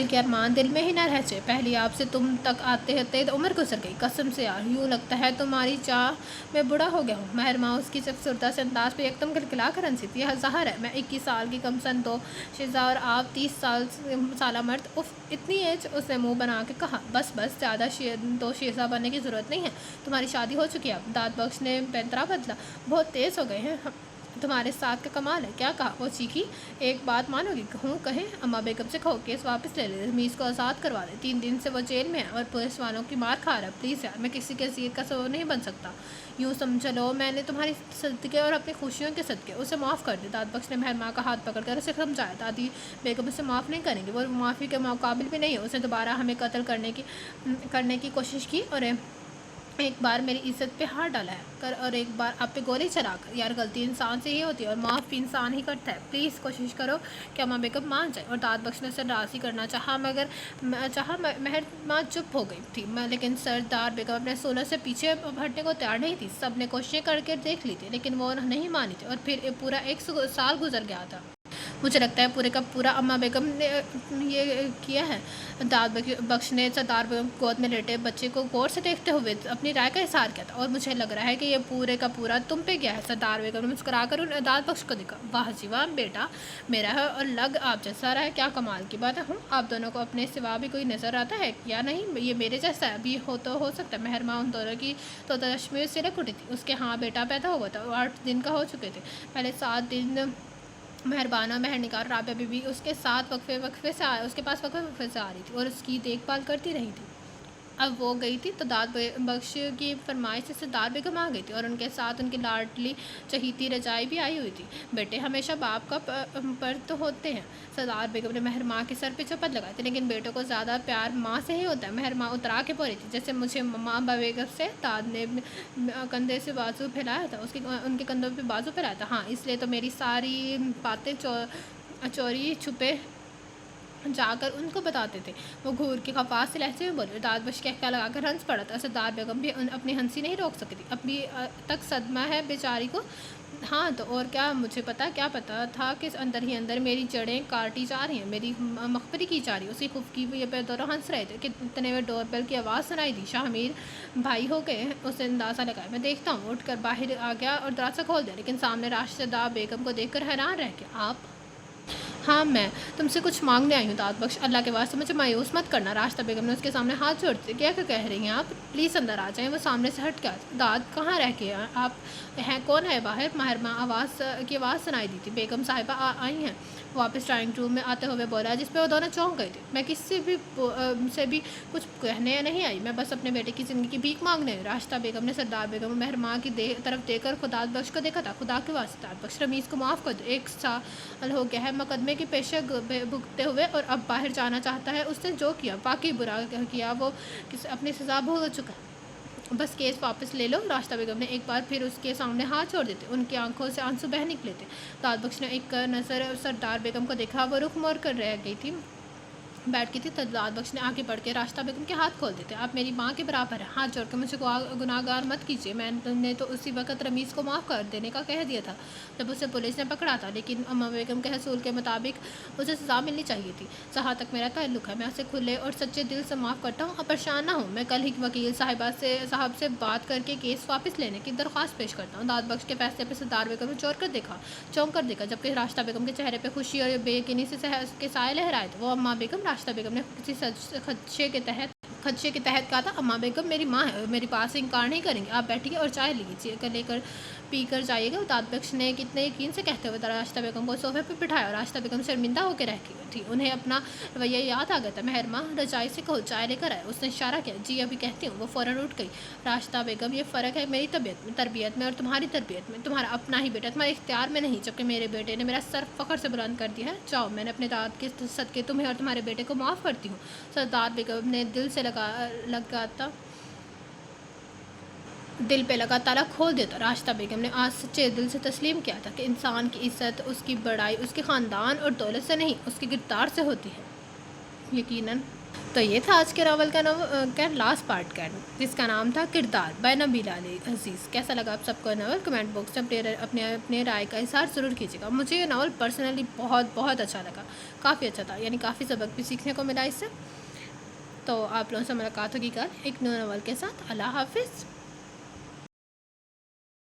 کے ارمان دل میں ہی نہ رہ جائے۔ پہلی آپ سے تم تک آتے عمر گزر گئی، قسم سے یار، یوں لگتا ہے تمہاری چاہ میں بوڑھا ہو گیا ہوں۔ مہرماں اس کی افسردہ سے انداز پہ یکدم کلکلا کر ہنسی تھی۔ یہ ظاہر ہے میں 21 سال کی کم سن 2 شیزہ اور آپ 30 سالہ مرد۔ اف، اتنی ایج! اس نے منہ بنا کے کہا۔ بس زیادہ 2 شیزہ بننے کی ضرورت نہیں ہے، تمہاری شادی ہو چکی ہے اب۔ داد بخش نے پینترا بدلا۔ بہت تیز ہو گئے ہیں تمہارے ساتھ کا کمال ہے۔ کیا کہا؟ وہ چیخی۔ ایک بات مانو گی؟ کہوں کہیں؟ اما بیگم سے کہو کیس واپس لے لے، رمیز کو آزاد کروا دے۔ 3 دن سے وہ جیل میں ہے اور پولیس والوں کی مار کھا رہا ہے۔ پلیز یار، میں کسی کے اذیت کا سبب نہیں بن سکتا۔ یوں سمجھ لو میں نے تمہاری صدقے اور اپنی خوشیوں کے صدقے اسے معاف کر دیا۔ داد بخش نے مہرماں کا ہاتھ پکڑ کر اسے سمجھایا، دادی بیگم اسے معاف نہیں کریں گی، وہ معافی کے قابل بھی نہیں ہے۔ اس نے دوبارہ ہمیں قتل کرنے کی کوشش کی اور ایک بار میری عزت پہ ہاتھ ڈالا ہے اور ایک بار آپ پہ گولی چلا کر۔ یار غلطی انسان سے ہی ہوتی ہے اور معاف بھی انسان ہی کرتا ہے۔ پلیز کوشش کرو کہ اما بیگم مان جائے۔ اور داد بخش نے اسے راضی کرنا چاہا مگر مہرماں چپ ہو گئی تھی، لیکن سردار بیگم اپنے اصولوں سے پیچھے ہٹنے کو تیار نہیں تھی۔ سب نے کوششیں کر کے دیکھ لی تھی لیکن وہ نہیں مانی تھی اور پھر پورا 1 سال گزر گیا تھا۔ مجھے لگتا ہے پورے کا پورا اما بیگم نے یہ کیا ہے۔ داد بخش نے سردار بیگم گود میں لیٹے بچے کو غور سے دیکھتے ہوئے اپنی رائے کا اظہار کیا تھا، اور مجھے لگ رہا ہے کہ یہ پورے کا پورا تم پہ گیا ہے۔ سردار بیگم نے مسکرا کر داد بخش کو دیکھا۔ واہ جی واہ، بیٹا میرا ہے اور لگ آپ جیسا رہا ہے، کیا کمال کی بات ہے۔ آپ دونوں کو اپنے سوا بھی کوئی نظر آتا ہے یا نہیں؟ یہ میرے جیسا ہے بھی ہو سکتا ہے۔ مہرماں ان دونوں کی تو تشمی سے رک اٹھی تھی۔ اس کے ہاں بیٹا پیدا ہوا تھا، 8 دن کا ہو چکے تھے، پہلے 7 دن مہربانہ مہرنگار رابعہ بی بی اس کے پاس وقفے سے آ رہی تھی اور اس کی دیکھ بھال کرتی رہی تھی۔ اب وہ گئی تھی تو داد بخش کی فرمائش سے سردار بیگم آ گئی تھی اور ان کے ساتھ ان کی لاڈلی چہیتی رجائی بھی آئی ہوئی تھی۔ بیٹے ہمیشہ باپ کا پر تو ہوتے ہیں۔ سردار بیگم نے مہرماں کے سر پہ چپت لگائی تھی، لیکن بیٹوں کو زیادہ پیار ماں سے ہی ہوتا ہے۔ مہرماں اترا کے پڑی تھی جیسے مجھے ماں بیگم سے۔ داد نے کندھے سے بازو پھیلایا تھا، ان کے کندھوں پہ بازو پھیلایا تھا۔ ہاں، اس لیے تو میری ساری باتیں چوری چھپے جا کر ان کو بتاتے تھے، وہ گھور کے خفاش سے لہجے میں بولے۔ داد بخش کہکا لگا کر ہنس پڑا تھا۔ سردار بیگم بھی اپنی ہنسی نہیں روک سکتی، ابھی تک صدمہ ہے بیچاری کو۔ ہاں تو اور کیا، مجھے کیا پتا تھا کہ اندر ہی اندر میری جڑیں کاٹی جا رہی ہیں، میری مخبری کی جا رہی ہے۔ اسی خفگی پہ دونوں ہنس رہے تھے کہ اتنے میں ڈور بیل کی آواز سنائی دی۔ شاہ میر بھائی ہو گئے، اسے اندازہ لگایا۔ میں دیکھتا ہوں، اٹھ کر باہر آ گیا اور دروازہ کھول دیا، لیکن سامنے راشدہ بیگم کو دیکھ کر حیران رہ گیا۔ آپ؟ ہاں، میں تم سے کچھ مانگنے آئی ہوں داد بخش، اللہ کے واسطے مجھے مایوس مت کرنا۔ راشدہ بیگم نے اس کے سامنے ہاتھ جوڑ دیے۔ کیا کہہ رہی ہیں آپ؟ پلیز اندر آ جائیں۔ وہ سامنے سے ہٹ گیا۔ داد کہاں رہ گئے آپ ہیں؟ کون ہے باہر؟ مہرماں کی آواز سنائی دی تھی۔ بیگم صاحبہ آئی ہیں، واپس ڈرائنگ روم میں آتے ہوئے بولا، جس پہ وہ دونوں چونک گئے تھے۔ میں کسی سے بھی کچھ کہنے نہیں آئی، میں بس اپنے بیٹے کی زندگی کی بھیک مانگنے آئی۔ راشدہ بیگم نے سردار بیگم اور مہرماں کی طرف دیکھ کر داد بخش کو دیکھا تھا۔ خدا کے واسطے داد بخش، رمیز کو معاف کر دو، 1 سال ہو گیا ہے مقدمے کی پیش بھگتے ہوئے اور اب باہر جانا چاہتا ہے۔ اس نے جو کیا واقعی برا کیا، وہ اپنی سزا بھگت چکا ہے، بس کیس واپس لے لو۔ راشدہ بیگم نے ایک بار پھر اس کے سامنے ہاتھ چھوڑ دیتے، ان کی آنکھوں سے آنسو بہہ نکلے تھے۔ داد بخش نے ایک نظر سردار بیگم کو دیکھا، وہ رخ موڑ کر بیٹھ گئی تھی۔ داد بخش نے آگے بڑھ کے راشدہ بیگم کے ہاتھ کھول دیتے۔ آپ میری ماں کے برابر ہیں، ہاتھ جوڑ کے مجھے گناہ گار مت کیجیے۔ میں نے تو اسی وقت رمیز کو معاف کر دینے کا کہہ دیا تھا جب اسے پولیس نے پکڑا تھا، لیکن اما بیگم کے حصول کے مطابق اسے سزا ملنی چاہیے تھی۔ جہاں تک میرا تعلق ہے، میں اسے کھلے اور سچے دل سے معاف کرتا ہوں۔ اب پریشان نہ ہوں، میں کل ہی وکیل صاحب سے بات کر کے کیس واپس لینے کی درخواست پیش کرتا ہوں۔ داد بخش کے فیصلے پہ سردار بیگم نے چونک کر دیکھا، جبکہ راشدہ بیگم کے چہرے پہ خوشی اور بے یقینی کے سائے لہرائے تھے۔ وہ اما بیگم، راشدہ بیگم نے کسی خدشے کے تحت کہا تھا، اما بیگم میری ماں ہے، میری پاس سے انکار نہیں کریں گے۔ آپ بیٹھیے اور چائے لے کر پی کر جائیے گا۔ داد بخش نے کتنے یقین سے کہتے ہوئے راشدہ بیگم کو صوفے پہ بٹھایا اور راشدہ بیگم شرمندہ ہو کے رہ گئی تھی۔ انہیں اپنا رویہ یاد آ گیا تھا۔ مہرماں رجائی سے کہو چائے لے کر آئے، اس نے اشارہ کیا۔ جی ابھی کہتی ہوں۔ وہ فوراً اٹھ گئی۔ راشدہ بیگم، یہ فرق ہے میری تربیت میں اور تمہاری تربیت میں۔ تمہارا اپنا ہی بیٹا تمہارے اختیار میں نہیں، جبکہ میرے بیٹے نے میرا سر فخر سے بلند کر دیا ہے۔ جاؤ، میں نے اپنے داد کے صدقے تمہیں اور تمہارے بیٹے کو معاف کرتی ہوں۔ سردار بیگم نے دل پہ لگا تالا کھول دیتا۔ راشدہ بیگم نے آج سچے دل سے تسلیم کیا تھا کہ انسان کی عزت اس کی بڑائی اس کے خاندان اور دولت سے نہیں، اس کے کردار سے ہوتی ہے۔ یقیناً۔ تو یہ تھا آج کے ناول کا لاسٹ پارٹ جس کا نام تھا کردار، بائی نبیلہ علی عزیز۔ کیسا لگا آپ سب کو ناول؟ کمنٹ باکس میں اپنے رائے کا اظہار ضرور کیجیے گا۔ مجھے یہ ناول پرسنلی بہت بہت اچھا لگا، کافی اچھا تھا، یعنی کافی سبق بھی سیکھنے کو ملا اس سے۔ تو آپ لوگوں سے ملاقات ہوگی کل ایک نئے ناول کے ساتھ۔ اللہ حافظ۔